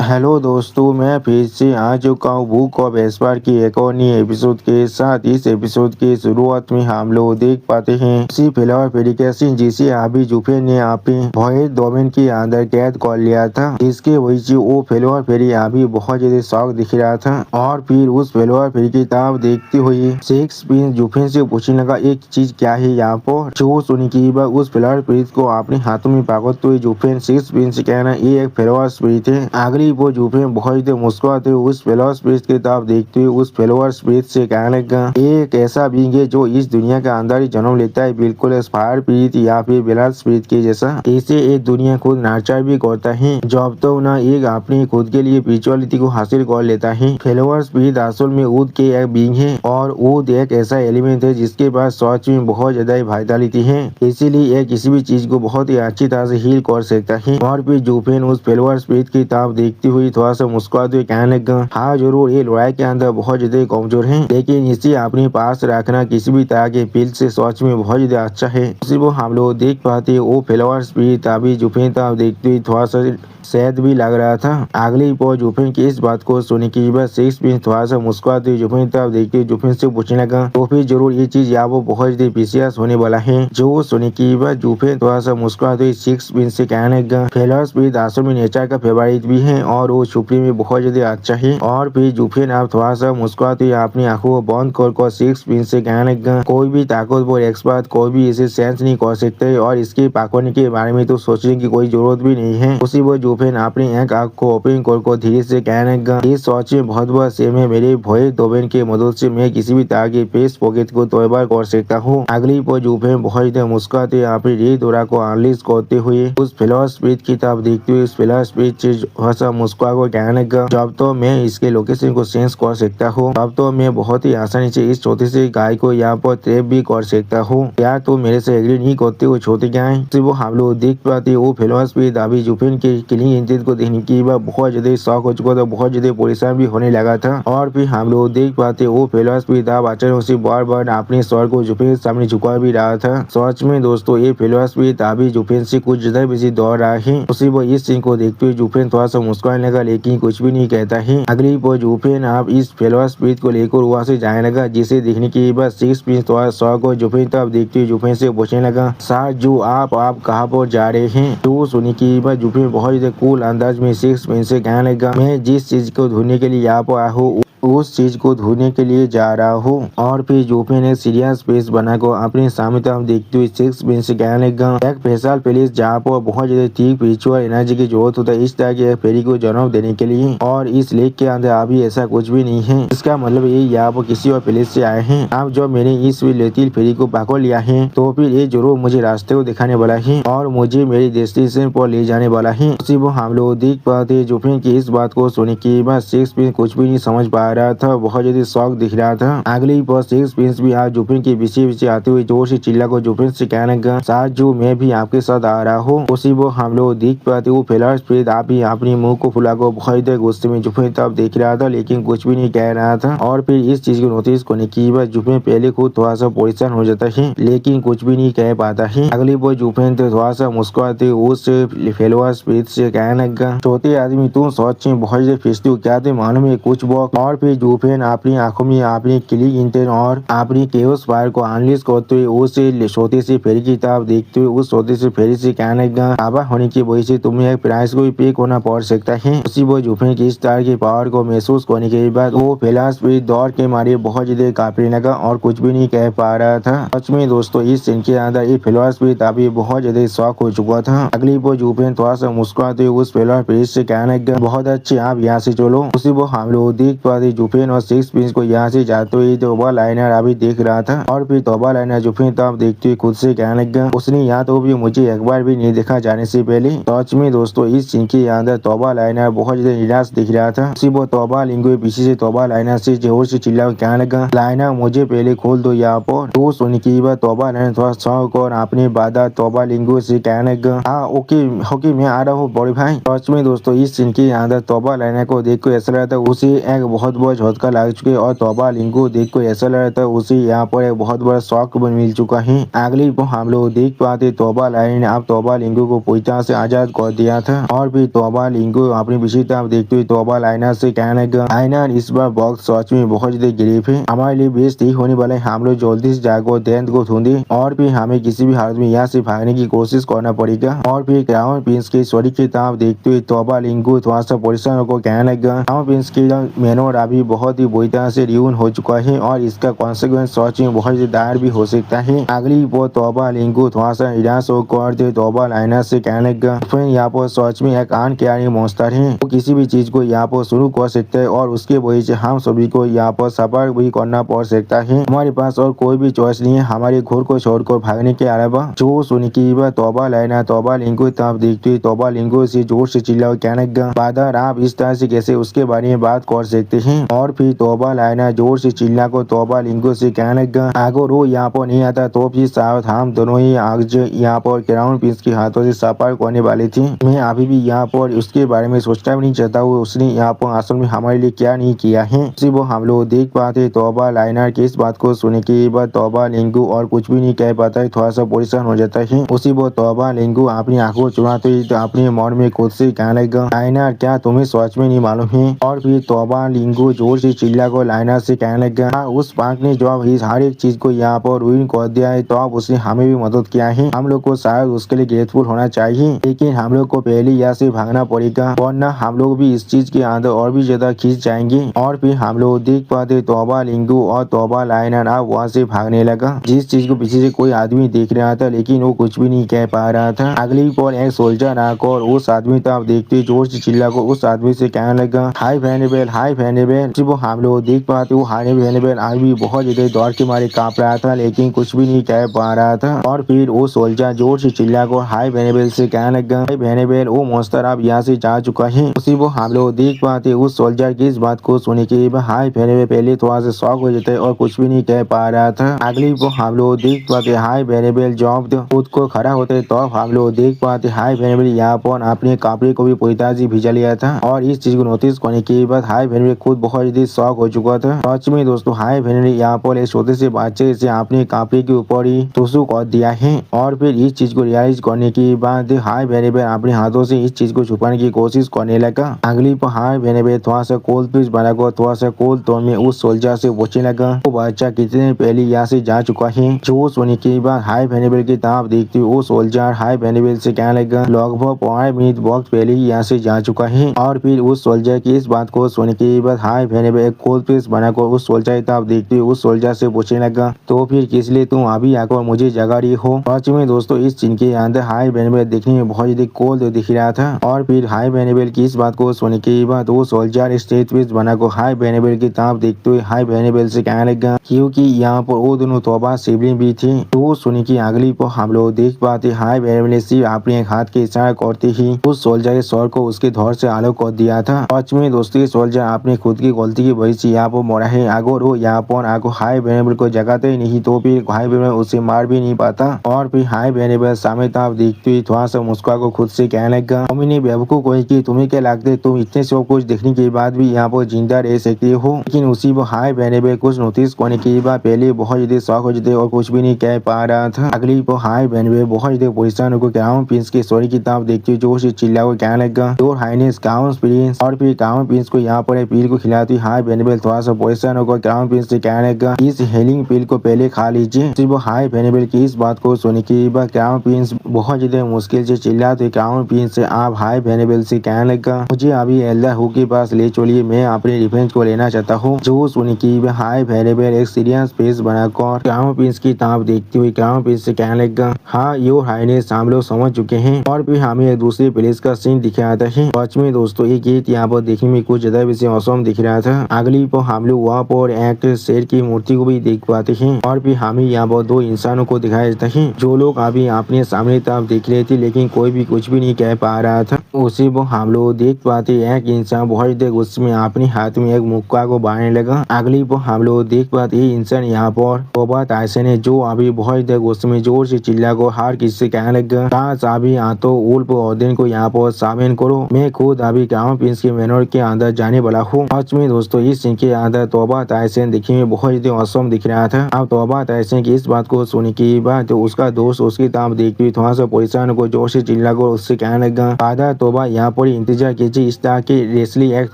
Hello दोस्तों, मैं फिर से आ चुका हूँ बुक ऑफ एस्पार की एक और नई एपिसोड के साथ। इस एपिसोड के शुरुआत में हम लोग देख पाते हैं उसी फ्लावर फेरी का सीन जिसे अभी जुफे ने अपने भॉयज डोमेन के अंदर कैद कर लिया था। इसके वजह से वो फ्लावर फेरी अभी बहुत ज्यादा शौक दिख रहा था और फिर उस फ्लावर फेरी की तरफ देखते हुए सिक्स प्रिंस जुफे से पूछने लगा एक चीज क्या है यहाँ पर। जो सुनी की उस फ्लावर प्रिंस को अपने हाथों में पकड़ते हुए जुफे सिक्स प्रिंस से कहना ये एक फ्लावर स्पिरिट है। अगली वो जुफे बहुत मुस्कुराते हुए उस फ्लावर स्पिरिट की तरफ देखते हुए उस फ्लावर स्पिरिट से कहने लगा एक ऐसा बींग है जो इस दुनिया के अंदर ही जन्म लेता है, बिल्कुल फायर स्पिरिट या फिर ब्लड स्पिरिट के जैसा। इसे एक दुनिया खुद नर्चर भी करता है जब तो ना एक अपनी खुद के लिए स्पिरिचुअलिटी को हासिल कर लेता है। फ्लावर स्पिरिट असल में ऊद के एक बींग है और ऊद एक ऐसा एलिमेंट है जिसके पास सच में बहुत ज्यादा वाइटलिटी है, इसीलिए यह किसी भी चीज को बहुत ही अच्छी तरह से हील कर सकता है। और फिर जुफेन उस फ्लावर स्पिरिट की तरफ देखती हुई थोड़ा सा मुस्कुराते हुए कहने लगा हाँ जरूर, ये लड़ाई के अंदर बहुत ज्यादा कमजोर है लेकिन इसे अपने पास रखना किसी भी तरह के फील्ड से सच में बहुत ज्यादा अच्छा है। उसी वो हम लोग देख पाते वो फ्लावर स्पिरिट अभी जुफेन तरफ देखते हुए थोड़ा सा शायद भी लग रहा था। अगली पॉज जुफिन की इस बात को सुनने के बाद सिक्स प्रिंस थोड़ा सा मुस्कुराते हुए जुफिन तरफ देखते हुए जुफिन से पूछने लगा तो फिर जरूर ये चीज यहाँ वो बहुत ज्यादा विशेष होने वाला है। जो सुनने के बाद जुफिन थोड़ा सा मुस्कुराते हुए सिक्स प्रिंस से कहने लगा फ्लावर स्पिरिट असल में नेचर का फेवरेट भी है और वो छुपने में बहुत ज्यादा अच्छा है। और फिर जुफिन आप थोड़ा सा मुस्कुराते हुए अपनी आंखों को बंद कर सिक्स प्रिंस से कहने लगा कोई भी ताकतवर एक्सपर्ट कोई भी इसे सेंस नहीं कर सकते और इसके पकड़ने के बारे में तो सोचने की कोई जरूरत भी नहीं है। उसी वो जुफिन अपनी एक आंख को ओपन कर धीरे से कहने लगा इस सोच में बहुत बड़ा सेम है, मेरे भोए डोमेन के मदद से मैं किसी भी तरह के पेस पॉकेट को तोड़बार कर सकता हूँ। अगली पर जुफिन बहुत मुस्कुराते अपनी रे दौरा को अनलिस्ट करते हुए उस फ्लावर स्पिरिट की तरफ देखते हुए उस फ्लावर स्पिरिट से हंसा मुस्कुरा को कहने लगा जब तो मैं इसके लोकेशन को सेंस कर सकता हूँ तब तो मैं बहुत ही आसानी से इस छोटे से गाय को यहाँ पर ट्रैप भी कर सकता हूँ। क्या तो मेरे से एग्री नहीं करते हो छोटे गाय। वो हम लोग देख पाते वो फ्लावर स्पिरिट अभी जुफिन के किलिंग इंटेंट को देखने की बहुत ज्यादा शौक हो चुका था, बहुत ज्यादा परेशान भी होने लगा था। और फिर हम लोग देख पाते वो फ्लावर स्पिरिट अचानक से बार बार अपने सर को जुफिन के सामने झुका भी रहा था। सच में दोस्तों ये फ्लावर स्पिरिट अभी जुफिन से कुछ ज्यादा बिजी दौड़ रहा है। उसी वो इस सीन को देखते हुए जुफिन थोड़ा सा मुस्कुराने लगा लेकिन कुछ भी नहीं कहता है। अगली पर जुफिन आप इस फ्लावर स्पिरिट को लेकर वहाँ से जाने लगा जिसे देखने के बाद सिक्स प्रिंस थोड़ा शौक को जुफिन तब देखते हुए जुफिन से पूछने लगा सर जो आप कहाँ पर जा रहे हैं। तो सुनी की बात जुफिन बहुत ज्यादा कूल अंदाज में सिक्स प्रिंस से कहने लगा मैं जिस चीज को ढूंढने के लिए यहाँ पर आया हूँ उस चीज को ढूंढने के लिए जा रहा हूँ। और फिर जुफिन ने सीरियस फेस बनाकर अपने सामने तरफ देखते हुए सिक्स प्रिंस से कहने लगा एक स्पेशल प्लेस जहाँ पर बहुत ज्यादा ठीक स्पिरिचुअल एनर्जी की जरूरत होता है इस तरह के फेरी को जन्म देने के लिए और इस लेक के अंदर अभी ऐसा कुछ भी नहीं है। इसका मतलब ये यहाँ पर किसी और प्लेस से आए हैं। अब जब मैंने इस लेतिल फेरी को पकड़ लिया है तो फिर ये जरूर मुझे रास्ते को दिखाने वाला है और मुझे मेरी डेस्टिनेशन पर ले जाने वाला है। उसी वो हम लोग देख पाते जुफिन की इस बात को सुनने के बाद सिक्स प्रिंस कुछ भी नहीं समझ पा रहा था, बहुत ज्यादा शौक दिख रहा था। अगली पर सिक्स प्रिंस भी आज जुफिन के पीछे आते हुए जोर से चिल्ला को जुफिन से कहने लगा साथ जो मैं भी आपके साथ आ रहा हूँ। उसी वो हम लोग देख पाते वो फ्लावर स्पिरिट आप ही अपनी मुंह को फुला को बहुत ज्यादा गुस्से में जुफिन तब देख रहा था लेकिन कुछ भी नहीं कह रहा था। और फिर इस चीज को नोटिस करने की बाद जुफिन पहले खुद थोड़ा सा परेशान हो जाता है लेकिन कुछ भी नहीं कह पाता है। अगली वो जुफिन तो थोड़ा सा मुस्कुराते उस फ्लावर स्पिरिट से कहने लगा छोटे आदमी तुम सच में बहुत ज्यादा फिसती हो, क्या तुम मालूम है कुछ वक्त। और फिर जुफिन अपनी आंखों में अपनी क्लिक इंटेंट और अपनी केओस फायर को अनलिस्ट करते हुए उस छोटे से फेरी की तरफ देखते हुए उस छोटे से फेरी से कहने लगा बाबा होने की वजह से तुम्हें एक प्राइस को भी पे करना पड़ सकता है। उसी वो जुफिन की इस तरह की पावर को महसूस करने के बाद वो फ्लावर स्पिरिट दौड़ के मारे बहुत ज्यादा कांपने लगा और कुछ भी नहीं कह पा रहा था। सच में दोस्तों इस सीन के अंदर ये फ्लावर स्पिरिट अभी बहुत ज्यादा शौक हो चुका था। अगली वो जुफिन थोड़ा सा मुस्कुराते हुए उस फ्लावर स्पिरिट से कहने लगा बहुत अच्छे आप यहाँ से चलो। उसी वो हम लोग देख पाते जुफिन और सिक्स प्रिंस को यहाँ से जाते हुए तोबा लाइनर अभी देख रहा था। और फिर तोबा लाइनर जुफिन तब देखते हुए खुद से कहने लगा उसने यहाँ तो भी मुझे एक बार भी नहीं देखा जाने से पहले। सच में दोस्तों इस सीन के अंदर तोबा लाइनर बहुत ज्यादा निराश दिख रहा था। उसी वो तोबा लिंगो पीछे से तोबा लाइनर से जोर से चिल्ला कहने लगा लाइनर मुझे पहले खोल दो यहाँ पर। तो सुनने की बात तोबा लाइनर थोड़ा शौक और अपने बाधा तोबा लिंगो से कहने लगा हाँ ओके मैं आ रहा हूँ बड़े भाई। सच में दोस्तों इस सीन के अंदर तोबा लाइनर को देख कर ऐसा लगा था उसे एक बहुत बहुत बड़ा झटका लग चुके और तोबा लिंगू देख कर ऐसा लग रहा था उसे यहाँ पर एक बहुत बड़ा शौक मिल चुका है। अगली हम लोग देख पाते तोबा लाइन ने अब तोबा लिंगू को पूरी तरह से आजाद कर दिया था और फिर तोबा लिंगू अपनी विषय तरफ देखते हुए तोबा लाइनर से कहने लगा, लाइनर इस बार बॉक्स सच में बहुत ज्यादा गरीब है, हमारे लिए बेस्ट नहीं होने वाला है, हम लोग जल्दी से जाकर टेंट को ढूंढे और फिर हमें किसी भी हालत में यहाँ से भागने की कोशिश करना पड़ेगा। और फिर क्राउन प्रिंस के शरीर की तरफ देखते हुए तोबा लिंगू थोड़ा सा परेशान होकर कहने लगा, क्राउन प्रिंस की मैनर अभी बहुत ही बुरी तरह से रियून हो चुका है और इसका कॉन्सिक्वेंस सच में बहुत ज्यादा दायर भी हो सकता है। अगली वो तोबा लिंगू थोड़ा सा निराश होकर तोबा लाइनर से कहने लगा, फ्रेंड यहाँ पर सच में एक अनकैरिंग मॉन्स्टर है, वो किसी भी चीज को यहाँ पर शुरू कर सकता है और उसके वजह से हम सभी को यहाँ पर सफर भी करना पड़ सकता है। हमारे पास और कोई भी चॉइस नहीं है हमारे घर को छोड़कर भागने के अलावा। जो सुन की तोबा लाइनर तोबा लिंगू तरफ देखते हुए तोबा लिंगू से जोर से चिल्ला कहने लगा, फादर आप इस तरह से कैसे उसके बारे में बात कर सकते हैं। और फिर तोबा लाइनर जोर से चिल्ला कर तोबा लिंगू से कहने लगा, अगर वो यहाँ पर नहीं आता तो फिर शायद हम दोनों ही आज यहाँ पर क्राउन प्रिंस के हाथों से सफर करने वाले थे। मैं अभी भी यहाँ पर उसके बारे में सोचना भी नहीं चाहता हूँ उसने यहाँ पर असल में हमारे लिए क्या नहीं किया है। इसी वो हम लोग देख पाते तोबा लाइनर की इस बात को सुनने के बाद तोबा लिंगू और कुछ भी नहीं कह पाता है, थोड़ा सा परेशान हो जाता है। उसी वो तोबा लिंगू अपनी आंखों चुराते ही अपने मन में खुद से कहने लगा, लाइनर क्या तुम्हें सच में नहीं मालूम है। और फिर तोबा लिंगू जोर से चिल्ला को लाइनर से कहने लगा, उस पार्क ने जो इस हर एक चीज को यहाँ पर रूइन कर दिया है तो अब उसने हमें भी मदद किया है, हम लोग को शायद उसके लिए ग्रेटफुल होना चाहिए, लेकिन हम लोग को पहले यहाँ से भागना पड़ेगा वरना हम लोग भी इस चीज के अंदर और भी ज्यादा खींच जाएंगे। और फिर हम लोग देख पाते तोबा लिंगू और तोबा लाइनर अब वहाँ से भागने लगा, जिस चीज को पीछे से कोई आदमी देख रहा था लेकिन वो कुछ भी नहीं कह पा रहा था। अगली पल एक सोल्जर आकर उस आदमी तरफ देखते जोर से चिल्ला को उस आदमी से कहने लगा, हाय वेनेबल हाय वेनेबल। वो हम लोग देख पाते वो हाय वेनेबल आज भी बहुत ज्यादा दौड़ के मारे कांप रहा था लेकिन कुछ भी नहीं कह पा रहा था। और फिर वो सोल्जर जोर से चिल्ला को हाय वेनेबल से कहने लगा, हाय वेनेबल वो मॉन्स्टर अब यहाँ से जा चुका है। उसी वो हम लोग देख पाते उस सोल्जर की इस बात को सुने के बाद हाय वेनेबल पहले थोड़ा सा शॉक हो जाता है और कुछ भी नहीं कह पा रहा था। अगली वो हम लोग देख पाते हाय वेनेबल जॉब खुद को खड़ा होते तो हम लोग देख पाते हाय वेनेबल यहाँ पर अपने कपड़े को भी पूरी तरह से भिजा लिया था और इस चीज को नोटिस करने के बाद हाय वेनेबल खुद बहुत ज्यादा शॉक हो चुका था। सच में दोस्तों हाय वेनेबल यहाँ पर एक छोटे से बच्चे से अपने कपड़े के ऊपर ही टुसू कर दिया है। और फिर इस चीज को रियलाइज करने के बाद हाय वेनेबल अपने हाथों से इस चीज को छुपाने की कोशिश करने लगा। अगली पर हाय वेनेबल थोड़ा सा कोल्ड पीस बनाकर थोड़ा सा कोल्ड टोन में उस सोल्जर से पूछने लगा, वो बच्चा कितने पहले यहाँ से जा चुका है। जो सुनने के बाद हाय वेनेबल की तरफ देखते हुए वो सोल्जर हाय वेनेबल से कहने लगा, लगभग 5 मिनट वक्त पहले ही यहाँ से जा चुका है। और फिर उस सोल्जर की इस बात को सुनने के बाद हाय वेनेबल एक कोल्ड पीस बनाकर उस सोल्जर की तरफ देखते हुए उस सोल्जर से पूछने लगा, तो फिर किस लिए तुम अभी आकर मुझे जगा रही हो। सच में दोस्तों इस सीन के अंदर हाय वेनेबल देखने में बहुत ज्यादा कोल्ड दिख रहा था। और फिर हाय वेनेबल की इस बात को सुनने के बाद वो सोल्जर स्टेज पीस बनाकर हाय वेनेबल की तरफ देखते हुए हाय वेनेबल से कहने लगा, क्योंकि यहाँ पर वो दोनों तोबा सिबलिंग भी थे। तो सुनी की अगली पर हम लोग देख पाते हाय वेनेबल ने सिर्फ अपने हाथ के इशारा करते ही उस सोल्जर के सर को उसके धौर से अलग कर दिया था। सच में दोस्तों सोल्जर अपने खुद की गलती की वजह से यहाँ पर मरा है, अगर वो यहाँ पर आकर हाय वेनेबल को जगाते ही नहीं तो फिर हाय वेनेबल उसे मार भी नहीं पाता। और फिर हाय वेनेबल सामने तरफ देखते हुए थोड़ा सा मुस्कुरा को खुद से कहने लगा, मम्मी ने बेवकूफ कही कि तुम्हें क्या लगता तुम इतने सब कुछ देखने के बाद भी यहाँ पर जिंदा रह सकते हो। लेकिन उसी वो हाय वेनेबल कुछ नोटिस करने के बाद पहले बहुत ज्यादा शौक हो जाते और कुछ भी नहीं कह पा रहा था। अगली वो हाय वेनेबल बहुत ज्यादा परेशान को क्राउन प्रिंस के स्टोरी की तरफ देखते हुए जोर से चिल्ला को कहने लगा, योर हाइनेस क्राउन प्रिंस। और फिर क्राउन प्रिंस को यहाँ पर पील को खिलाती हाय वेनेबल थोड़ा सा परेशान होकर क्राउन प्रिंस से कहने लगा, इस हीलिंग पील को पहले खा लीजिए। सिर्फ हाय वेनेबल की इस बात को सुनने के बाद क्राउन प्रिंस बहुत ज्यादा मुश्किल से चिल्लाते क्राउन प्रिंस से आप हाय वेनेबल से कहने लगा, मुझे अभी एल्डर हु के पास ले चलिए, मैं अपने रिवेंज को लेना चाहता हूँ। जो सुन की हाय वेनेबल एक सीरियस फेस बनाकर क्राउन प्रिंस की तरफ देखते हुए क्राउन प्रिंस से कहने लगा, हाँ योर हाइनेस हम लोग समझ चुके हैं। और फिर हमें एक दूसरे प्लेस का सीन दिखाता है। सच में दोस्तों ये गीत यहाँ पर देखने में कुछ ज्यादा वैसे मौसम दिख रहा था। अगली पर हम लोग वहाँ पर एक शेर की मूर्ति को भी देख पाते हैं। और फिर हमें यहाँ पर 2 इंसानों को दिखाया जाता है जो लोग अभी अपने सामने तरफ देख रहे थे लेकिन कोई भी कुछ भी नहीं कह पा रहा था। उसी को हम लोग देख पाते एक इंसान बहुत देर उसमें अपने हाथ में एक मुक्का को बांधने लगा। अगली पर हम लोग देख पाते ये इंसान यहाँ पर तोबा टायसन है जो अभी बहुत देर उसमें जोर से चिल्ला को हर किसी से कहने लगा, काश अभी तो उल्फ ऑर्डन को यहाँ पर शामिल करो, मैं खुद अभी क्राउन प्रिंस के मैनर के अंदर जाने वाला हूँ। सच में दोस्तों इस सीन के अंदर तौबा तहसीन दिखने में बहुत ही औसम दिख रहा था। अब तौबा तहसीन की इस बात को सुनने के बाद तो उसका दोस्त उसकी तरफ देखते हुए थोड़ा सा परेशान को जोर से चिल्ला कर उससे कहने लगा, फादर तौबा यहाँ पर इंतजार कीजिए, इस तरह के रेसली एक्ट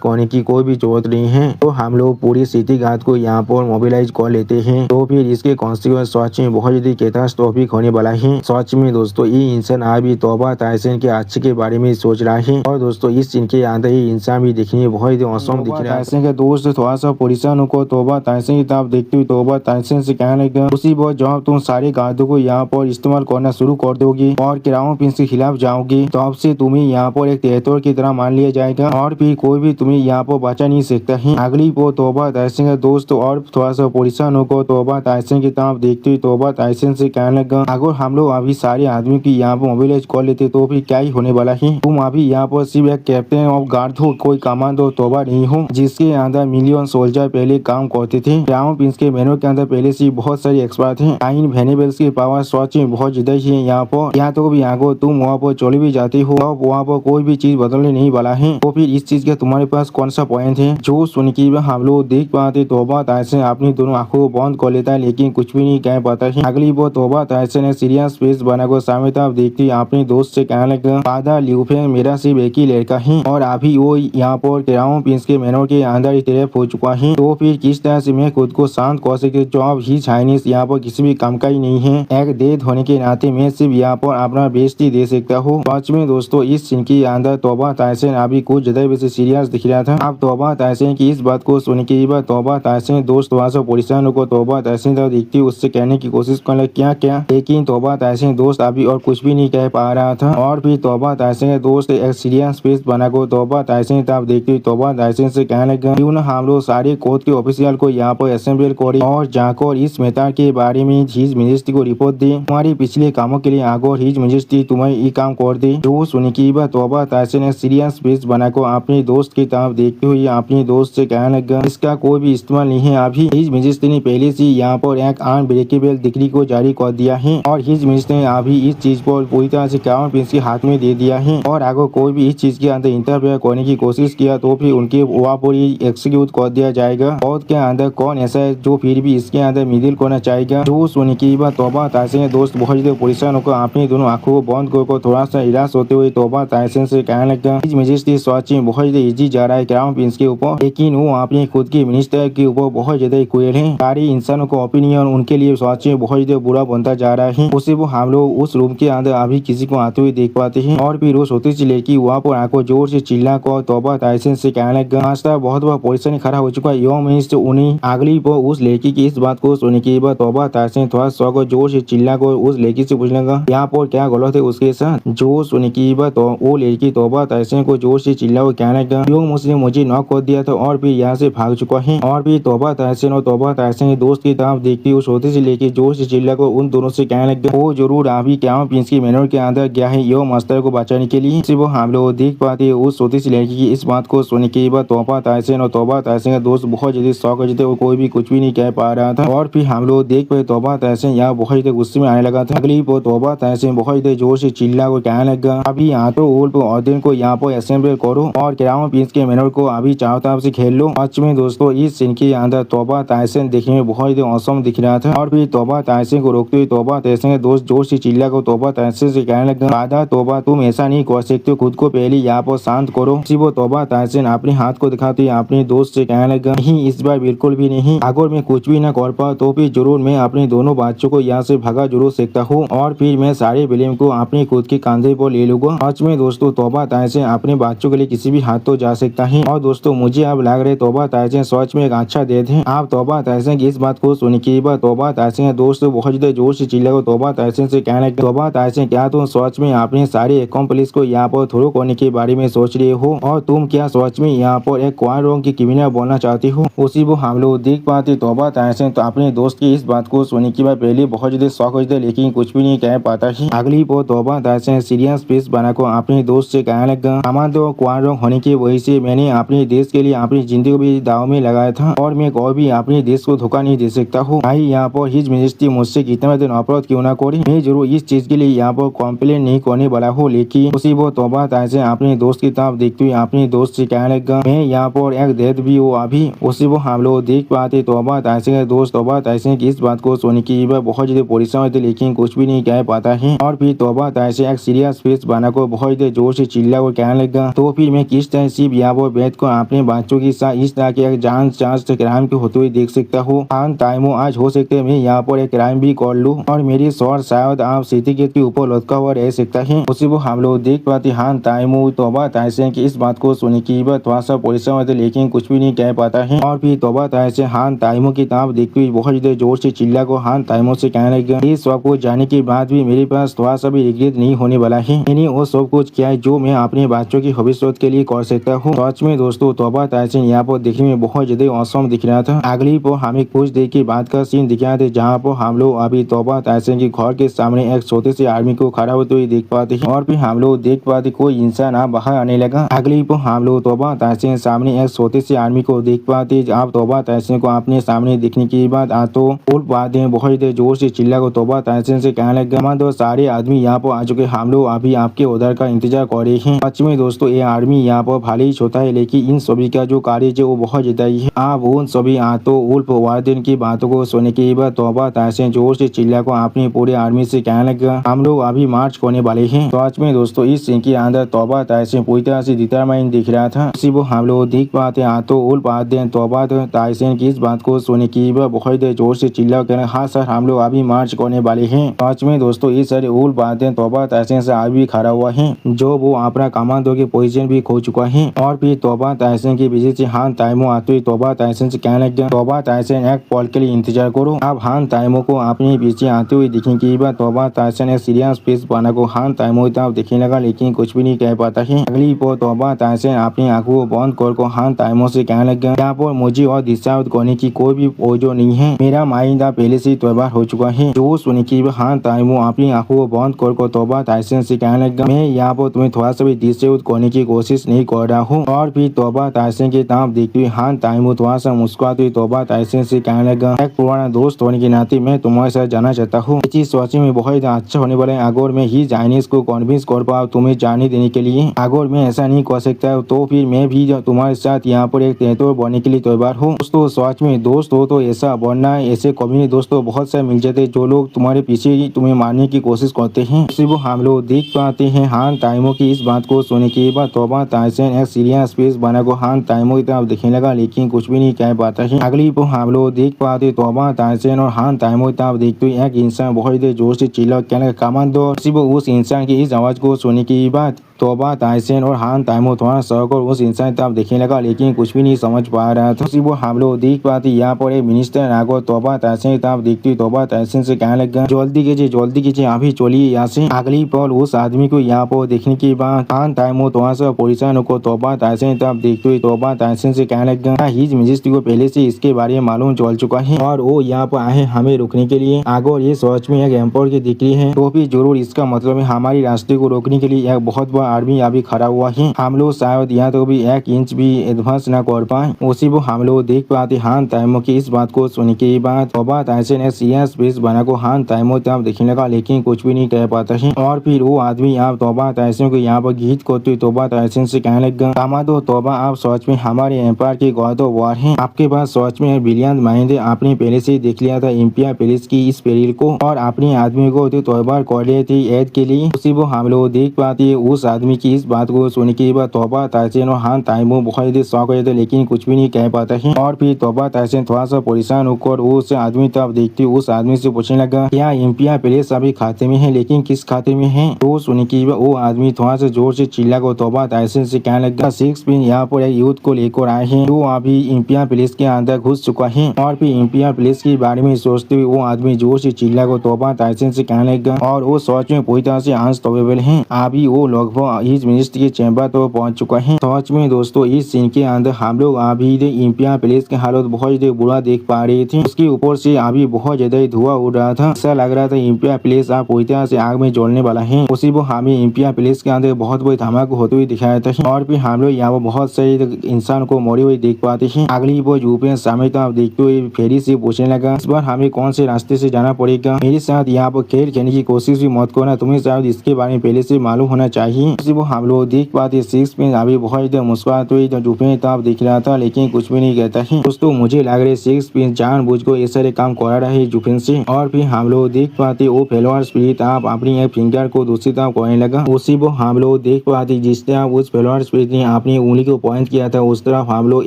करने की कोई भी जरूरत नहीं है। तो हम लोग पूरी सिटी गार्ड को यहाँ पर मोबिलाइज कर लेते हैं, तो फिर इसके कॉन्सिक्वेंस सच में बहुत ही कैटास्ट्रोफिक होने वाला है। सच में दोस्तों ये इंसान अभी तौबा तहसीन के अच्छे के बारे में सोच रहा है। और दोस्तों इस सीन के अंदर ये इंसान भी दिखने में बहुत ही औसम दिख रहा है। तहसीन के दोस्त थोड़ा सा परेशान को तौबा तहसीन की तरफ देखते हुए तौबा तहसीन से कहने लगा, उसी वक्त जब तुम सारे गार्डों को यहाँ पर इस्तेमाल करना शुरू कर दोगी और क्राउन प्रिंस के खिलाफ जाओगी, तो अब से तुम्हें यहाँ पर एक तेहतर की तरह मान लिया जाएगा और फिर कोई भी तुम्हें यहाँ पर बचा नहीं सकता है। अगली वो तौबा तहसीन के दोस्त और थोड़ा सा परेशान होकर तौबा तहसीन की तरफ देखते हुए तौबा तहसीन से कहने लगा, अगर हम लोग अभी सारे आदमी की यहाँ पर मोबिलाइज कर लेते तो फिर क्या ही होने वाला है। तुम अभी यहाँ पर सिर्फ एक कैप्टन ऑफ गार्ड हो, कोई कमांडो तौबा नहीं हो जिसके अंदर मिलियन सोल्जर पहले काम करते थे। क्राउन प्रिंस के मेनू के अंदर पहले से बहुत सारे एक्सपर्ट हैं। टाइन वेनेबल्स की पावर सच में बहुत ज्यादा ही है यहाँ पर। यहाँ तो भी आगो तुम वहाँ पर चले भी जाते हो, अब वहाँ पर कोई भी चीज बदलने नहीं वाला है, तो फिर इस चीज का तुम्हारे पास कौन सा पॉइंट है। जो सुन के हम लोग देख पाते तौबा तहसीन अपनी दोनों आंखों को बंद कर लेता है, लेकिन कुछ भी नहीं कह पाता है। अगली वो तौबा तहसीन ने सीरियस फेस बनाकर सामने तरफ देखती अपने दोस्त से कहने लगा, फादर लियू फेंग मेरा सिर्फ एक ही लड़का है और अभी वो यहाँ पर क्राउन प्रिंस के मेनू के अंदर तरफ हो चुका है, तो फिर किस तरह से मैं खुद को शांत कर सके। जो अब ही चाइनीज यहाँ पर किसी भी काम का ही नहीं है। एक डेथ होने के नाते मैं सिर्फ यहाँ पर अपना बेस्ट ही दे सकता हूँ। सच में दोस्तों इस सीन के अंदर तौबा तहसीन अभी कुछ ज्यादा वैसे सीरियस दिख रहा था। अब तौबा तहसीन की इस बात को सुनने के बाद तौबा तहसीन दोस्त वहाँ से परेशान होकर तौबा तहसीन तरफ देखती उससे कहने की कोशिश करने क्या क्या, लेकिन तौबा तहसीन दोस्त अभी और कुछ भी नहीं कह पा रहा था। और फिर तौबा तहसीन दोस्त एक सीरियस फेस बनाकर तौबा तहसीन तरफ देखती तौबा तहसीन से कहने लगा, क्यों न हम लोग सारे कोर्ट के ऑफिशियल को यहाँ पर असेंबल करें और जाकर इस मैटर के बारे में हिज मिनिस्ट्री को रिपोर्ट दे। तुम्हारे पिछले कामों के लिए आगे हिज मिनिस्ट्री तुम्हें ये काम कर दे। जो सुनी की बात तौबा तहसीन ने सीरियस फेस बनाकर अपने दोस्त की तरफ देखते हुए अपने दोस्त से कहने लगा, इसका कोई भी इस्तेमाल नहीं है। अभी हिज मिनिस्ट्री ने पहले से यहाँ पर एक अनब्रेकेबल डिग्री को जारी कर दिया है और हिज मिनिस्ट्री ने अभी इस चीज को पूरी तरह से क्राउन प्रिंस के हाथ में दे दिया है और अगर कोई भी इस चीज के अंदर इंटरफेयर करने की कोशिश किया तो फिर उनके वहाँ पर एक्सिक्यूट कर दिया जाएगा। और के अंदर कौन ऐसा है जो फिर भी इसके अंदर मिडिल करना चाहेगा। जो सुनी की बात तौबा तहसीन दोस्त बहुत ज्यादा परेशान होकर अपनी दोनों आंखों को बंद कर थोड़ा सा निराश होते हुए तौबा तहसीन से कहने लगा, हिज मिनिस्ट्री सच में बहुत ज्यादा इजी जा रहा है क्राउन प्रिंस के ऊपर, लेकिन वो अपने खुद के मिनिस्टर के ऊपर बहुत ज्यादा क्रूएल है। सारे इंसानों का ओपिनियन उनके लिए सच में बहुत ज्यादा बुरा बनता जा रहा है। उसे वो हम लोग उस रूम के अंदर अभी किसी को आते हुए देख पाते हैं और फिर वो छोटी सी लड़की वहाँ पर आंखों जोर से चिल्ला कर तौबा तहसीन से कहने लगा, नाश्ता बहुत बड़ा परेशानी खड़ा हो चुका है। यौम मिनिस्टर उन्हीं अगली पर उस लड़की की इस बात को सुनने के बाद तौबा तहसीन थोड़ा सा जोर से चिल्ला कर उस लड़की से पूछने लगा, यहाँ पर क्या गलत है उसके साथ। जो सुनने की बात वो लड़की तौबा तहसीन को जोर से चिल्ला कर कहने लगा, यो मुझे नॉक कर दिया था और फिर यहाँ से भाग चुका है। और फिर तौबा तहसीन और तौबा तहसीन दोस्त की तरफ देखती उस छोटी सी लड़की जोर से चिल्ला कर उन दोनों से कहने लगा, वो जरूर अभी क्राउन प्रिंस की मेनू के अंदर गया है यो मास्टर को बचाने के लिए। सिर्फ हम लोग देख पाते उस छोटी सी लड़की की इस बात को सुनने के बाद तौबा तहसीन और तौबा तहसीन का दोस्त बहुत ज्यादा शौक हो जाते, कोई भी कुछ भी नहीं कह पा रहा था। और फिर हम लोग देख पाए तौबा तहसीन यहाँ बहुत ज्यादा गुस्से में आने लगा था। अगली पर तौबा तहसीन बहुत ज्यादा जोर से चिल्ला को कहने लगा, अभी यहाँ तो ओल्ड ऑर्डन को यहाँ पर असेंबल करो और क्राउन प्रिंस के मेनू को अभी चारों तरफ से खेल लो। सच में दोस्तों इस सीन के अंदर तौबा तहसीन देखने में बहुत ज्यादा औसम दिख रहा था। और फिर तौबा तहसीन को रोकते हुए तौबा तहसीन के दोस्त जोर से चिल्ला को तौबा तहसीन से कहने लगा, फादर तौबा तुम ऐसा नहीं कर सकते, खुद को पहले यहाँ पर शांत करो। वो तौबा तहसीन अपने हाथ को दिखाते अपने दोस्त से कहने लगा, नहीं इस बार बिल्कुल भी नहीं, अगर मैं कुछ भी न कर पाऊँ तो फिर जरूर मैं अपने दोनों बच्चों को यहाँ से भगा जरूर सकता हूँ और फिर मैं सारे ब्लेम को अपने खुद के कंधे पर ले लूंगा। सच में दोस्तों तौबा तहसीन अपने बच्चों के लिए किसी भी हाथ तो जा सकता है। और दोस्तों मुझे अब लग रहा है तौबा तहसीन सच में एक अच्छा डेट है। आप तौबा तहसीन की इस बात को सुनने के बाद तौबा तहसीन दोस्त बहुत ज्यादा जोर से चिल्ला तौबा तहसीन से कहने लगा, तौबा तहसीन क्या तुम सच में अपने सारे अकॉम्प्लिस को यहाँ पर थ्रो करने के बारे में सोच रहे हो और तुम क्या सच में यहाँ पर एक क्वारंग की क्रिमिनल बनना चाहते हो। उसी वो हम लोग देख पाते तौबा तहसीन तो अपने दोस्त की इस बात को सुनने के बाद पहले बहुत ज्यादा शौक हो जाता लेकिन कुछ भी नहीं कह पाता है। अगली पर तौबा तहसीन सीरियस फेस बनाकर अपने दोस्त से कहने लगा, हमारे तो क्वारंग होने की वजह से मैंने अपने देश के लिए अपनी जिंदगी भी दाव में लगाया था और मैं कोई भी अपने देश को धोखा नहीं दे सकता हूँ। भाई यहाँ पर हिज मिनिस्ट्री मुझसे कितना दिन अपराध क्यों ना करे, मैं जरूर इस चीज के लिए यहाँ पर कॉम्प्लेन नहीं करने वाला हूँ। लेकिन उसी वो तौबा तहसीन अपने दोस्त की तरफ देखते हुए अपने दोस्त से कहने लगा, मैं यहाँ पर पर एक डेथ भी हो अभी उसी वो हम लोग देख पाते तौबा तहसीन के दोस्त तौबा तहसीन की इस बात को सुन के वह बहुत ज्यादा परेशान होते लेकिन कुछ भी नहीं कह पाता है। और फिर तौबा तहसीन एक सीरियस फेस बना को बहुत ज्यादा जोर से चिल्ला और कहने लगा तो फिर मैं किस तरह से या वो बैठ को अपने बच्चों के साथ इस तरह के एक जान चांस क्राइम के होते हुए देख सकता हूँ। हान ताइमो आज हो सकते है मैं यहाँ पर एक क्राइम भी कर लूँ और मेरी शॉर्ट शायद आप सिटी गेट के ऊपर लटका हुआ रह सकता है। उसी वो हम लोग देख पाते हान ताइमो तौबा तहसीन की इस बात को सुने की वह थोड़ा सा परेशान होते लेकिन कुछ भी नहीं कह पाता है। और फिर तौबा तहसीन हान ताइमो की तरफ देखते हुए बहुत ज्यादा जोर से चिल्ला को हान ताइमो से कहने लगा इस सब कुछ जाने के बाद भी मेरे पास थोड़ा सा भी रिग्रेट नहीं होने वाला है। मैंने वो सब कुछ किया है जो मैं अपने बच्चों की भविष्य के लिए कर सकता हूँ। सच में दोस्तों तौबा तहसीन यहाँ पर देखने में बहुत ज्यादा औसम दिख रहा था। अगली पर हमें कुछ देर के बाद का सीन दिख रहा था जहाँ पर हम लोग अभी तौबा तहसीन के घर के सामने एक छोटे से आर्मी को खड़ा होते हुए देख पाते हैं। और फिर हम लोग देख पाते कोई इंसान आप बाहर आने लगा। अगली पर हम लोग तौबा तहसीन सामने एक छोटे से आर्मी को देख पाते। आप तौबा तहसीन को अपने सामने देखने के बाद तो उठ पाते हैं बहुत जोर से चिल्ला को तौबा तहसीन से कहने लगा तो सारे आदमी यहाँ पर आ चुके हम लोग अभी आपके उधर का इंतजार कर रहे हैं। सच में दोस्तों ये आर्मी यहाँ पर भले ही छोटा है लेकिन इन सभी का जो कार्य है वो बहुत ज्यादा ही है। आप उन सभी तो उल्फ वारदिन की बातों को सुनने के बाद तौबा तहसीन जोर से चिल्ला को अपनी पूरे आर्मी से कहने लगा हम लोग अभी मार्च करने वाले हैं। सच में दोस्तों इस सीन के अंदर तौबा तहसीन पूरी तरह से डिटरमाइन दिख रहा था। इसी वो हम लोग देख पाते तो उल्फ वारदिन तौबा तहसीन की इस बात को सुनने की वह बहुत जोर से चिल्ला कर हाँ सर हम लोग अभी मार्च करने वाले हैं। सच में दोस्तों इस सर उल्फ वारदिन तौबा तहसीन से आज भी खड़ा हुआ है जो वो अपना कमांडो की पोजीशन भी खो चुका है। और फिर तौबा तहसीन की वजह से हान ताइमो आते हुए तौबा तहसीन से कहने लगा तौबा तहसीन एक पल के लिए इंतजार करो। अब हान ताइमो को अपने पीछे आते हुए दिखने की बात तौबा तहसीन एक सीरियस फेस बना को हान ताइमो की तरफ देखने लगा लेकिन कुछ भी नहीं कह पाता है। अगली पर तौबा तहसीन अपनी आंखों को बंद कर को हान ताइमो से कहने लगा यहाँ पर मुझे और दिशा करने की कोई भी ओजो नहीं है। मेरा माइंड पहले से तैयार हो चुका है। जो सुने की हान ताइमो अपनी आंखों को बंद कर तौबा तहसीन से कहने लगा मैं यहाँ पर तुम्हें थोड़ा सा भी दिशा करने की कोशिश नहीं कर रहा हूँ। और फिर तौबा तहसीन की तरफ देखते हुए हान ताइमो थोड़ा सा मुस्कुराते हुए तौबा तहसीन से कहने लगा एक पुराना दोस्त होने के नाते मैं तुम्हारे साथ जाना चाहता हूँ। ये चीज सोचने में बहुत अच्छा होने वाला है। अगर मैं ही चाइनीज को कन्विंस कर पाऊँ तुम्हें जाने देने के लिए अगर मैं ऐसा नहीं कर सकता तो फिर मैं भी तुम्हारे साथ यहाँ पर एक तेतुर बनने के लिए तैयार हूँ। दोस्तों सच में दोस्त हो तो ऐसा बनना ऐसे कभी दोस्तों बहुत सारे मिल जाते जो लोग तुम्हारे पीछे तुम्हें मारने की कोशिश करते हैं। इसी वो हम लोग देख पाते हैं हान ताइमो की इस बात को सुनने के बाद तौबा तहसीन एक सीरियस फेस बना को हान ताइमो की तरफ देखने लगा लेकिन कुछ भी नहीं कह पाता है। अगली पर हम लोग देख पाते तौबा तहसीन और हान ताइमो की तरफ देखते हुए एक इंसान बहुत जोर से चिल्ला कहने का कमांडो। उस इंसान की इस आवाज को सुनने की बाद तौबा तहसीन और हान ताइमो थोड़ा सहकर उस इंसान की तरफ देखने लगा लेकिन कुछ भी नहीं समझ पा रहा था। वो हम लोग देख पाते यहाँ पर एक मिनिस्टर नागो तौबा तहसीन की तरफ देखती हुई तौबा तहसीन से कहने लगा जल्दी कीजिए अभी चलिए यहाँ से। अगली पल उस आदमी को यहाँ पर देखने के बाद हान ताइमो थोड़ा सा परेशान होकर तौबा तहसीन की तरफ देखते हुए तौबा तहसीन से कहने लगा हिज मिनिस्ट्री को पहले से इसके बारे में मालूम चल चुका है और वो यहाँ पर आए हमें रोकने के लिए। अगर ये सच में एक एम्पायर की दिक्कत है तो भी जरूर इसका मतलब है हमारी रास्ते को रोकने के लिए एक बहुत बड़ा आर्मी अभी खड़ा हुआ है। हम लोग शायद यहाँ तो भी एक इंच भी एडवांस न कर पाए। उसी वो हम लोग देख पाते हान ताइमो की इस बात को सुनने के बाद तौबा तहसीन ने सीरियस फेस बना को हान ताइमो तरफ देखने लगा लेकिन कुछ भी नहीं कह पाता है। और फिर वो आदमी आप तौबा तहसीन को यहाँ पर गीत करते हुए तौबा तहसीन से कहने लगा कमांडो तौबा आप सच में हमारे एम्पायर के गॉड ऑफ वॉर हैं। आपके पास सच में ब्रिलियंट माइंड है। आपने पहले से देख लिया था इंपिया पैलेस की इस पेरिल को और अपने आदमी को तैयार कर लिए थे ऐड के लिए। उसी वो हम लोग देख पाते उस आदमी की इस बात को सुनने के बाद तौबा तहसीन और हान ताइमो बहुत शौक हो थे लेकिन कुछ भी नहीं कह पाता है। और फिर तौबा तहसीन थोड़ा सा परेशान होकर उस आदमी तरफ देखते उस आदमी से पूछने लगा क्या इंपिया पैलेस अभी खाते में है लेकिन किस खाते में है। तो सुनने के बाद वो आदमी थोड़ा सा जोर से चिल्ला को तौबा तहसीन से कहने लगा 6 पिन यहाँ पर एक यूथ को लेकर आए हैं जो अभी इंपिया पैलेस के अंदर घुस चुका है। और फिर इंपिया पैलेस के बारे में सोचते हुए वो आदमी जोर से चिल्ला को तौबा तहसीन से कहने लगा और वो सोच में पूरी तरह से अनस्टॉपेबल है। अभी वो लगभग हिज मिनिस्ट्री के चैम्बर तो पहुंच चुका है। सच में दोस्तों इस सीन के अंदर हम लोग अभी इंपिया पैलेस की हालत बहुत ज्यादा बुरा देख पा रहे थे। उसके ऊपर से अभी बहुत ज्यादा धुआं उड़ रहा था। ऐसा लग रहा था इंपिया पैलेस आप पूरी तरह से आग में जलने वाला है। उसी वो हमें इंपिया पैलेस के अंदर बहुत बड़ी धमाका होते हुए दिखाया था। और फिर हम लोग यहाँ पर बहुत सारे इंसान को मरे हुए देख पाते हैं। अगली वो यूपीएन सामने तरफ देखते हुए फेरी से पूछने लगा इस बार हमें कौन से रास्ते से जाना पड़ेगा। मेरे साथ यहाँ पर खेल खेलने की कोशिश भी मत करना। तुम्हें शायद इसके बारे में पहले से मालूम होना चाहिए। हैं। उसी वो हम लोग देख पाते सिक्स प्रिंस अभी बहुत मुस्कुराते हुए जुफे तब दिख रहा था, लेकिन कुछ भी नहीं कहता है। दोस्तों मुझे लग रहा है सिक्स प्रिंस जानबूझ को ऐसा काम करा रहा है जुफिन से। और फिर हम लोग देख पाते वो फेलोअर स्पिरिट आप अपनी एक फिंगर को दूसरी तरफ करने लगा। उसी वो हम लोग देख पाते जिस तरह उस फेलोअर स्पिरिट ने अपनी उंगली को पॉइंट किया था, उस तरफ हम लोग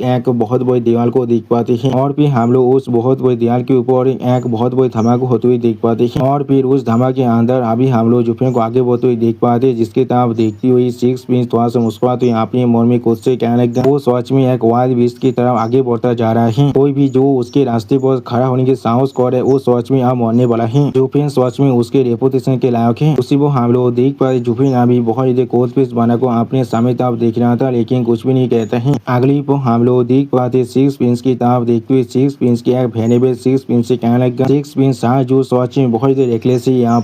एक बहुत बड़ी दीवार को देख पाते हैं। और फिर हम लोग उस बहुत बड़ी दीवार के ऊपर एक बहुत बड़ी धमाका होते हुए देख पाते हैं। और फिर उस धमाके के अंदर अभी हम लोग जुफिन को आगे बढ़ते हुए देख पाते, जिसके तरफ देखती हुई सिक्स प्रिंस थोड़ा सा मुस्कुराते हुए अपने मन में खुद से कहने लगा वो सच में एक वाइल्ड बीस्ट की तरफ आगे बढ़ता जा रहा है। कोई भी जो उसके रास्ते पर खड़ा होने के साहस करे वो सच में अब मरने वाला है। जुफिन सच में उसके रेपुटेशन के लायक है। उसी वो हम लोग देख पाए जुफिन अभी बहुत ही कोच पीस बना को अपने सामने तरफ देख रहा था, लेकिन कुछ भी नहीं कहता है। अगली को हम लोग देख पाते सिक्स प्रिंस की तरफ देखते हुए सिक्स प्रिंस की एक वेनेबल सिक्स प्रिंस से कहने लगा सिक्स प्रिंस जो सच में बहुत ही रेकलेस है यहाँ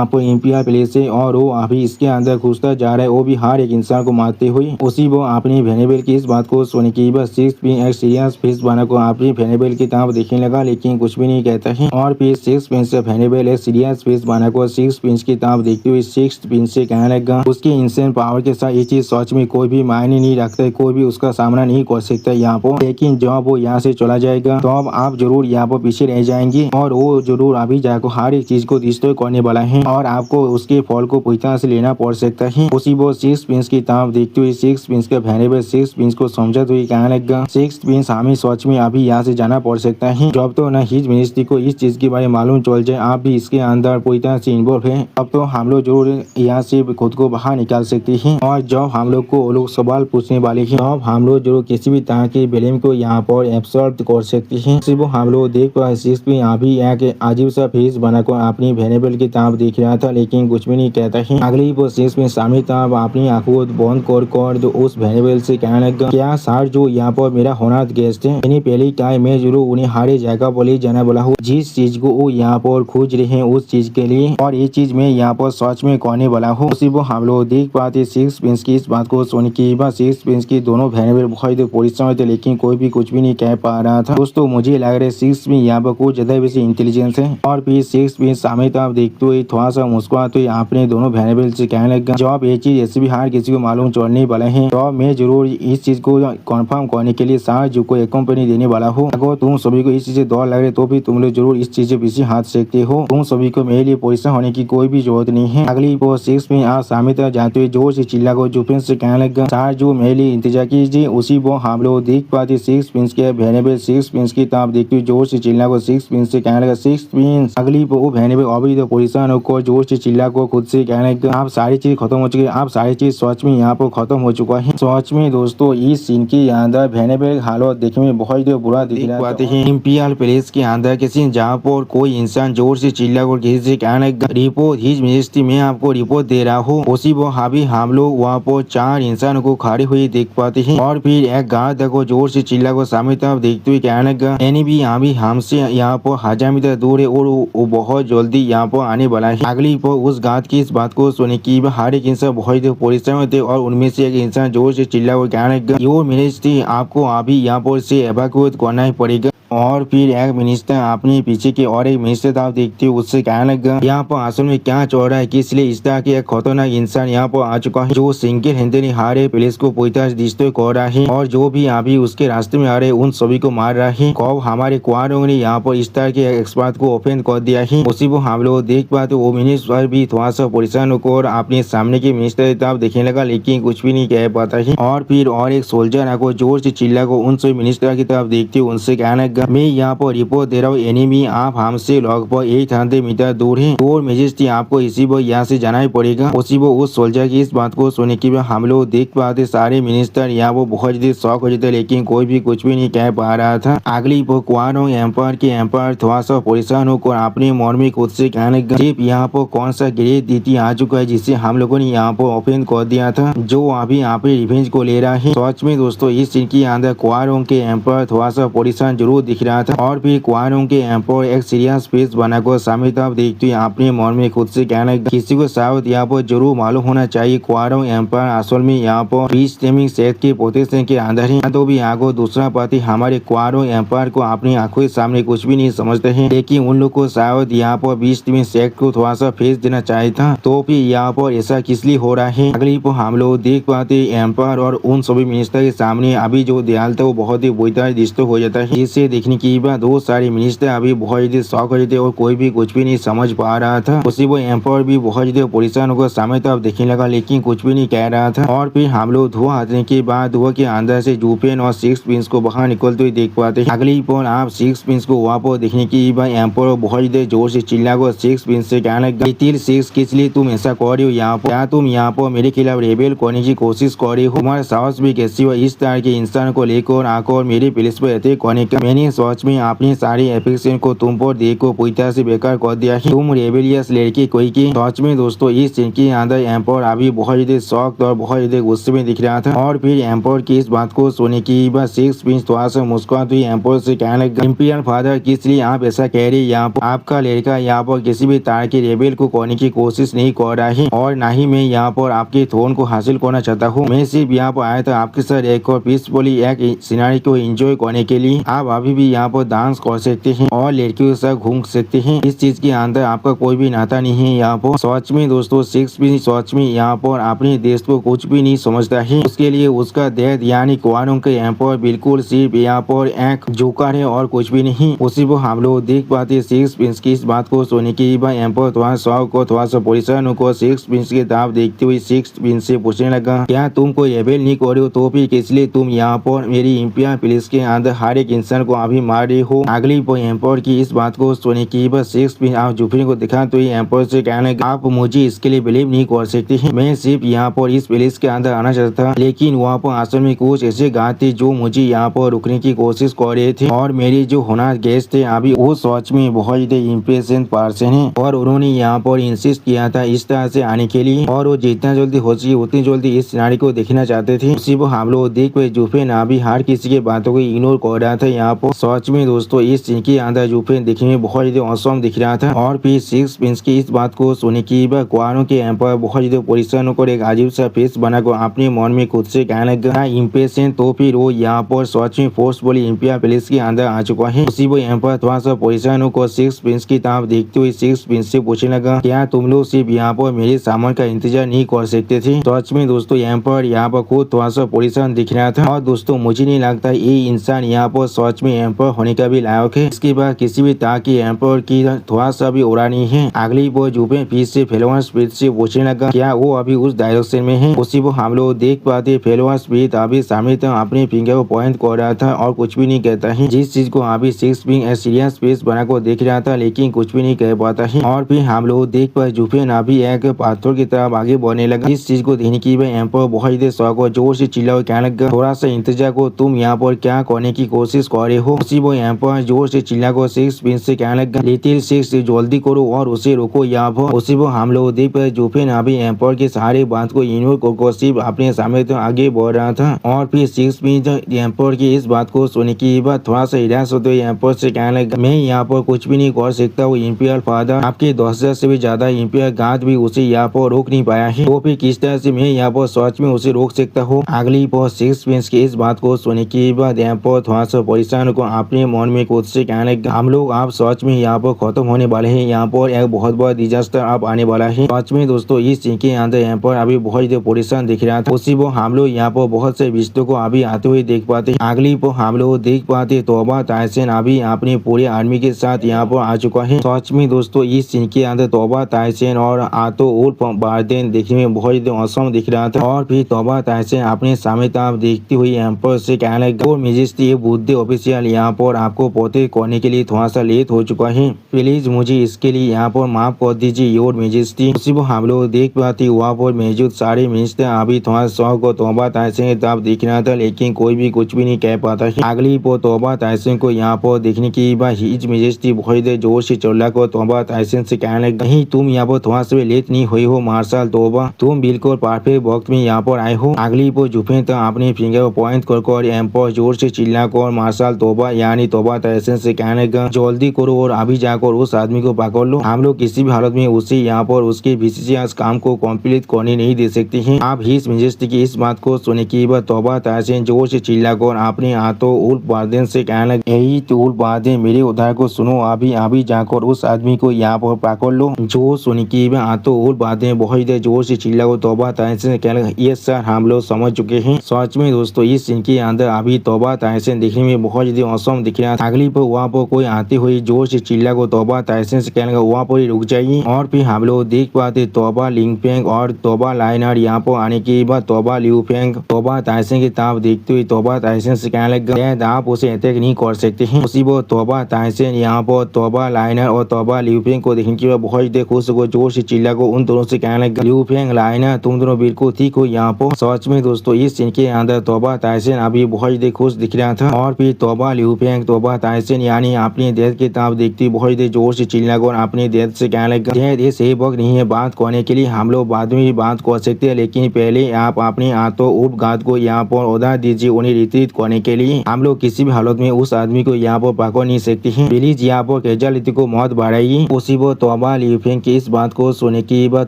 पर इंपियर प्लेस है और वो अभी इसके अंदर घुसता जा रहा है, वो भी हर एक इंसान को मारते हुए। उसी वो अपनी वेनेबल की इस बात को सुन के बस सिक्स प्रिंस एक सीरियस फेस बना को अपनी वेनेबल की तरफ देखने लगा, लेकिन कुछ भी नहीं कहता है। और फिर सिक्स प्रिंस से वेनेबल एक सीरियस फेस बना को सिक्स प्रिंस की तरफ देखते हुए सिक्स प्रिंस से कहने लगा उसकी इंसान पावर के साथ ये चीज सच में कोई भी मायने नहीं रखता है, कोई भी उसका सामना नहीं कर सकता यहाँ पर। लेकिन जब वो यहाँ से चला जाएगा तो अब आप जरूर यहाँ पर पीछे रह जाएंगे और वो जरूर अभी जाकर हर एक चीज को डिस्ट्रॉय करने वाला है और आपको उसके फल को पूरी तरह से लेना पड़ सकता है। उसी वो सिक्स प्रिंस की तरफ देखते हुए सिक्स प्रिंस के वेनेबल सिक्स प्रिंस को समझते हुए कहने लगा सिक्स प्रिंस हमें सच में अभी यहाँ से जाना पड़ सकता है। जब तो न हिज मिनिस्ट्री को इस चीज के बारे में मालूम चल जाए आप भी इसके अंदर पूरी तरह से इन्वॉल्व है, अब तो हम लोग जरूर यहाँ से खुद को बाहर निकाल सकते हैं। और जब हम लोग को वो लोग सवाल पूछने वाले हैं तब हम लोग जरूर किसी भी तरह के ब्लेम को यहाँ पर एब्सॉर्ब कर सकते हैं। सिर्फ हम लोग देख पाए सिक्स प्रिंस अभी एक अजीब सा फेस बनाकर अपनी वेनेबल की तरफ देख रहा था, लेकिन कुछ भी नहीं कहता है। अगली वो सिक्स प्रिंस सामने तरफ अपनी आंखों को बंद कर जो उस वेनेबल से कहने लगा क्या सर जो यहाँ पर मेरा होना गेस्ट है यानी पहली टाइम मैं जरूर उन्हें हर जगह पर ले जाने वाला हूँ, जिस चीज को वो यहाँ पर खोज रहे हैं उस चीज के लिए, और ये चीज मैं यहाँ पर सच में करने वाला हूँ। उसी वो हम लोग देख पाते सिक्स प्रिंस की इस बात को सुन के बस सिक्स प्रिंस की दोनों वेनेबल बहुत परेशान थे, लेकिन कोई भी कुछ भी नहीं कह पा रहा था। दोस्तों मुझे लग रहा है सिक्स में यहाँ पर कुछ ज्यादा वैसे इंटेलिजेंस है। और फिर सिक्स प्रिंस सामने तरफ देखते हुए थोड़ा सा मुस्कुराते हुए अपने दोनों वेनेबल से कहने लगा जब ये चीज ऐसे भी हर किसी को मालूम चलने वाला है तो मैं जरूर इस चीज को कंफर्म करने के लिए साजू को एक कंपनी देने वाला हूँ। अगर तुम सभी को इस चीज से डर लग रहे तो भी तुम लोग जरूर इस चीज से पीछे हाथ सकते हो, तुम सभी को मेरे लिए परेशान होने की कोई भी जरूरत नहीं है। अगली वो सिक्स में आज सामने तरफ जाते हुए जोर से चिल्ला को जुफिन से कहने लगा सर जो मेरे लिए इंतजार कीजिए। उसी वो हम लोग देख पाते सिक्स प्रिंस के वेनेबल सिक्स प्रिंस की तरफ देखते हुए जोर से चिल्ला को सिक्स प्रिंस से कहने लगा सिक्स प्रिंस। अगली वो वेनेबल अभी तो परेशान होकर जोर से चिल्ला को खुद से कहने लगा आप सारी चीज खत्म हो चुकी है, आप सारी चीज सच में यहाँ पर खत्म हो चुका है। सच में दोस्तों इस सीन के अंदर वेनेबल हालत देखने में बहुत बुरा दिख रहा है। इंपीरियल पैलेस के अंदर किसी जहाँ पर कोई इंसान जोर से चिल्ला कर किसी से कहने लगा रिपोर्ट हिज मिनिस्ट्री में आपको रिपोर्ट दे रहा हूँ। उसी वो हावी हम लोग वहाँ पर चार इंसान को खड़े हुए देख पाते हैं और फिर एक गार्ड को जोर से चिल्ला को सामने तरफ देखते हुए कहने लगा यानी भी अभी हमसे यहाँ पर 1000 मीटर दूर है और वो बहुत जल्दी यहाँ पर आने वाला है। अगली पर उस गार्ड की इस बात को सुने की हर एक इंसान बहुत परेशान होते और उनमें से एक इंसान जोर से चिल्ला को कहने लगा योर मिनिस्ट्री आपको अभी यहाँ पर से एवैक्यूएट करना ही पड़ेगा। और फिर एक मिनिस्टर अपने पीछे के और एक मिनिस्टर तरफ देखते हुए उससे कहने लगा यहाँ पर असल में क्या चल रहा है कि इसलिए इस तरह के एक खतरनाक इंसान यहाँ पर आ चुका है जो सिंगल हैंडली हारे पुलिस को पूरी तरह डिस्ट्रॉय कर रहा है और जो भी अभी उसके रास्ते में आ रहे उन सभी को मार रहा है। कब हमारे क्वारों ने यहाँ पर इस तरह के एक्सपर्ट को ओपन कर दिया है। उसी को हम लोग देख पाते वो मिनिस्टर भी थोड़ा सा परेशान होकर अपने सामने के मिनिस्टर की तरफ देखने लगा, लेकिन कुछ भी नहीं कह पाता है। और फिर और एक सोल्जर आकर जोर से चिल्ला को उन सभी मिनिस्टर की तरफ देखते हुए उनसे कहने लगा मैं यहाँ पर रिपोर्ट दे रहा हूँ एनिमी आप हमसे लगभग 800 मीटर दूर है और मेजेस्टी आपको इसी वो यहाँ से जाना ही पड़ेगा। उसी वो उस सोल्जर की इस बात को सुनने के बाद हम लोग देख पाते सारे मिनिस्टर यहाँ वो बहुत जल्दी शॉक हो जाते, लेकिन कोई भी कुछ भी नहीं कह पा रहा था। अगली वो क्वारो एम्पायर के एम्पायर थोड़ा सा परेशान होकर अपने मन में खुद से कहने लगा चिप यहाँ पर कौन सा ग्रेट नीति आ चुका है जिससे हम लोगों ने यहाँ पर ओपन कर दिया था जो अभी यहाँ पे रिवेंज को ले रहा है। सच में दोस्तों इस सीन के अंदर क्वारो के एम्पायर थोड़ा सा परेशान जरूर दिख रहा था। और फिर क्वारों के एम्पायर एक सीरियस फेस बनाकर सामने तरफ देखते हुए अपने मन में खुद से कहने लगा, किसी को शायद यहाँ पर जरूर मालूम होना चाहिए क्वारों एम्पायर असल में यहाँ पर बीच स्ट्रीमिंग सेट के पोजीशन के अंदर है। तो भी यहाँ को दूसरा पार्टी हमारे क्वारों एम्पायर को अपनी आंखों के सामने कुछ भी नहीं समझते हैं, लेकिन उन लोग को शायद यहाँ पर बीच स्ट्रीमिंग सेट को थोड़ा सा फेस देना चाहिए था। तो फिर यहाँ पर ऐसा किस लिए हो रहा है। अगली पर हम लोग देख पाते एम्पायर और उन सभी मिनिस्टर के सामने अभी जो दयाल था वो बहुत ही बुरी तरह डिस्टर्ब हो जाता है। जिससे देखने की बाद दो सारे मिनिस्टर अभी बहुत ज्यादा शौक रहे थे और कोई भी कुछ भी नहीं समझ पा रहा था। उसी वो एम्पायर भी बहुत ज्यादा परेशान होकर सामने तरफ देखने लगा, लेकिन कुछ भी नहीं कह रहा था। और फिर हम लोग धुआं हटने के बाद धुआं के अंदर से जूपेन और सिक्स प्रिंस को बाहर निकलते हुए देख पाते हैं। अगली पर आप सिक्स प्रिंस को वहाँ पर देखने की बाद एम्पायर बहुत ज्यादा जोर से चिल्ला कर सिक्स प्रिंस से कहने लगा, सिक्स किस लिए तुम ऐसा कर रहे हो यहाँ पर, क्या तुम यहाँ पर मेरे खिलाफ रेबेल करने की कोशिश कर रहे हो। तुम्हारा साहस भी कैसी हो इस तरह के इंसान को लेकर आकर मेरे प्लेस पर अटैक करने का। मैंने सच में अपनी सारी एफिक्शन को तुम पर देखो पूरी तरह से बेकार कर दिया है। तुम रेबेलियस लड़की कोई की। सच में दोस्तों इस सीन के अंदर एम्पायर अभी बहुत ज्यादा शॉक्ड और बहुत ज्यादा गुस्से में दिख रहा था। और फिर एम्पायर की इस बात को सुनने की बाद सिक्स प्रिंस थोड़ा सा मुस्कुराते हुए एम्पायर से कहने लगा, इंपीरियल फादर किस लिए आप ऐसा कह रहे हैं। यहाँ पर आपका लड़का यहाँ पर किसी भी तरह के रेबेल को करने की कोशिश नहीं कर रहा है और न ही मैं यहाँ पर आपके थ्रोन को हासिल करना चाहता हूँ। मैं सिर्फ यहाँ पर आया था आपके साथ एक और पीसफुली एक सिनारी को एंजॉय करने के लिए। आप अभी भी यहाँ पर डांस कर सकते हैं और लड़कियों के साथ घूम सकते हैं। इस चीज के अंदर आपका कोई भी नाता नहीं है। यहाँ पर सच में दोस्तों सिक्स भी सच में यहाँ पर अपने देश को कुछ भी नहीं समझता है। उसके लिए उसका देश यानी क्वारों के एम्पायर बिल्कुल सिर्फ यहाँ पर एक जोकर है और कुछ भी नहीं। उसी को हम लोग देख पाते सिक्स प्रिंस की इस बात को सुनने की बाद एम्पायर थोड़ा शौक को थोड़ा सा परेशान होकर सिक्स प्रिंस की तरफ देखते हुए सिक्स प्रिंस से पूछने लगा, क्या तुम कोई रेबेल नहीं कर रहे हो तो फिर किस लिए तुम यहाँ पर मेरी इंपीरियल पुलिस के अंदर हर एक इंसान को अभी मार रहे हो। अगली पर एम्पायर की इस बात को सुनने की बाद सिक्स प्रिंस आप जूफरी को दिखा तो एम्पायर से कहने लगा, आप मुझे इसके लिए बिलीव नहीं कर सकते हैं। मैं सिर्फ यहाँ पर इस पुलिस के अंदर आना चाहता था, लेकिन वहाँ पर असल में कुछ ऐसे गार्ड थे जो मुझे यहाँ पर रुकने की कोशिश कर रहे थे और मेरी जो होना गेस्ट थे अभी वो सच में बहुत ज्यादा इम्प्रेशन पर्सन है और उन्होंने यहाँ पर इंसिस्ट किया था इस तरह से आने के लिए और वो जितना जल्दी हो सके उतनी जल्दी इस सिनारी को देखना चाहते थे। उसी को हम लोग देख पे जूफेन अभी हर किसी की बातों को इग्नोर कर रहा था। यहाँ पर सच में दोस्तों इस सीन के अंदर जूफेन दिखने में बहुत ज्यादा औसम दिख रहा था। और फिर सिक्स प्रिंस की इस बात को सुनने की बाद क्वारों के एम्पायर बहुत ज्यादा परेशान होकर एक अजीब सा फेस बनाकर अपने मन में खुद से कहने लगा इम्प्रेशन। तो फिर वो यहाँ पर सच में फोर्सफुली इंपीरियल पुलिस के अंदर आ चुका है। उसी वो एम्पायर थोड़ा सा परेशान होकर सिक्स प्रिंस की तरफ देखते हुए सिक्स प्रिंस से पूछने लगा, क्या तुम लोग सिर्फ यहाँ पर मेरे सामान का इंतजार नहीं कर सकते थे। सच में दोस्तों एम्पायर यहाँ पर खुद थोड़ा सा परेशान दिख रहा था और दोस्तों मुझे नहीं लगता ये इंसान यहाँ पर सच में एम्पायर होने का भी लायक है। इसके बाद किसी भी तरह की एम्पायर की थोड़ा सा भी उड़ा नहीं है। अगली वो जूपे फिर से फेलोवर स्पीड से पूछने लगा, क्या वो अभी उस डायरेक्शन में है। उसी को हम लोग देख पाते फेलोवर स्पीड अभी सामने तक अपने फिंगर को पॉइंट कर रहा था और कुछ भी नहीं कहता है। जिस चीज को अभी सिक्स पिंग सीरियस फेस बनाकर देख रहा था लेकिन कुछ भी नहीं कह पाता है। और फिर हम लोग देख पाए जूफेन अभी एक पाथर की तरफ आगे बढ़ने लगा। इस चीज को देखने की एम्पायर बहुत ज्यादा शौक और जोर से चिल्ला और कहने लगा, थोड़ा सा इंतजार को तुम यहाँ पर क्या करने की कोशिश कर रहे हो। उसी वो एम्पायर जोर से चिल्ला कर सिक्स प्रिंस से कहने लगा, लिटिल सिक्स जल्दी करो और उसे रोको यहाँ पर। उसी वो हम लोग देख पाए जूफेन अभी एम्पायर के सारे बात को इग्नोर कर सिर्फ अपने सामने तो आगे बढ़ रहा था। और फिर सिक्स प्रिंस एम्पायर की इस बात को सुनने की बाद थोड़ा सा निराश होते हुए एम्पायर से कहने लगा, मैं यहाँ पर कुछ भी नहीं कर सकता हूँ इंपीरियल फादर। आपके 10,000 से भी ज्यादा इंपीरियल गार्ड भी उसे यहाँ पर रोक नहीं पाया है, तो फिर किस तरह से मैं यहाँ पर सच में उसे रोक सकता हूँ। अगली पर सिक्स प्रिंस की इस बात को सुनने के बाद एम्पायर थोड़ा सा परेशान को अपने मन में खुद से कहने लगा, हम लोग आप सच में यहाँ पर खत्म होने वाले हैं। यहाँ पर एक बहुत बड़ा डिजास्टर अब आने वाला है। सच में दोस्तों इस सीन के अंदर एम्पायर अभी बहुत ज्यादा परेशान दिख रहा था। उसी वो हम लोग यहाँ पर बहुत से रिश्तों को अभी आते हुए देख पाते। अगली पर हम लोग देख पाते तोबा ताइसन अभी अपने पूरे आर्मी के साथ यहाँ पर आ चुका है। सच में दोस्तों इस सीन के अंदर तोबा ताइसन और आतो उर्फ बार्देन देखने में बहुत ज्यादा औसम दिख रहा था। और फिर तोबा ताइसन अपने सामने तरफ देखती हुई एम्पायर से कहने लगा, मेजेस्टी ये बुद्धि ऑफिशियल यहाँ पर आपको पोते करने के लिए थोड़ा सा लेट हो चुका है, प्लीज मुझे इसके लिए यहाँ पर माफ कर दीजिए योर मेजेस्टी। उसी को हम लोग देख पाते वहाँ पर मौजूद सारे मिनिस्टर अभी थोड़ा शौक और तोबा ताइसन की तरफ दिख रहा था लेकिन कोई भी कुछ भी नहीं कह पाता है। अगली पर तोबा ताइसन को यहाँ पर देखने की बाद हिज मेजेस्टी बहुत जोर से चिल्ला कर तोबा ताइसन से कहने लगा, नहीं तुम यहाँ पर थोड़ा सा लेट नहीं हुई हो मार्शल तोबा, तुम बिल्कुल परफेक्ट वक्त में यहाँ पर आए हो। अगली पर जूफेन तक अपने फिंगर को पॉइंट कर एम्पायर जोर से चिल्ला कर मार्शल तोबा तोबा यानी तोबा तहसीन से कहने लगा जल्दी करो और अभी जाकर उस आदमी को पकड़ लो। हम लोग किसी भी हालत में उसे यहाँ पर उसके विशेष काम को कंप्लीट करने नहीं दे सकते हैं। आप हिज मिनिस्ट्री की इस बात को सुने के बाद तोबा तहसीन जोर से चिल्लाकर अपने हाथों उल्फ बादेन से कहने लगा यही तो उल्फ बादेन मेरे उधार को सुनो अभी अभी जाकर उस आदमी को यहाँ पर पकड़ लो। जो सुने के बाद हाथों उल्फ बादेन बहुत देर जोर से चिल्लाकर तोबा तहसीन कहने लगा ये सर हम लोग समझ चुके हैं। सच में दोस्तों इस सीन के अंदर अभी तोबा तहसीन दिखने में बहुत ज्यादा औसम दिख रहा था। अगली पर वहाँ पर कोई आते हुए जोर से चिल्ला को तोबा तहसीन से कहने लगा वहाँ पर ही रुक जाइए। और फिर हम लोग देख पाते तोबा लिंगफेंग और तोबा लाइनर यहाँ पर आने के बाद तोबा लिंगफेंग तोबा तहसीन की तरफ देखते हुए तोबा तहसीन से कहने लगा आप उसे अटैक नहीं कर सकते हैं। उसी वो तोबा तहसीन यहाँ पर तोबा लाइनर और तोबा लिंगफेंग को देखने के बाद बहुत देर खुश हो जोर से चिल्ला को उन दोनों से कहने लगा लिंगफेंग लाइनर तुम दोनों बिल्कुल ठीक हो यहाँ पर। सच में दोस्तों इस सीन के अंदर तोबा तहसीन अभी बहुत देर खुश दिख रहा था। और फिर तोबा लिंगफेंग तोबा तहसीन यानी अपनी डेथ की तरफ देखती बहुत देर जोर से चिल्ला कर अपनी डेथ से कहने लगा ये सही वक्त नहीं है बात करने के लिए हम लोग बाद में ही बात कर सकते हैं लेकिन पहले आप अपने हाथों उपघात को यहाँ पर उधार दीजिए उन्हें रिट्रीट करने के लिए हम लोग किसी भी हालत में उस आदमी को यहाँ पर पकड़ नहीं सकते हैं। प्लीज यहाँ पर कैजुअलिटी को मौत बढ़ाइए। उसी वो तोबा लिंगफेंग की इस बात को सुनने के बाद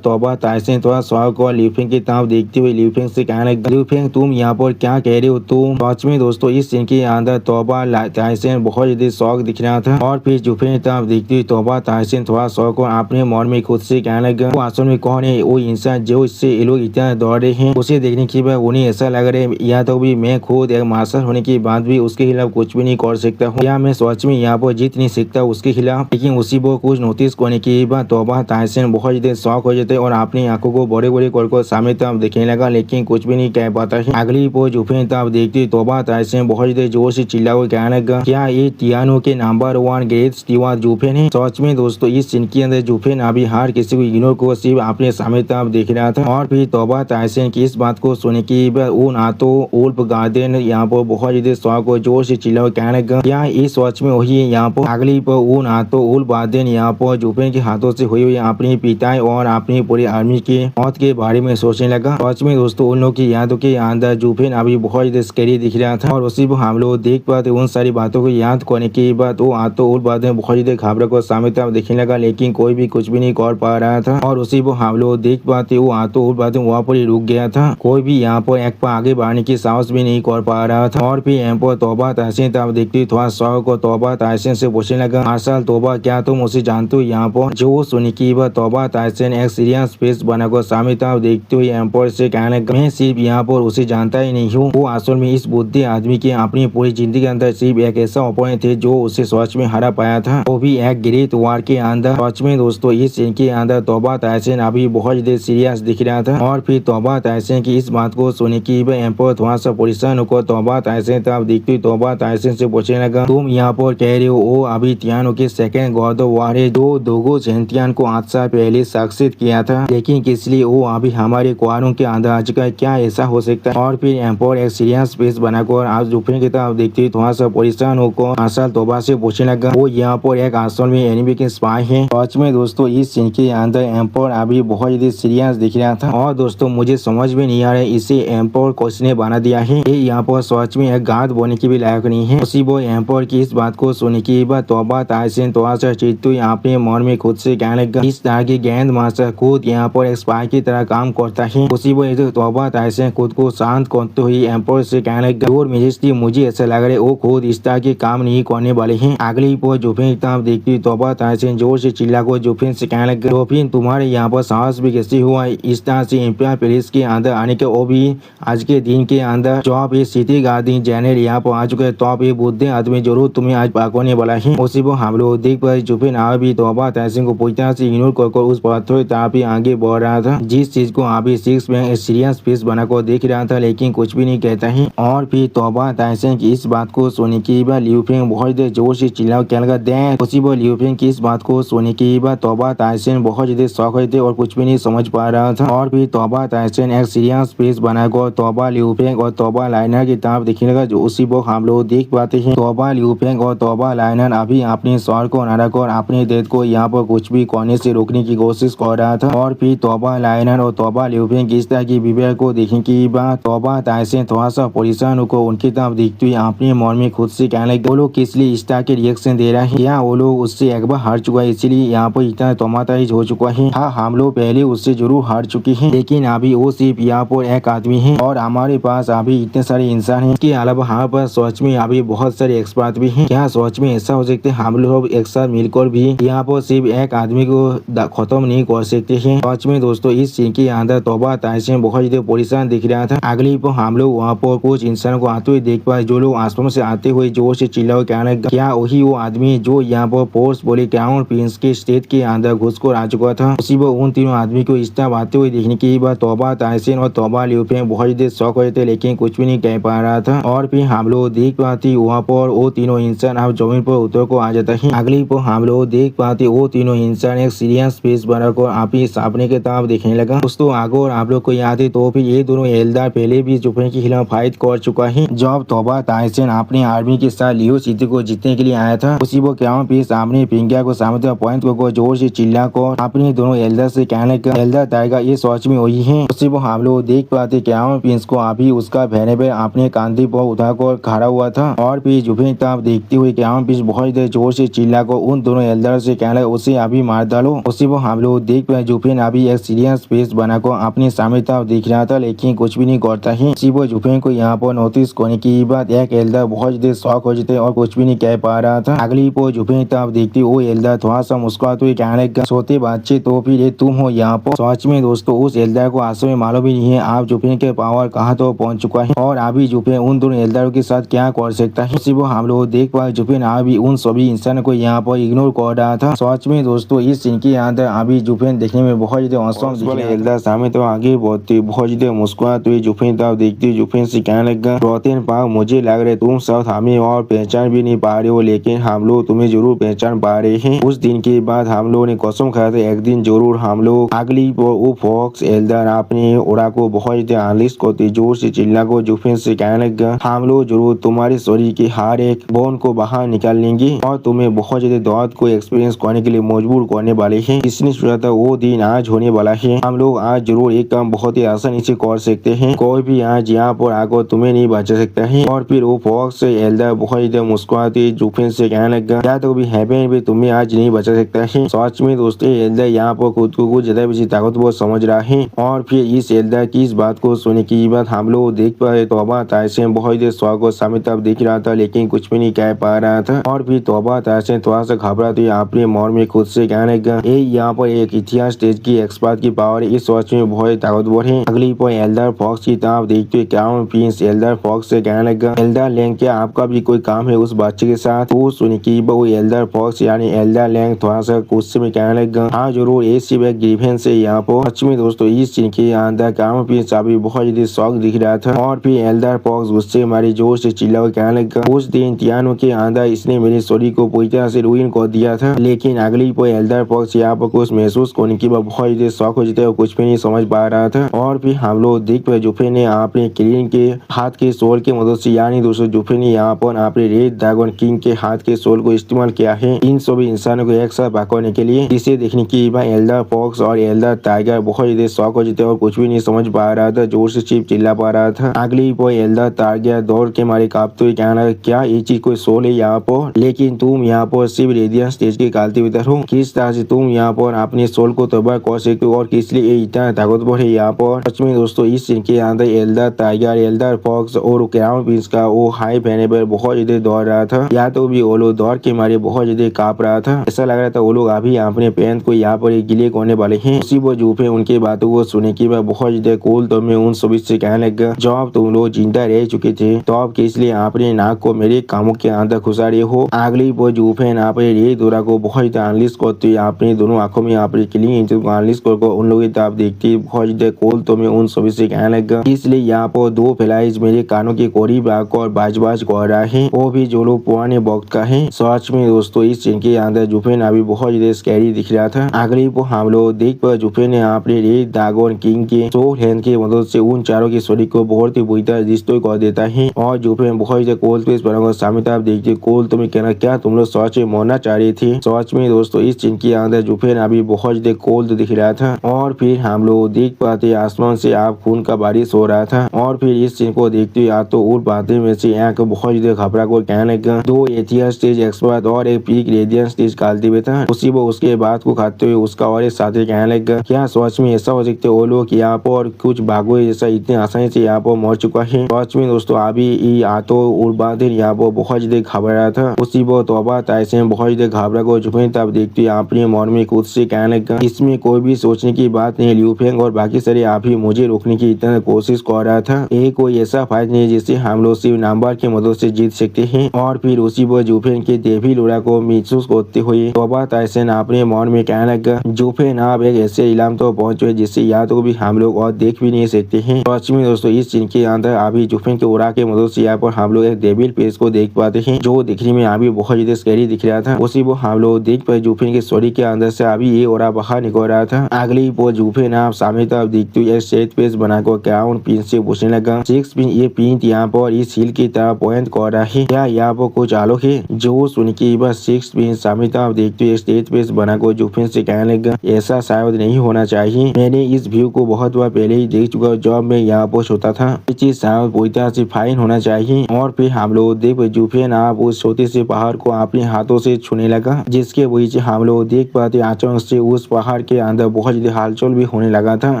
तोबा तहसीन थोड़ा शौक और लिंगफेंग की तरफ देखते हुए लिंगफेंग से कहने लगा लिंगफेंग तुम यहाँ पर क्या कह रहे हो तुम। सच में दोस्तों इस सीन के अंदर तोबा तहसीन बहुत ज्यादा शौक दिख रहा था। और फिर लिंगफेंग की तरफ देखते हुए तोबा तहसीन थोड़ा शौक और अपने मन में खुद से कहने लगा वो असल में कौन है वो इंसान जो इससे ये लोग इतना दौड़ रहे हैं। उसे देखने के बाद उन्हें ऐसा लग रहा है या तो भी मैं खुद एक मास्टर होने के बाद भी उसके खिलाफ कुछ भी नहीं कर सकता हूँ या मैं सच में यहाँ पर जीत नहीं सकता उसके खिलाफ। लेकिन उसी को कुछ नोटिस करने के बाद तोबा तहसीन बहुत ज्यादा शौक हो जाते और अपनी आंखों को बड़े बड़े कर सामने तरफ देखने लगा लेकिन कुछ भी नहीं कह पाता है। अगली पोज जुफेन तरफ देखती तोबा तहसीन बहुत ज्यादा जोर से चिल्ला कर कहने लगा क्या ये टियानो के नंबर 1 ग्रेट स्टीवार्ड जुफेन है। सच में दोस्तों इस सीन के अंदर जुफेन अभी हर किसी को इग्नोर को सिर्फ अपने सामने तरफ देख रहा था। और फिर तोबा तहसीन की इस बात को सुनने के बाद उन हाथों उल्फ गार्डन यहाँ पर बहुत ज्यादा शौक और जोर से चिल्ला कहने लगा क्या इस सच में वही है यहाँ पर। अगली पर उन हाथों उल्फ गार्डन यहाँ पर जुफेन के हाथों से हुई हुई अपनी पिता और अपनी पूरी आर्मी के मौत के बारे में सोचने लगा। सच में दोस्तों उन लोग की यादों के अंदर जुफेन अभी बहुत ज्यादा स्कैरी दिख रहा था। और उसी को हम लोग देख पाते उन सारी बातों को याद करने के बाद वो हाथों उल्फ गार्डन बहुत ज्यादा घबरा कर सामने तरफ देखने लगा लेकिन कोई भी कुछ भी नहीं कर पा रहा था। और उसी को हम लोग देख पाते वो हाथों उल्फ गार्डन वहाँ पर ही रुक गया था। कोई भी यहाँ पर एक पाँव आगे बढ़ने की साहस भी नहीं कर पा रहा था। और फिर यहाँ पर तोबा तहसीन तरफ देखती थोड़ा शौक को तोबा तहसीन से पूछने लगा मार्शल तोबा क्या तुम उसे जानते हो यहाँ पर। जो सुनी की बात तोबा तहसीन एक सीरियस फेस बनाकर सामने तरफ देखते हुए एम्पर से कहने लगा मैं सिर्फ यहाँ पर उसे जानता ही नहीं हूँ वो असल में इस बुद्धि आदमी की अपनी पूरी जिंदगी के अंदर सिर्फ एक ऐसा ओपोनेंट थे जो उसे सच में हरा पाया था वो भी एक ग्रेट वार के अंदर। सच में दोस्तों इस सीन के अंदर तोबा तहसीन अभी बहुत ज्यादा सीरियस दिख रहा था। और फिर तोबा तहसीन की इस बात को सुनने की एम्पर थोड़ा सा परेशान होकर तोबा तहसीन तरफ देखती तोबा तहसीन से पूछने लगा तुम यहाँ पर कह रहे हो वो अभी टियानो के सेकंड गॉड ऑफ वार है जो दोगो चैंपियन को 8 साल पहले सक्सेस किया था लेकिन किस लिए वो अभी हमारे क्वारों के अंदर आज का क्या ऐसा हो सकता है। और फिर एम्पर एक सीरियस फेस बनाकर आज जुफेन की तरफ देखती थोड़ा सा परेशान होकर मार्शल तोबा से पूछने लगा वो यहाँ पर एक असल में एनिमी के स्पाई है। सच में दोस्तों इस सीन के अंदर एम्पर अभी बहुत ज्यादा सीरियस दिख रहा था। और दोस्तों मुझे समझ में नहीं आ रहा है इसे एम्पर किसने बना दिया है ये यहाँ पर सच में एक गार्ड बनने की भी लायक नहीं है। उसी वो एम्पर की इस बात को सुनने के बाद तोबा तहसीन थोड़ा सा चिंतित अपने मन में खुद से कहने लगा इस तरह की गेंद मास्टर खुद यहाँ पर एक स्पाई की तरह काम करता है। उसी वो तोबा तहसीन खुद को शांत करते हुए एम्पर से कहने लगा योर मैजेस्टी मुझे ऐसा लग रहा है वो खुद इस तरह के काम नहीं करने वाले हैं। अगली पर जुफेन की तरफ देखती तोबा तहसीन जोर से चिल्ला कर जुफेन से कहने लगा जुफेन तुम्हारे यहाँ पर साहस भी कैसे हुआ इस तरह से इंपियर पेरिस के अंदर आने के वो भी आज के दिन के अंदर जो आप ये सिटी गार्डियन जनरल यहाँ पर आ चुके हैं तो आप ये बुद्धि आदमी जरूर तुम्हें आज पकड़ने वाला है। उसी को हम लोग देख पाए जुफेन भी तोबा तहसीन को पूरी तरह से इग्नोर कर उस पत्थर तरफ ही आगे बढ़ रहा था जिस चीज को अभी सिक्स में सीरियस फेस बनाकर देख रहा था लेकिन कुछ भी नहीं कहता है। और फिर तोबा तहसीन की इस बात को सुनने के बाद लिंगफेंग बहुत देर जोर से चिल्ला कहने लगा दें। उसी वो लिंगफेंग की इस बात को सुनने के बाद तोबा तहसीन बहुत ज्यादा शौक हुए थे और कुछ भी नहीं समझ पा रहा था। और फिर तोबा तहसीन एक सीरियस फेस बनाकर तोबा लिंगफेंग और तोबा लाइनर की तरफ देखने लगा जो उसी वो हम लोग देख पाते हैं तोबा लिंगफेंग और तोबा लाइनर अभी अपने सर को नारा कर अपने डेथ को यहाँ पर कुछ भी करने से रोकने की कोशिश कर रहा था। और फिर तोबा लाइनर और तोबा लिंगफेंग इस तरह की विवेक को देखने की बाद तोबा तहसीन थोड़ा सा परेशान होकर उनकी तरफ देखते हुए अपने मन में खुद से कहने लगा वो लोग किस लिए इस तरह के रिएक्शन दे रहे हैं, क्या वो लोग उससे एक बार हार चुका है इसीलिए यहाँ पर इतना ट्रॉमाटाइज हो चुका है। हाँ, हम लोग पहले उससे जरूर हार चुके हैं, लेकिन अभी वो सिर्फ यहाँ पर एक आदमी है और हमारे पास अभी इतने सारे इंसान हैं। इसके अलावा हमारे पास सच में अभी बहुत सारे एक्सपर्ट भी हैं। क्या सच में ऐसा हो सकता है हम लोग एक साथ मिलकर भी यहाँ पर सिर्फ एक आदमी को खत्म नहीं कर सकते हैं। सच में दोस्तों इस सीन के अंदर तौबा ताहसीन बहुत ज्यादा परेशान दिख रहा था। अगली पर हम लोग वहाँ पर कुछ इंसानों को आते हुए देख पाए जो लोग आसमान से आते हुए जोर से चिल्लाओ कहने लगा क्या वही वो आदमी जो यहाँ पर फोर्स बोले क्राउन प्रिंस के स्टेट के अंदर घुसकर आ चुका था। उसी पर उन तीनों आदमी को इस तरह आते हुए देखने के बाद तौबा ताहसीन और तौबा ल्यूफेंग बहुत ज्यादा शौक हुए थे, लेकिन कुछ भी नहीं कह पा रहा था। और फिर हम लोग देख पाते वहाँ पर वो तीनों इंसान अब जमीन पर उतर को आ जाता है। अगली पर हम लोग देख पाते वो तीनों इंसान एक सीरियस फेस बनाकर अपनी सामने के तरफ देखने लगा। दोस्तों अगर आप लोग को याद है तो फिर ये दोनों एल्डर पहले भी जुफे के खिलाफ फाइट कर चुका है। जब तौबा ताहसीन अपनी आर्मी के साथ लियो सिटी को जीतने के लिए आया था, उसी वो क्राउन प्रिंस सामने पिंगिया को सामने पॉइंट को जोर से चिल्ला कर अपने दोनों एल्डर से कहने लगा एल्डर टाइगर ये सच में वही है। उसी वो हम लोग देख पाते क्राउन प्रिंस को अभी उसका बहने पे अपने कांधे पर उठाकर खड़ा हुआ था और फिर जुफे तरफ देखते हुए क्राउन प्रिंस बहुत देर जोर से चिल्ला कर उन दोनों एल्डर से कहने लगा उसे अभी मार डालो। उसी वो हम लोग देख पाए जुफेन अभी एक सीरियस फेस बनाकर अपने सामने तरफ देख रहा था, लेकिन कुछ भी नहीं करता है। उसी वो जुफेन को यहाँ पर नोटिस करने की बात एक एल्डर बहुत देर शौक हो जाते और कुछ भी नहीं कह पा रहा था। अगली पर जुफेन तरफ देखते वो एल्डर थोड़ा सा मुस्कुराते हुए कहने लगा सोते बच्चे तो फिर ये तुम हो यहाँ पर। सच में दोस्तों उस एल्डर को आंसू में मालूम भी नहीं है आप जुफेन के पावर कहाँ तो पहुंच चुका है और अभी जुफेन उन दोनों एल्डरों के साथ क्या कर सकता है। उसी वो हम लोग देख पाए जुफेन अभी उन सभी इंसानों को यहाँ पर इग्नोर कर रहा था। सच में दोस्तों इस सीन के अंदर अभी जुफेन देखने में बहुत ज्यादा औसम दिख रहा है। एल्डर सामने तो आगे बहुत ज्यादा मुस्कुराते हुए जुफेन तरफ देखते हुए जुफेन से कहने लगा रोतेन पाक मुझे लग रहा है तुम सब हमें और पहचान भी नहीं पा रहे हो, लेकिन हम लोग तुम्हें जरूर पहचान पा रहे हैं। उस दिन के बाद हम लोगों ने कसम खाया था एक दिन जरूर हम लोग अगली वो फॉक्स एल्डर अपने ओरा को बहुत ज्यादा एनालिस्ट करते जोर से चिल्ला को जुफेन से कहने लगा हम लोग जरूर तुम्हारे शरीर के हर एक बोन को बाहर निकाल लेंगे और तुम्हें बहुत ज्यादा दर्द को एक्सपीरियंस करने के लिए मजबूर करने वाले हैं। इसने सोचा था वो दिन आज होने वाला है। हम लोग आज जरूर एक काम बहुत ही आसानी से कर सकते हैं, कोई भी आज यहाँ पर आकर तुम्हें नहीं बचा सकता है। और फिर वो फॉक्स एल्डर बहुत ज्यादा मुस्कुराते जुफेन से कहने लगा क्या तो भी हैपन भी तुम्हें आज नहीं बचा सकता है। सच में दोस्तों एल्डर यहाँ पर खुद को कुछ ज्यादा बेसी ताकतवर समझ रहा है। और फिर इस एल्डर की इस बात को सुनने की बात हम लोग देख पाए तौबा ताहसीन बहुत देर स्वागत को सामने तरफ देख रहा था, लेकिन कुछ भी नहीं कह पा रहा था। और फिर तौबा ताहसीन थोड़ा सा घबराते अपने मन में खुद से कहने लगा यहाँ पर एक इतिहास स्टेज की एक्सपर्ट की पावर इस सच में बहुत ताकतवर है। अगली पर एल्डर फॉक्स की तरफ देखते हुए क्राउन प्रिंस एल्डर फॉक्स से कहने लगा एल्डर लैंग क्या आपका भी कोई काम है उस बच्चे के साथ। वो सुनी की वो एल्डर फॉक्स यानी एल्डर लैंग थोड़ा सा गुस्से में कहने लगा हाँ जरूर ये सिर्फ एक ग्रीवेंस है यहाँ पर। सच में दोस्तों इस सीन के अंदर क्राउन प्रिंस अभी बहुत ज्यादा शौक दिख रहा था। और फिर एल्डर फॉक्स गुस्से मारे जोर से चिल्ला कहने लगा उस दिन तियानो के अंदर इसने मेरे शरीर को पूरी तरह से रुइन कर दिया था, लेकिन अगली पर एल्डर फॉक्स यहाँ पर कुछ महसूस करने की बहुत ज्यादा शौक हो जाता है और कुछ भी नहीं समझ पा रहा था। और फिर हम लोग देख पाए जुफे ने अपने क्लीन के हाथ के सोल के मदद से यानी दोस्तों जुफे ने यहाँ पर अपने रेड ड्रैगन किंग के हाथ के सोल को इस्तेमाल किया है इन सभी इंसानों को एक साथ पकड़ने के लिए। इसे देखने की एल्डर फॉक्स और एल्डर टाइगर बहुत ज्यादा शौक हो जाते और कुछ भी नहीं समझ पा रहा था, जोर से चिप चिल्ला पा रहा था। अगली पर एल्डर टाइगर दौड़ के मारे कांपते हुए कहना क्या ये चीज कोई सोल है यहाँ पर, लेकिन तुम यहाँ पर सिर्फ रेडियंस स्टेज के कल्टिवेटर हो, किस तरह से तुम यहाँ पर अपने सोल को तबाह कर सकते हो और किस लिए इतना ताकतवर है यहाँ पर। सच में दोस्तों इस सीन के अंदर एल्डर टाइगर एल्डर फॉक्स और क्राउन प्रिंस का वो हाई फैने पर बहुत ज्यादा दौड़ रहा था, या तो भी वो लोग दौड़ के मारे बहुत ज्यादा कांप रहा था। ऐसा लग रहा था वो लोग अभी अपने पैंट को यहाँ पर गिले करने वाले हैं। उसी वो जुफे उनकी बातों को सुनने की बहुत ज्यादा कूल तो मैं उन सभी से कहने लगा जब तुम लोग जिंदा रह चुके थे तो अब किस लिए अपने नाक को मेरे कामों के अंदर घुसा रहे हो। अगली वो जुफे अपने रेड दोरा को बहुत ज्यादा एनालिस्ट करते अपने दोनों आंखों में अपने क्लीन एनालिस्ट कर उन लोगों की तरफ देखती बहुत ज्यादा कूल तो मैं उन सभी से कहने लगा इसलिए यहाँ पर दो फ्लाइज मेरे कानों के करीब आकर बाज बाज कर रहा है, वो भी जो लोग पुराने वक्त का है। सच में दोस्तों इस सीन के अंदर जुफे अभी बहुत ज्यादा स्कैरी दिख रहा था। अगली को हम लोग देख पर जुफे ने अपने रेड ड्रैगन किंग के सोल हैंड की मदद से उन चारों के शरीर को बहुत ही बुरी तरह डिस्ट्रॉय कर देता है और जुफे बहुत ज्यादा कोल पेश बनाकर सामने तरफ देखते कोल तुम्हें कहना क्या तुम लोग सच में मरना चाह रहे थे। सच में दोस्तों इस सीन के अंदर जुफे अभी बहुत ज्यादा कोल दिख रहा था। और फिर हम लोग देख पाते आसमान से आप खून का बारिश हो रहा था। और फिर इस सीन को देखते हुए तो उन बातें में से एक बहुत बहुत ज्यादा घबरा को कहने लगा। दो एथियस स्टेज एक्सपर्ट और एक पीक रेडियंस स्टेज कल्टिवेटर था। उसी वो उसके बात को खाते हुए उसका और एक साथी कहने लगा, क्या सच में ऐसा हो सकता है वो लोग यहाँ पर कुछ भागो जैसा इतने आसानी से यहाँ पर मर चुका है। सच में दोस्तों अभी आतो उर्बादिन यहाँ पर बहुत ज्यादा घबरा था। उसी वो तोबा ताइसन बहुत ज्यादा घबरा को जुफेन तब देखती अपने मन में खुद से कहने लगा, इसमें कोई भी सोचने की बात नहीं। लियू फेंग और बाकी सारे आप ही मुझे रोकने की इतना कोशिश कर रहा था। ये कोई ऐसा फाइट नहीं जिसे हम लोग सिर्फ नंबर की मदद से जीत सकते हैं। और फिर उसी वो जुफेन के देवी लोड़ा को महसूस करते हुए तोबा ताइसन अपने मन में कहने लगा, जुफेन आप एक ऐसे इलाम तो पहुंचे जिससे या तो भी हम लोग और देख भी नहीं सकते हैं। सच में दोस्तों इस सीन के अंदर अभी जुफेन के उड़ा के मदद से यहाँ पर हम लोग एक डेविल पेज को देख पाते हैं जो दिखने में अभी बहुत ज्यादा स्कैरी दिख रहा था। उसी वो हम लोग देख पाए जुफेन के शरीर के अंदर से अभी ये ओरा बाहर निकल रहा था। अगली वो जुफेन आप सामने तरफ देखते हुए एक सेट पेज बनाकर क्राउन पिन से पूछने लगा, सिक्स पिन ये पिन यहाँ पर इस हिल की तरफ पॉइंट कर रहा है, क्या यहाँ पर कुछ आलोक है? जो सुन के बस सिक्स पिन सामने तरफ देखते हुए स्टेट पेज बनाकर जुफेन से कहने लगा, ऐसा शायद नहीं होना चाहिए। मैंने इस व्यू को बहुत बार पहले ही देख चुका जब मैं यहाँ पर सोता था। ये चीज शायद पूरी तरह से फाइन होना चाहिए। और फिर हम लोग देख जुफेन आप उस छोटे से पहाड़ को अपने हाथों से छूने लगा, जिसके वजह से हम लोग देख पाते अचानक से उस पहाड़ के अंदर बहुत ज्यादा हलचल भी होने लगा था।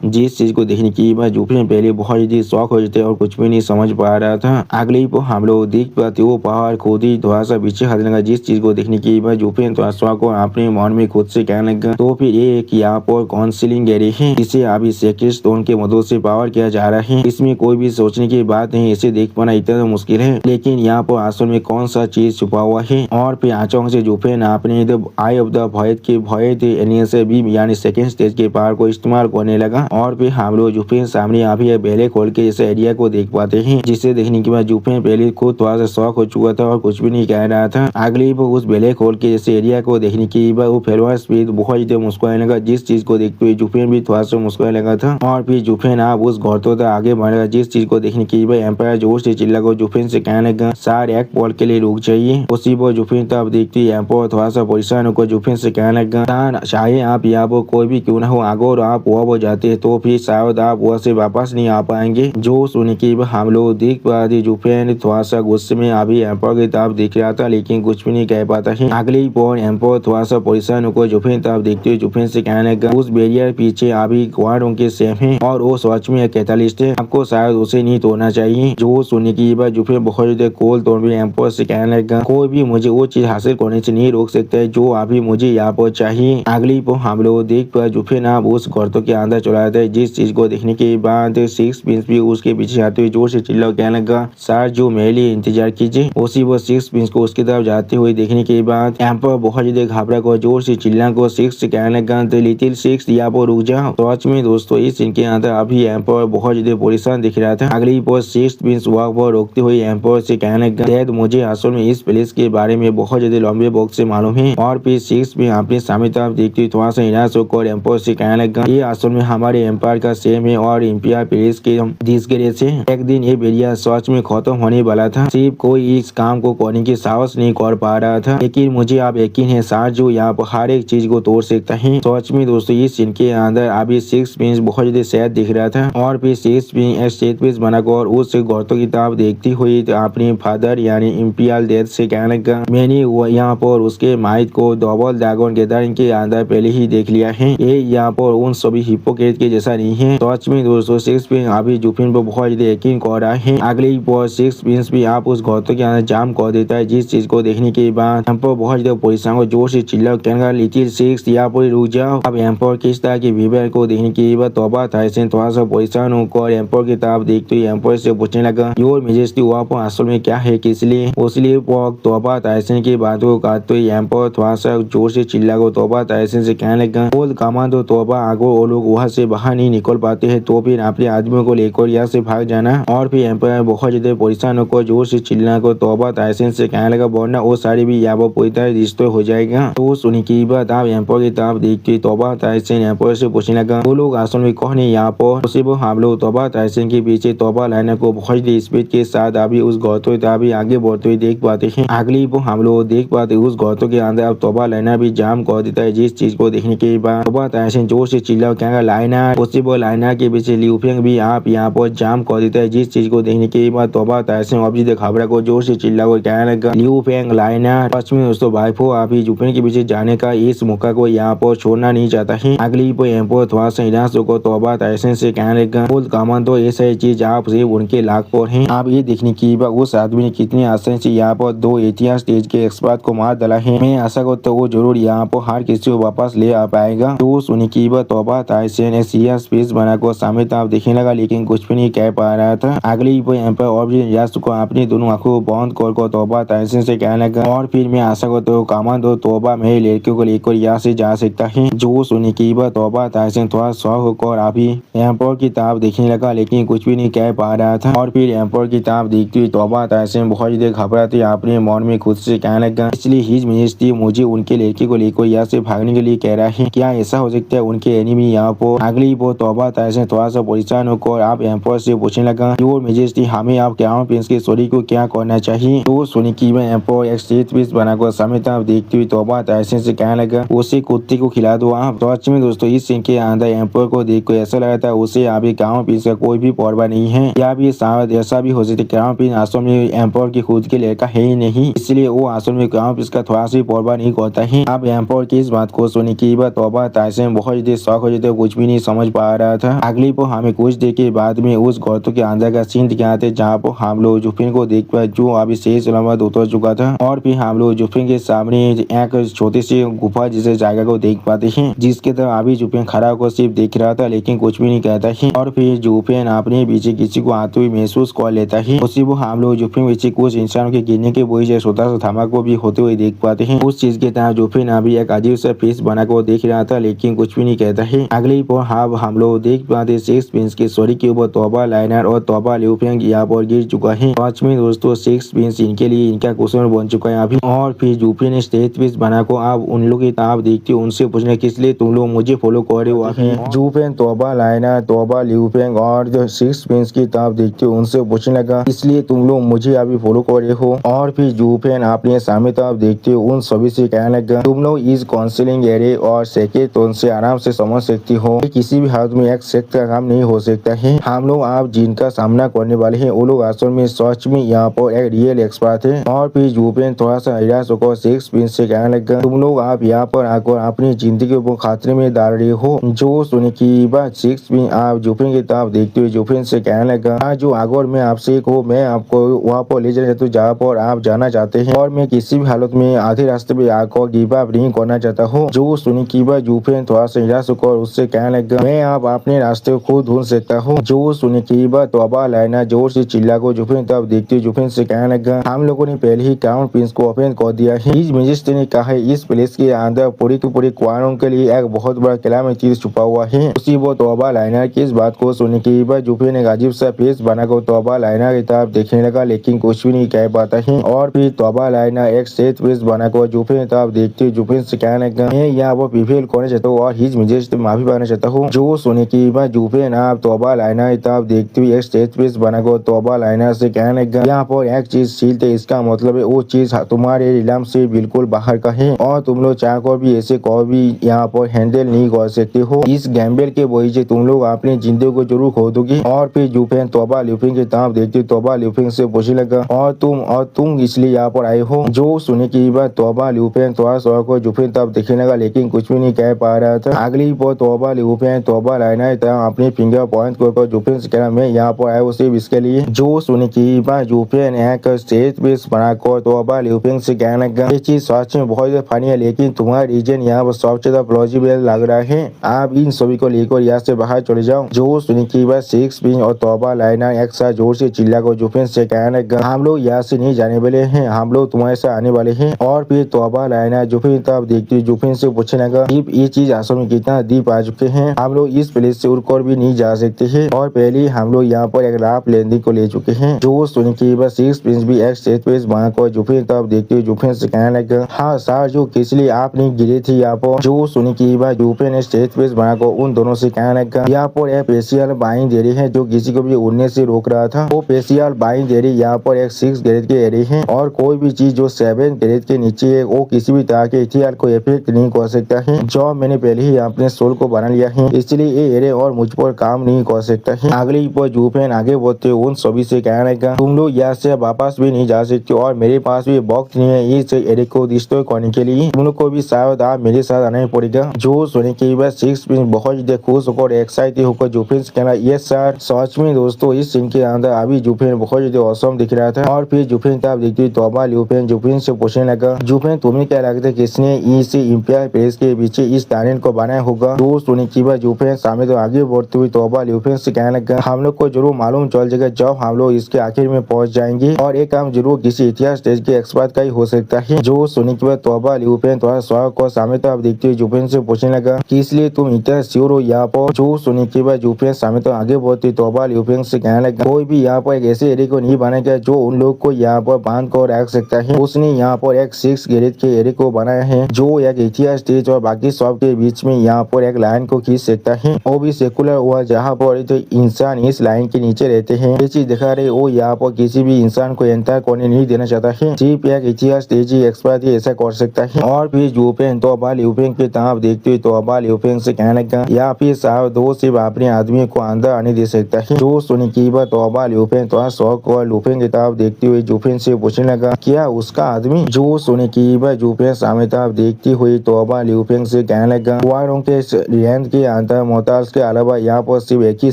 जिस चीज को देखने की बाद जुफेन पहले बहुत ज्यादा शौक हो जाते और कुछ भी नहीं समझ पा रहा था। अगले ही हम लोग देख पाते वो पहाड़ खुद ही थोड़ा सा पीछे हटने लगा, जिस चीज को देखने की बाद जुफेन थोड़ा शौक को अपने मन में खुद से कहने लगा, तो फिर ये एक यहाँ पर काउंसिलिंग गैरेज है, इसे अभी सेक्रेट स्टोन के मदद से पावर किया जा रहा है। इसमें कोई भी सोचने की बात नहीं, इसे देख पाना इतना मुश्किल है, लेकिन यहाँ पर असल में कौन सा चीज छुपा हुआ है। और फिर अचानक से जुफेन आपने आई ऑफ द भॉयड के भॉयड एलियन से भी यानी सेकंड स्टेज के पावर को इस्तेमाल करने लगा। और फिर हम लोग जुफेन सामने अभी बेले खोल के जैसे एरिया को देख पाते हैं, जिसे देखने के बाद जुफेन पहले खुद थोड़ा सा शौक हो चुका था और कुछ भी नहीं कह रहा था। अगली वो उस बेले खोल के जैसे एरिया को देखने के बाद वो फेलवा स्पीड बहुत ज्यादा मुस्कुराने लगा, जिस चीज को देखते हुए जुफेन भी थोड़ा सा मुस्कुराने लगा था। और फिर जुफेन आप उस गौरतों तक आगे बढ़ेगा, जिस चीज को देखने के बाद एम्पायर जोर से चिल्ला को जुफेन से कहने लगा, सार एक पॉल के लिए रुक जाइए। उसी पर जुफेन तब देखती एम्पायर थोड़ा सा परेशान होकर जुफेन से कहने लगा, चाहे आप यहाँ पर कोई भी क्यों ना हो, अगर आप वह जाते हैं तो फिर शायद आप वह से वापस नहीं आ पाएंगे। जो सुन के हम लोग देख पाते जुफेन थोड़ा सा गुस्से में अभी एम्पायर की तरफ देख रहा था, लेकिन कुछ भी नहीं कह पाता है। अगली पर एम्पायर थोड़ा सा परेशान होकर जुफेन तरफ देखते हुए जुफेन से कहने लगा, उस बैरियर पीछे अभी गार्ड के सेम है और वो सच में एक कैटलिस्ट है, आपको शायद उसे नहीं तोड़ना चाहिए। जो सुनने की बात जुफेन बहुत ज्यादा कोल तोड़ भी एम्पायर से कहने लगा, कोई भी मुझे वो चीज हासिल करने से नहीं रोक सकता है जो अभी मुझे यहाँ पर चाहिए। अगली पर हम लोग देख पाए जुफेन आप उस गर्तों के अंदर चला जाता है, जिस चीज को देखने के बाद सिक्स पिंस भी उसके पीछे आते हुए जोर से चिल्ला कहने लगा, सर जो मेरे लिए इंतजार कीजिए। उसी वो सिक्स पिंस को उसकी तरफ जाते हुए देखने के बाद एम्पायर बहुत ज्यादा घबरा को जोर से चिल्ला को सिक्स से कहने लगा, लिटिल सिक्स यहाँ पर रुक जाओ। सच में दोस्तों इस सीन के अंदर अभी एम्पायर बहुत ज्यादा परेशान दिख रहा था। अगली पर सिक्स पिंस वॉक पर रोकते हुए एम्पायर से कहने लगा, डैड मुझे असल में इस प्लेस के बारे में बहुत ज्यादा लंबे वक्त से मालूम है। और फिर सिक्स भी अपने सामने तरफ देखते थोड़ा सा निराश होकर एम्पायर से कहने लगा, ये असल में हमारे एम्पायर का सेम है और इंपियर प्लेस के डिस्ग्रेस से एक दिन ये बेरिया सच में खत्म होने वाला था, सिर्फ कोई इस काम को करने की साहस नहीं कर पा रहा था। लेकिन मुझे अब यकीन है सर जो यहाँ पर हर एक चीज को तोड़ सकता है। सच में दोस्तों इस सीन के अंदर अभी सिक्स पिंस बहुत ज्यादा सैड दिख रहा था। और फिर सिक्स पिन स्टेट पिंस बनाकर उस गौरतों की तरफ देखती हुई तो अपने फादर यानी इंपियल डेथ से कहने लगा, मैंने यहाँ पर उसके माइट को डबल ड्रैगन गैदरिंग के अंदर पहले ही देख लिया है, ये यहाँ पर उन सभी हिपोक्रेट के जैसा नहीं है। सच में दोस्तों सिक्स पिन अभी जुफिन पर बहुत ज्यादा यकीन कर रहा है। अगले पर सिक्स पिंस भी आप उस गौरतों के अंदर जाम कर देता है, जिस चीज को देखने के बाद एम्पायर बहुत ज्यादा परेशान को जोर से चिल्ला कहने लिटिल सिक्स यहाँ पर रुक जाओ। अब एम्पायर किस तरह के बिहेवियर को देखने के बाद तोबा ताइसन थोड़ा सा परेशान होकर एम्पायर की तरफ देखते हुए एम्पायर से पूछने लगा, योर मेजेस्टी वहाँ पर असल में क्या है, किस लिए? उसलिए तोबा ताइसन की बात को काटते हुए एम्पायर थोड़ा सा जोर से चिल्ला को तोबा ताइसन से कहने लगा, बोल कमांडो तोबा, अगर वो लोग वहाँ से बाहर नहीं निकल पाते हैं तो फिर अपने आदमियों को लेकर यहाँ से भाग जाना। और फिर एम्पायर बहुत ज्यादा परेशान होकर जोर से चिल्ला को तोबा ताइसन से कहने लगा, वरना वो सारी भी यहाँ पर पूरी तरह डिस्ट्रॉय हो जाएगा। तो सुनी की बात आप एम्पायर की तरफ देखते तोबा ताइसन एम्पायर से पूछने लगा, वो लोग असल में कौन है यहाँ पर? उसी वो हम लोग तोबा ताइसन के पीछे तोबा लाइनर को बहुत स्पीड के साथ अभी उस गौतों अभी आगे बढ़ते हुए देख पाते हैं। अगली वो हम लोग देख पाते उस गौतों के अंदर अब तोबा लाइनर भी जाम कर देता है, जिस चीज को देखने के बाद तोबा ताइसन जोर से चिल्ला कहेगा, लाइनर। उसी वो लाइनर के पीछे लियू फेंग भी आप यहाँ पर जाम कर देता है, जिस चीज को देखने के बाद तोबा ताइसन अब से घबरा को जोर से चिल्ला को कहने लगा, लियू फेंग लाइनर। पश्चिमी दोस्तों भाईफो अभी जुफेन के पीछे जाने का इस मौका को यहाँ पर छोड़ना नहीं चाहता है। अगली पर एम्पो थोड़ा सा हिरासो को तोबा ताइसन से कहने लगा, बोल कामन तो ऐसा ही चीज आप सिर्फ उनके लाख पर हैं। आप ये देखने की उस आदमी ने कितनी आसानी से यहाँ पर 2 इतिहास तेज के एक्सपर्ट को मार डाला है। मैं आशा करता हूँ वो जरूर यहाँ पर हर किसी को वापस ले आ पाएगा। तो सुनी की तोबा ताइसन एक सीरियस फेस बनाकर सामने तरफ देखने लगा, लेकिन कुछ भी नहीं कह पा रहा था। अगली पर एम्पर और भी निराश को अपनी दोनों आंखों को बंद कर तोबा ताइसन से कहने लगा, और फिर मैं आशा करता हूँ कामन दो तोबा मेरे लड़कियों को लेकर यहाँ से जा सकता है। जो सुनी की तोबा ताइसन थोड़ा शौक होकर अभी एम्पर की तरफ देखने लगा, लेकिन कुछ भी नहीं कह पा रहा था। और फिर एम्पर की तरफ देखती हुई तोबा ताइसन बहुत ही घबराती अपने मन में खुद से कहने लगा, इसलिए हिज मिनिस्ट्री मुझे उनके लड़के को लेकर यहाँ से भागने के लिए कह रहा है। क्या ऐसा हो सकता है उनके एनिमी यहाँ पर? अगली पर तोबा ताइसन थोड़ा सा परेशान होकर आप एम्पर से पूछने लगा, योर मेजेस्टी हमें आप क्राउन प्रिंस के स्टोरी को क्या करना चाहिए? तो सुनी की एम्पर एक स्टेट पीस बनाकर सामने तरफ देखती हुई तोबा ताइसन से कहने लगा, उसे कुत्ते को खिला दो आप। तो सच में दोस्तों इस सीन के अंदर एम्पर को देखकर ऐसा लगा था उसे अभी क्राउन प्रिंस का कोई भी परवाह नहीं है। या भी शायद ऐसा भी हो सकता है क्राउन प्रिंस आश्रम में एम्पर की खुद के लड़का है ही नहीं, इसलिए वो आश्रम में क्राउन प्रिंस का थोड़ा सी परवाह नहीं करता है। अब एम्पर की इस बात को सुनी की तोबा ताइसन बहुत ही शौक हो जाते, कुछ भी नहीं समझ पा रहा था। अगली पर हमें कुछ देर के बाद में उस गौतम के अंदर का सीन दिखाते जहाँ पर हम लोग जुफिन को देख पाए जो अभी सही सलामत उतर चुका था। और फिर हम लोग जुफिन के सामने एक छोटी सी गुफा जैसे जगह को देख पाते हैं, जिसके तरफ अभी जुफिन खड़ा होकर सिर्फ देख रहा था, लेकिन कुछ भी नहीं कहता है। और फिर जुफिन अपने पीछे किसी को आते हुए महसूस कर लेता है। उसी वो हम लोग जुफिन पीछे कुछ इंसानों के गिरने के वजह से छोटा सा धमाका भी होते हुए देख पाते हैं। उस चीज के तरफ जुफिन अभी एक अजीब सा फेस बनाकर देख रहा था, लेकिन कुछ भी नहीं कहता है। अगली पर हम लोग देख पाते सिक्स प्रिंस के स्टोरी के ऊपर तोबा लाइनर और तोबा लियू फेंग यहाँ पर गिर चुका है। पांच में दोस्तों सिक्स प्रिंस इनके लिए इनका क्वेश्चन बन चुका है अभी। और फिर जुफिन ने स्टेट पीस बनाकर आप उन लोग की तरफ देखते हो, उनसे पूछने किस लिए तुम लोग मुझे फॉलो कर रहे हो। जुफिन तोबा लाइनर तोबा लियू फेंग और जो सिक्स प्रिंस की तरफ देखते हो उनसे पूछने लगा, इसलिए तुम लोग मुझे अभी फॉलो कर रहे हो। और फिर जुफिन अपने सामने तरफ देखते हो उन सभी से कहने लगा, तुम लोग इस काउंसिलिंग एरे और सेके तो उनसे आराम से समझ सकती हो, किसी भी हालत में एक सेक्ट का काम नहीं हो सकता है। हम लोग आप जिनका सामना करने वाले हैं वो लोग असल में सच में यहाँ पर एक रियल एक्सपर्ट है। और फिर जुफिन थोड़ा सा निराश होकर सिक्स प्रिंस से कहने लगा, तुम लोग आप यहाँ पर आकर अपनी जिंदगी को खतरे में डाल रहे हो। जो सुने की बात सिक्स प्रिंस आप जुफिन की तरफ देखते हुए जुफिन से कहने लगा, जो अगर मैं आपसे को मैं आपको वहाँ पर ले जाना चाहता हूँ जहाँ पर आप जाना चाहते हैं, और मैं किसी भी हालत में आधे रास्ते पे आकर गिव अप नहीं करना चाहता हूँ। जो सुनी की बात जुफिन थोड़ा सा निराश होकर उससे कहने लगा, मैं आप अपने रास्ते को खुद ढूंढ सकता हूँ। जो सुनी की बात तोबा लाइनर जोर से चिल्ला को जुफिन तब देखते हुए जुफिन से कहने लगा, हम लोगों ने पहले ही क्राउन प्रिंस को ओपन कर दिया है। हिज मेजेस्टी ने कहा है इस प्लेस के अंदर पूरी की पूरी क्वारों के लिए एक बहुत बड़ा किला में चीज छुपा हुआ है। उसी वो तोबा लाइनर की इस बात को सुनने की बात जुफिन एक अजीब सा फेस बनाकर तोबा लाइनर की तरफ देखने लगा, लेकिन कुछ भी नहीं कह पाता है। और फिर तोबा लाइनर एक सेट फेस बनाकर जुफिन की तरफ देखते हुए जुफिन से कहने लगा, मैं यहाँ वो प्रिवेल करना चाहता हूँ और हिज मेजेस्टी माफी मांगना चाहता हूँ। जो सुनने की बात जुफिन आप तोबा लाइनर की तरफ देखते हुए एक सेट फेस बनाकर तोबा लाइनर से कहने लगा, यहाँ पर एक चीज सील्ड है, इसका मतलब है वो चीज तुम्हारे इलाम से बिल्कुल बाहर का है और तुम लोग चाहकर भी ऐसे कोई भी यहाँ पर हैंडल नहीं कर सकते हो। इस गैम्बल के वजह से तुम लोग अपनी जिंदगी को जरूर खो दोगे। और फिर जुफिन तोबा ल्यूफिंग की तरफ देखते तोबा ल्यूफिंग से पूछने लगा, और तुम इसलिए यहाँ पर आए हो। जो सुने की बात तोबा ल्यूफिंग थोड़ा सा को जुफिन तरफ देखने लगा, लेकिन कुछ भी नहीं कह पा रहा था। अगली पर तोबा ल्यूफिंग तोबा लाइनर तरह अपने फिंगर पॉइंट कर जुफिन से कहना, मैं यहाँ पर आया हूँ सिर्फ इसके लिए। जो सुने की बात जुफिन एक स्टेज पीस बनाकर तोबा ल्यूफिंग से कहने लगा, ये चीज सच में बहुत फनी है, लेकिन तुम्हारा रीजन यहाँ पर सबसे ज्यादा प्लॉजिबल लग रहा है। आप इन सभी को लेकर यहाँ से बाहर चले जाओ। जो सुनी की बात सिक्स प्रिंस और तोबा लाइनर एक साथ जोर से चिल्ला कर जुफिन से कहने लगा, हम लोग यहाँ से नहीं जाने वाले हैं, हम लोग तुम्हारे साथ आने वाले हैं। और फिर तोबा लाइनर जुफिन तरफ देखती हुई जुफिन से पूछने लगा, ये चीज असल में कितना दीप आ चुके हैं, हम लोग इस प्लेस से उड़कर भी नहीं जा सकते हैं और पहले हम लोग यहाँ पर एक राफ लेंदी को ले चुके हैं। जो सुनी की बात सिक्स प्रिंस भी एक स्टेज पे बनाकर जुफिन तरफ देखते हुए जुफिन से कहने लगा, हाँ सर जो किस लिए आप नहीं गिरे थे यहाँ पर। जो सुनी की बात जुफिन ने स्टेज पे बनाकर उन दोनों से कहने लगा, यहाँ पर एक स्पेशल बाइंग दे रही है जो किसी को भी उड़ने से रोक रहा था। वो स्पेशल बाइंग दे रही यहाँ पर एक 6 ग्रेड के एरे है और कोई भी चीज जो 7 ग्रेड के नीचे है वो किसी भी तरह के हथियार को इफेक्ट नहीं कर सकता है। जो मैंने पहले ही अपने सोल को बना लिया है, इसलिए ये एरे और मुझ पर काम नहीं कर सकता है। अगली पर जुफिन आगे बढ़ते उन सभी से कहने लगा, तुम लोग यहाँ से वापस भी नहीं जा सकते और मेरे पास भी वक्त नहीं है इस एरिक को डिस्ट्रॉय करने के लिए। तुम लोग को भी शायद आप मेरे साथ आना ही पड़ेगा। जो सुनने के बाद सिक्स प्रिंस बहुत ज्यादा खुश होकर एक्साइटेड होकर जुफिन से कहना यस सर। सच में दोस्तों इस सीन के अंदर अभी जुफिन बहुत ज्यादा औसम दिख रहा था और फिर जुफिन तब देखती तोबा ल्यूफेन जुफिन से पूछने लगा जुफिन तुम्हें क्या लगता है किसने इस इंपियर प्रेस के पीछे इस टैलेंट को बनाया होगा। तो सुनने के बाद जुफिन सामने तो आगे बढ़ते हुए तोबा ल्यूफेन से कहने लगा हम लोग को जरूर मालूम चल जाएगा जब हम लोग इसके आखिर में पहुंच जाएंगे और एक काम जरूर किसी इतिहास स्टेज के एक्सपर्ट का ही हो सकता है। जो सुनने के बाद तोबा ल्यूफेन थोड़ा स्वागत को सामने तो आप देखते हुए जुफिन से पूछने लगा कि इसलिए तुम इतना श्योर हो यहाँ पर। जो सुनने के बाद जुफिन सामने तो आगे बढ़ते तोबा ल्यूफेन से कहने लगा कोई भी यहाँ पर एक ऐसे एरिया को नहीं बनाया जो उन लोग को यहाँ पर बांध कर रख सकता है। उसने यहाँ पर एक 6 गैरेज के एरिया को बनाया है जो एक इतिहास स्टेज और बाकी सब के बीच में यहाँ पर एक लाइन को खींच सकता है। वो भी सेकुलर हुआ जहाँ पर तो इंसान इस लाइन के नीचे रहते हैं। ये चीज दिखा रहे वो यहाँ पर किसी भी इंसान को एंटर करने नहीं देना चाहता है। सिर्फ एक इतिहास स्टेज ही एक्सपर्ट ही ऐसा कर सकता है। और फिर जुफिन तोबा ल्यूफेन की तरफ देखते हुए तोबा ल्यूफेन से कहने लगा या फिर साहब दो सिर्फ अपने आदमी को अंदर आने दे सकता है। जो सुनी की बात तोबा ल्यूफेन थोड़ा शौक और ल्यूफेन की तरफ देखते हुए जुफिन से पूछने लगा क्या उसका आदमी। जो सुनी की बात जुफिन सामने तरफ देखती हुई तोबा ल्यूफेन से कहने लगा वारों के रेंज के अंदर मोहताज के अलावा यहाँ पर सिर्फ एक ही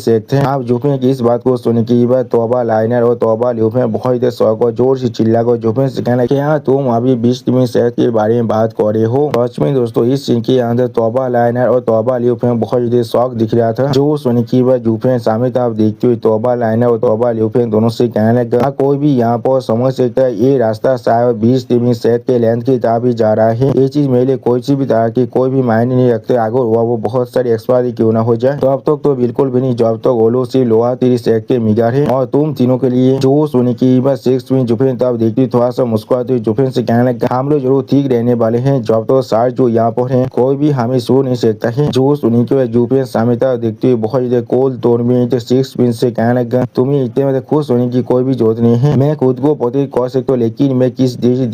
सेक्ट है। आप जुफिन की इस बात को सुनी की बात तोबा लाइनर और तोबा ल्यूफेन बहुत ही शौक और जोर से चिल्ला कर जुफिन से कहना क्या तुम अभी 20 में सेक्ट के बारे में बात कर रहे हो। सच में दोस्तों इस सीन के अंदर तोबा लाइनर और तोबा ल्यूफेन बहुत ज्यादा शौक दिख रहा था। जो सुनी की बात जुफिन सामने तरफ देखते हुए तोबा लाइनर और तोबा ल्यूफेन दोनों से कहने लगा कोई भी यहाँ पर समझ सकता है ये रास्ता शायद 20 में सेक्ट के लेंथ की तरफ ही जा रहा है। ये चीज मेरे लिए कोई सी भी तरह की कोई भी मायने नहीं रखते अगर वो बहुत सारी एक्सपायरी क्यों ना हो जाए। तो अब तक तो बिल्कुल भी नहीं जब तक वो लोग सिर्फ लोहा तेरी सेक्ट के मिगार है और तुम तीनों के लिए। जो सुनी की बात 6 में जुफिन तब देखती थोड़ा सा मुस्कुराते हुए जुफिन से कहने लगा हम लोग जरूर ठीक रहने वाले हैं जब तो सार जो यहाँ पर है कोई भी हमें सो नहीं सकता है। जो सुनी के बाद जुफिन सामने तक देखते हुए बहुत ज्यादा कोल तोड़ में 6 पिन से कहने लगा तुम्हें इतने में खुश होने की कोई भी जरूरत नहीं है। मैं खुद को प्रतित कर सकता हूँ लेकिन मैं किस देश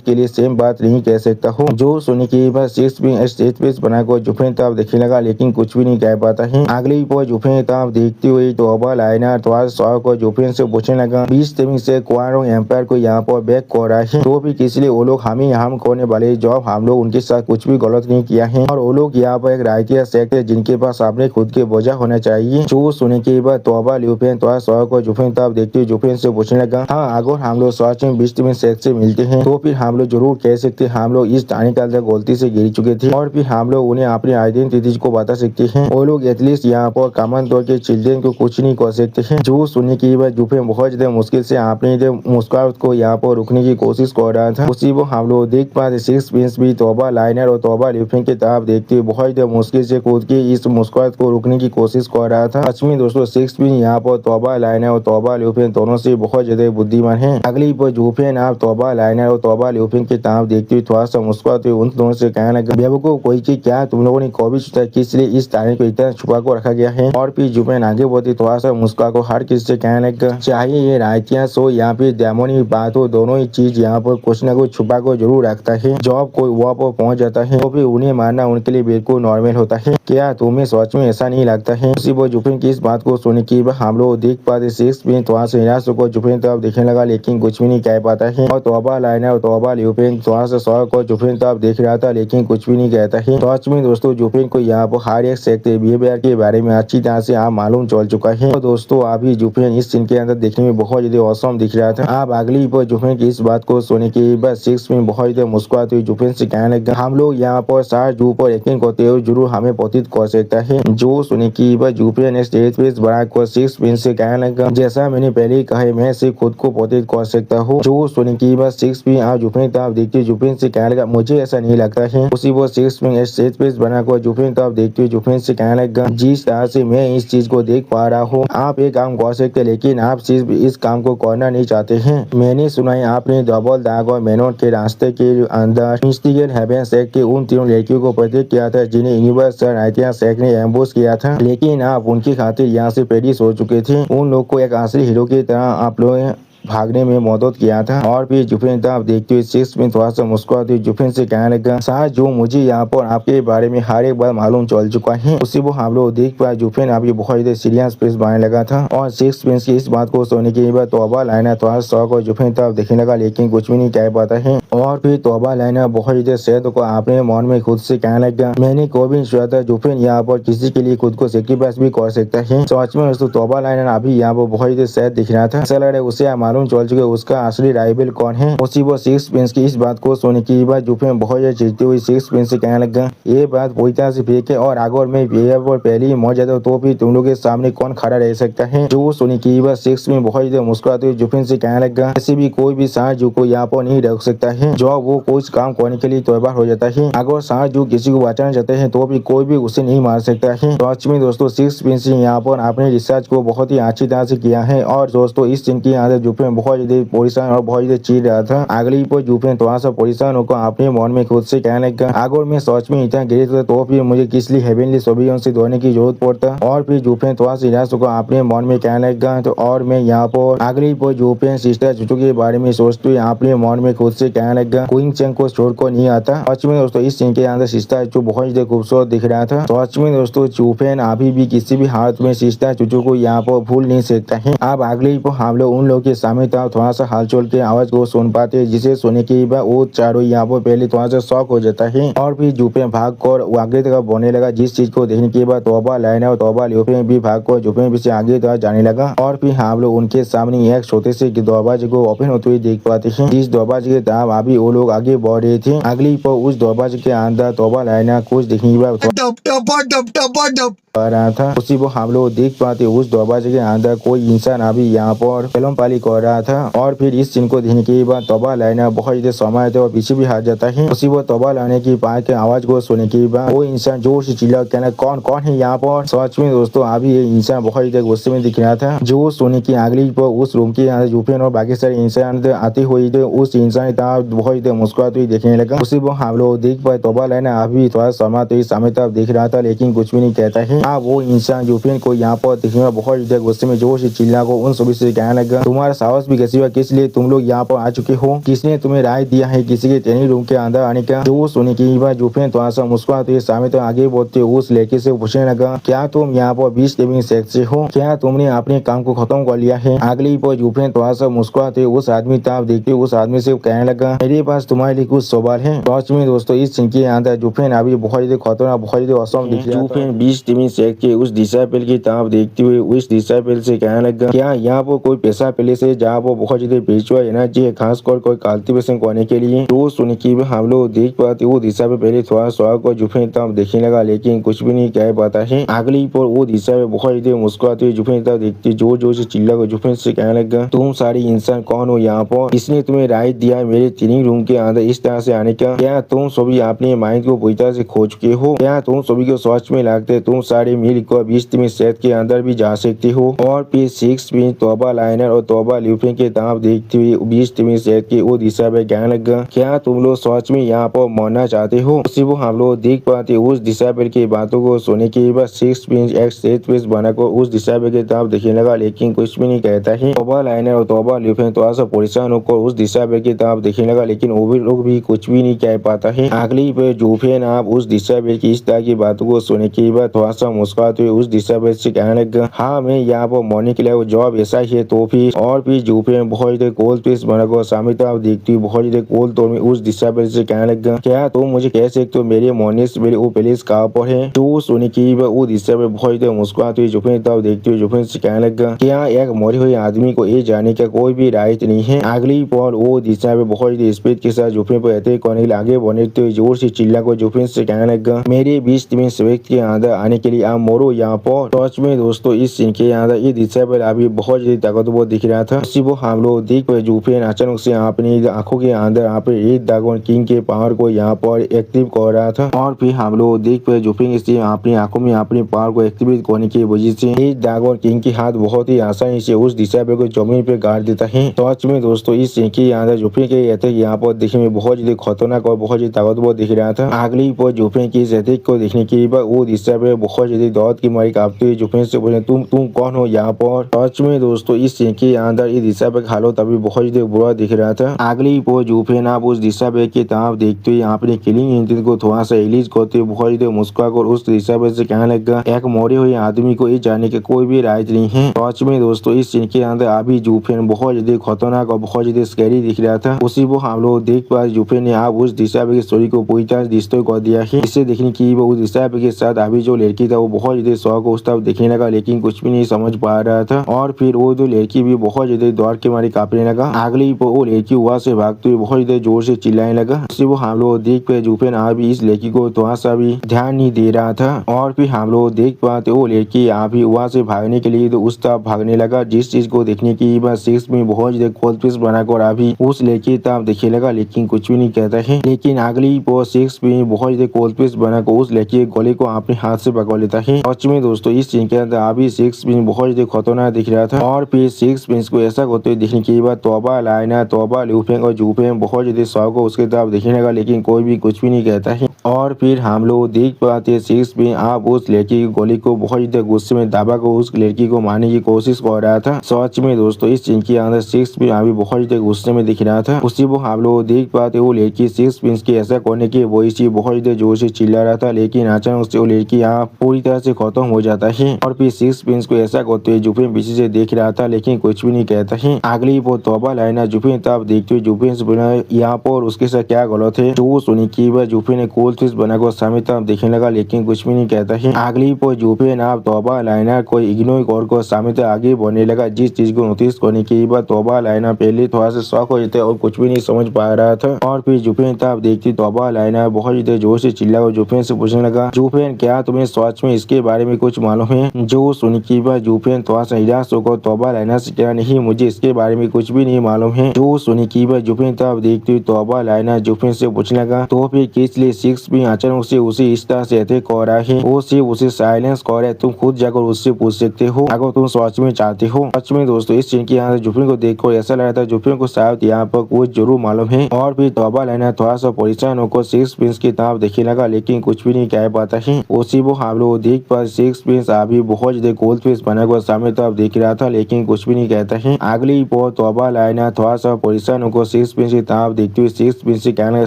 के लिए सेम बात नहीं कह सकता हूँ। जो सुनी की बात 6 पिन स्टेज पे बनाकर जुफिन तब देखने लगा लेकिन कुछ भी नहीं कह पाता है। अगले पर जुफिन तब देखते हुए तोबा लाइनर थोड़ा सौ को जुफिन से पूछने लगा 20 टाइमिंग से क्वारोंग एम्पायर को यहाँ पर बैक कर रहा है तो भी किस लिए वो लोग हमें हम करने वाले जब हम लोग उनके साथ कुछ भी गलत नहीं किया है और वो लोग यहाँ पर एक राइटिया सेक्ट है जिनके पास अपने खुद के बोझा होना चाहिए। जो सुनने के बाद तोबा ल्यूफेन थोड़ा सौ को जुफिन तब देखते हुए जुफिन से पूछने लगा हाँ अगर हम लोग सच में 20 टाइमिंग सेक्ट से मिलते हैं तो फिर हम लोग जरूर कह सकते हम लोग इस टाने के अंदर गलती से गिर चुके थे और फिर हम लोग उन्हें अपनी आइडेंटिटी को बता सकते हैं। वो लोग एटलीस्ट यहाँ पर कॉमन तौर के चिल्ड्रेन को कुछ नहीं कर सकते हैं। जो सुनने के बाद जुफिन बहुत ज्यादा मुश्किल से अपने मुस्कुराहट को यहाँ पर रुकने की कोशिश कर रहा था। उसी वो हम लोग देख पाते 6 पिंस भी तोबा लाइनर और तोबा ल्यूफेन की तरफ देखते हुए बहुत ज्यादा मुश्किल से खुद की इस मुस्कुराहट को रुकने की कोशिश कर रहा था। सच में दोस्तों 6 पिन यहाँ पर तोबा लाइनर और तोबा ल्यूफेन दोनों से बहुत ज्यादा बुद्धिमान है। अगली पर जुफिन आप तोबा लाइनर और तोबा ल्यूफेन की तरफ देखते हुए थोड़ा सा मुस्कुराते हुए उन दोनों से कहने लगा बेवकूफ कोई चीज क्या तुम लोगों ने कभी सोचा कि इसलिए इस ताने को इतना छुपा कर रखा गया है। और फिर जुफिन आगे बढ़ते थोड़ा सा मुस्कुरा को हर किसी से कहने लगा चाहिए ये राइटिया सो यहाँ पे डेमोनी बात हो दोनों ही चीज यहाँ पर कुछ न कुछ छुपा कर जरूर रखता है। जब कोई वहाँ पर पहुँच जाता है तो फिर उन्हें मारना उनके लिए बिल्कुल नॉर्मल होता है। क्या तुम्हें सच में ऐसा नहीं लगता है। उसी वो जुफिन की इस बात को सुनने की हम लोग देख पाते 6 पिन थोड़ा सा निराश होकर जुफिन तरफ देखने लगा लेकिन कुछ भी नहीं कह पाता है और तोबा लाइनर और तोबा ल्यूफेन थोड़ा सा शौक और जुफिन तरफ देख रहा था लेकिन कुछ भी नहीं कहता है। सच में दोस्तों जुफिन को यहाँ पर हर एक सेक्ट बिहेवियर के बारे में अच्छी तरह से आप मालूम चल चुका है। तो दोस्तों अभी जुफिन इस सीन के अंदर देखने में बहुत ज्यादा औसम दिख रहा था। आप अगली पर जुफिन की इस बात को सुनने के बाद 6 में बहुत ज्यादा मुस्कुराते हुए जुफिन से कहने लगा हम लोग यहाँ पर सार जू पर यकीन करते हुए जरूर हमें प्रतित कर सकता है। जो सुनने की बाद जुफिन ने स्टेज पे बनाकर 6 पिन से कहने लगा जैसा मैंने पहले ही कहा मैं सिर्फ खुद को प्रतित कर सकता हूँ। जो सुनने की बाद 6 पिन आप जुफिन तरफ देखते जुफिन से कहने लगा मुझे ऐसा नहीं लगता है। उसी वो 6 पिन स्टेज पे बनाकर जुफिन तरफ देखते हुए जुफिन से कहने लगा जिस तरह से मैं इस चीज को देख पा रहा हूँ आप एक काम कर सकते लेकिन आप सिर्फ इस काम को करना नहीं चाहते हैं। मैंने सुना है आपने डबल दाग और मेनोट के रास्ते के अंदर मिस्टिगेट हेवन सेक्ट के उन तीनों लड़कियों को प्रतित किया था जिन्हें यूनिवर्सल राइटिया सेक्ट ने एम्बुश किया था लेकिन आप उनकी खातिर यहाँ से पेरिस हो चुके थे। उन लोग को एक असली हीरो की तरह आप लोग भागने में मदद किया था। और फिर जुफेन तब देखते हुए सिक्स में थोड़ा सा मुस्कुराते हुए जुफेन से कहने लगा, साहब जो मुझे यहाँ पर आपके बारे में हर एक बार मालूम चल चुका है उसी वो हम लोग देख पाए। जुफेन अभी बहुत ज्यादा सीरियस फेस बनाने लगा था और सिक्स प्रिंस की इस बात को सुनने के बाद तौबा लाइना थोड़ा शौक और जुफेन तब देखने लगा लेकिन कुछ भी नहीं कह पाता है। और फिर तौबा लाइना बहुत ज्यादा शहद को अपने मन में खुद से कहने लगा, मैंने कभी नहीं सोचा था जुफेन यहाँ पर किसी के लिए खुद को सेक्रीफाइस भी कर सकता है। सच में दोस्तों तौबा लाइना अभी यहाँ पर बहुत ज्यादा शहद दिख रहा था। ऐसा लग रहा है उसे मालूम चल चुका उसका असली राइवल कौन है। उसी वो सिक्स प्रिंस की इस बात को सुनने के बाद जुफेन बहुत ज्यादा चिढ़ते हुए सिक्स प्रिंस से कहने लगा, ये बात पूरी तरह से फेक है और अगर मैं पहले ही मर जाता तो फिर तुम लोग के सामने कौन खड़ा रह सकता है। जो सुनी की बात सिक्स में बहुत ज्यादा मुस्कुराते हुए जुफेन से कहने लगा, ऐसे भी कोई भी साजू को यहाँ पर नहीं रख सकता है जो वो कुछ काम करने के लिए तैयार हो जाता है। अगर साजू किसी को बचाना चाहते हैं तो भी कोई भी उसे नहीं मार सकता है। तो सच में दोस्तों सिक्स प्रिंस यहाँ पर अपने रिसर्च को बहुत ही अच्छी तरह से किया है। और दोस्तों इस सीन की आदत जुफेन बहुत ज्यादा परेशान और बहुत ज्यादा चिढ़ रहा था। अगली पर जुफेन थोड़ा सा परेशान होकर अपने मन में खुद से कहने लगा, अगर मैं सच में इतना गिरे था तो फिर मुझे किस लिए हेवनली सोबियन से धोने की जरूरत पड़ता। और फिर जुफेन थोड़ा सा निराश होकर अपने मन में कहने लगा, तो और मैं यहाँ पर अगली पर जुफेन सिस्टर चुचू के बारे में सोचते हुए अपने मन में खुद से कहने लगा, क्वीन चेंग को छोड़कर नहीं आता। सच में दोस्तों इस सीन के अंदर सिस्टर चुचू बहुत ज्यादा खूबसूरत दिख रहा था। सच में दोस्तों जुफेन अभी भी किसी भी हालत में सिस्टर चुचू को यहाँ पर भूल नहीं सकता है। अब अगली पर हम लोग उन लोग के सामने थोड़ा सा हलचल के आवाज को सुन पाते हैं जिसे सुनने के बाद वो चारों यहाँ पर पहले थोड़ा सा शॉक हो जाता है। और फिर जुफेन भाग कर आगे तक बढ़ने लगा। जिस चीज को देखने के बाद तौबा लाइना और तौबा ल्यूफेन भी भाग कर जुफेन भी से आगे तक जाने लगा। और फिर हम लोग उनके सामने एक छोटे से दरवाजे को ओपन होते हुए देख पाते हैं। जिस दरवाजे के तरफ अभी वो लोग आगे बढ़ रहे थे। अगली पर उस दरवाजे के अंदर तौबा लाइना कुछ देखने के बाद रहा था। उसी को हम लोग देख पाते उस दरवाजे के अंदर कोई इंसान अभी यहाँ पर कलम पाली कर रहा था। और फिर इस सीन को देखने के बाद तौबा लाइना बहुत ज्यादा समय थे और पीछे भी हार जाता है। उसी वो तौबा लाने की पाए के आवाज को सुनने के बाद वो इंसान जोर से चिल्ला कहना, कौन कौन है यहाँ पर। सच में दोस्तों अभी ये इंसान बहुत ज्यादा गुस्से में दिख रहा था। जो सोने की अगली पर उस रूम के अंदर जुफेन और बाकी सारे इंसान आते हुए उस इंसान बहुत ज्यादा मुस्कुराते हुए देखने लगा। उसी को हम लोग देख पाए तौबा लाइना अभी थोड़ा समय सामने तरफ देख रहा था लेकिन कुछ भी नहीं कहता है। वो इंसान जुफेन को यहाँ पर देखने में बहुत ज्यादा गुस्से में जोर से चिल्ला को उन सभी से कहने लगा, तुम्हारा साहस भी कैसी हुआ, किस लिए तुम लोग यहाँ पर आ चुके हो, किसने तुम्हें राय दिया है किसी के ट्रेनिंग रूम के अंदर आने का। जो सुनने की बात जुफेन थोड़ा सा मुस्कुराते हुए सामने तो आगे बढ़ते उस लड़के से पूछने लगा, क्या तुम यहाँ पर 20 लिविंग सेक्स से हो, क्या तुमने अपने काम को खत्म कर लिया है। अगली पर जुफेन थोड़ा सा मुस्कुराते उस आदमी तरफ देखते उस आदमी से कहने लगा, मेरे पास तुम्हारे लिए कुछ सवाल है। सच में दोस्तों इस सीन के अंदर जुफेन अभी बहुत ज्यादा खतरनाक बहुत ज्यादा असम दिख रहा था। जुफेन 20 लिविंग सेक्स के उस डिसाइपल की तरफ देखते हुए उस डिसाइपल से कहने लगा, क्या यहाँ पर कोई पैसा पहले से जहाँ पर बहुत ज्यादा बेचवा एनर्जी है खासकर कोई कल्टीवेशन करने के लिए। तो सुन की हम लोग देख पाते वो दिशा पे पहले थोड़ा स्वाग को जुफेन तब देखने लगा लेकिन कुछ भी नहीं कह पाता है। अगली पर वो दिशा पे बहुत ज्यादा मुस्कुराते हुए जुफेन तब देखते जोर जोर से चिल्ला कर जुफेन से कहने लगा, तुम सारी इंसान कौन हो यहाँ पर, किसने तुम्हें राय दिया मेरे ट्रेनिंग रूम के अंदर इस तरह से आने का। क्या तुम सभी अपने माइंड को पूरी तरह से खो चुके हो, क्या तुम सभी को सोच में लगते तुम सारे मिल कर 20 में सेट के अंदर भी जा सकते हो। और फिर सिक्स पिन तौबा लाइनर और तौबा ल्यूफेन के तरफ देखते हुए 20 में सेट के वो दिशा पे कहने लगा, क्या तुम लोग सच में यहाँ पर मरना चाहते हो। उसी वो हम लोग देख पाते उस दिशा पे की बातों को सुनने के बाद सिक्स पिन एक सेट पीस बनाकर उस दिशा पे की तरफ देखने लगा लेकिन कुछ भी नहीं कहता है। तौबा लाइनर और तौबा ल्यूफेन थोड़ा सा परेशान होकर उस दिशा पे की तरफ देखने लगा लेकिन वो भी लोग भी कुछ भी नहीं कह पाता है। अगली पे जुफेन आप उस दिशा पे की इस तरह की बातों को सुनने के बाद थोड़ा सा मुस्कुराते हुए उस दिशा पे से कहने लगा, हाँ मैं यहाँ पर मरने के लिए वो जॉब ऐसा ही है। तो फिर और फिर जुफेन बहुत ज्यादा कोल पीस बनाकर सामने तरफ देखती हुई बहुत ज्यादा कोल तौर में उस दिशा पे से कहने लगा, क्या तुम मुझे कह सकते हो मेरे मरने से मेरे वो प्लेस कहाँ पर है। तो सुनी की वो दिशा पे बहुत ज्यादा मुस्कुराते हुए जुफेन तरफ देखते हुए जुफेन से कहने लगा, क्या एक मरे हुए आदमी को ये जाने का कोई भी राइट नहीं है। अगली पर वो दिशा पे बहुत ज्यादा स्पीड के साथ जुफेन पर अटैक करने के लिए आगे बढ़ते हुए जोर से चिल्ला कर जुफेन से कहने लगा, मेरे 20 में व्यक्ति के अंदर आने के लिए आप मरो यहाँ पर। सच में दोस्तों इस सीन के अंदर ये दिशा पर अभी बहुत ज्यादा ताकतवर दिख रहा था। उसी वो हम लोग देख पाए जुफेन अचानक से अपनी आंखों के अंदर आप एक ड्रैगन किंग के पावर को यहाँ पर एक्टिव कर रहा था। और फिर हम लोग देख पाए जुफेन से अपनी आंखों में अपनी पावर को एक्टिवेट करने की वजह से इस ड्रैगन किंग की हाथ बहुत ही आसानी से उस दिशा पे को जमीन पे गाड़ देता है। सच में दोस्तों इस सीन के अंदर जुफेन के अटैक यहाँ पर देखने में बहुत ज्यादा खतरनाक और बहुत ज्यादा ताकतवर दिख रहा था। अगली पर जुफेन की इस अटैक को देखने के बाद वो दिशा पे बहुत ज्यादा दौड़ की मारी कांपते हुए जुफेन से बोले, तुम कौन हो यहाँ पर। सच में दोस्तों इस सीन के अंदर ये दिशा पे हालत अभी बहुत ही बुरा दिख रहा था। अगली पो जूफेन आप उस दिशा पे की तरफ देखते हुए अपने किलिंग इंजन को थोड़ा सा रिलीज करते हुए बहुत ही मुस्कुरा कर उस दिशा पे से कहने लगा, एक मरे हुए आदमी को ये जाने के कोई भी राइट नहीं है। सच में दोस्तों इस सीन के अंदर अभी जूफेन बहुत ज्यादा खतरनाक और बहुत ज्यादा स्कैरी दिख रहा था। उसी को हम लोग देख पा जूफेन ने आप उस दिशा पे की स्टोरी को पूरी तरह डिस्ट्रॉय कर दिया है। इसे देखने की वो उस दिशा पे के साथ अभी जो लड़की था वो बहुत ज्यादा शौक उस तरफ देखने लगा, लेकिन कुछ भी नहीं समझ पा रहा था। और फिर वो जो लड़की भी बहुत ज्यादा दौड़ के मारे कांपने लगा। अगली वो लड़की वहां से भागते हुए बहुत ज्यादा जोर से चिल्लाने लगा। उसी वो हम लोग देख पे जूफेन अभी इस लड़की को थोड़ा सा भी ध्यान नहीं दे रहा था। और फिर हम लोग देख पाते वो लड़की अभी वहां से भागने के लिए तो उस तरफ भागने लगा, जिस चीज को देखने की बस सिक्स में बहुत ज्यादा कोल्ड बनाकर अभी उस लड़की तरफ देखने लगा, लेकिन कुछ भी नहीं कहता है। लेकिन अगली वो सिक्स में बहुत ज्यादा कोल्ड बनाकर उस लड़की के गले को अपने हाथ से पकड़ लेता है। सच में दोस्तों इस सीन के अंदर अभी सिक्स में बहुत ज्यादा खतरनाक दिख रहा था। और फिर सिक्स प्रिंस को ऐसा करते हुए देखने के बाद तौबा लाइना तौबा लूफेंग और जूफेंग बहुत ज्यादा शौक को उसके तरफ देखने लगा, लेकिन कोई भी कुछ भी नहीं कहता है। और फिर हम लोग देख पाते सिक्स भी आप उस लड़की की गोली को बहुत ज्यादा गुस्से में दबा कर उस लड़की को मारने की कोशिश कर रहा था। सच में दोस्तों इस सीन के अंदर सिक्स भी अभी बहुत ज्यादा गुस्से में दिख रहा था। उसी को हम लोग देख पाते वो लड़की सिक्स प्रिंस के ऐसा करने की वही चीज बहुत ज्यादा जोर से चिल्ला रहा था, लेकिन अचानक से वो लड़की यहाँ पूरी तरह से खत्म हो जाता है। और फिर सिक्स प्रिंस को ऐसा करते हुए जूफेन पीछे से देख रहा था, लेकिन कुछ भी नहीं कहता है। अगली वो तौबा लाइना जूफेन तब देखते हुए जूफेन से बोला यहाँ पर उसके साथ क्या गलत है। जो सुनी की वह जूफेन ने कोल्ड फिश बनाकर सामने तरफ देखने लगा, लेकिन कुछ भी नहीं कहता है। अगली वो जूफेन आप तौबा लाइना को इग्नोर कर सामने तक आगे बढ़ने लगा, जिस चीज को नोटिस करने की बाद तौबा लाइना पहले थोड़ा सा शौक हो जाता है और कुछ भी नहीं समझ पा रहा था। और फिर जूफेन तब देखती तौबा लाइना बहुत ज्यादा जोर से चिल्ला और जूफेन से पूछने लगा, जूफेन क्या तुम्हें सच में इसके बारे में कुछ मालूम है। जो सुनी की बाद जूफेन थोड़ा सा निराश होकर तौबा लाइना से क्या नहीं, मुझे इसके बारे में कुछ भी नहीं मालूम है। जो सुनी की बाद जूफेन तब देखती हुई तौबा लाइना जूफेन से पूछने लगा, तो फिर किस लिए सिक्स भी अचानक से उसे इस तरह से अटैक कर रहा है। वो सिर्फ उसे साइलेंस कर रहा है, तुम खुद जाकर उससे पूछ सकते हो अगर तुम सच में चाहते हो। सच में दोस्तों इस सीन के यहाँ जूफेन को देखकर ऐसा लग रहा था जूफेन को शायद यहाँ पर कुछ जरूर मालूम है। और फिर तौबा लाइना थोड़ा सा परेशान होकर सिक्स प्रिंस की तरफ देखने लगा, लेकिन कुछ भी नहीं कह पाता है। उसी वो हम लोग देख पर सिक्स प्रिंस अभी बहुत ज्यादा कोल्ड फिश बनाकर सामने तरफ देख रहा था, लेकिन कुछ भी नहीं कहता है। अगली वो तौबा लाइना थोड़ा सा परेशान होकर सिक्स प्रिंस की तरफ देखते हुए सिक्स प्रिंस से कहना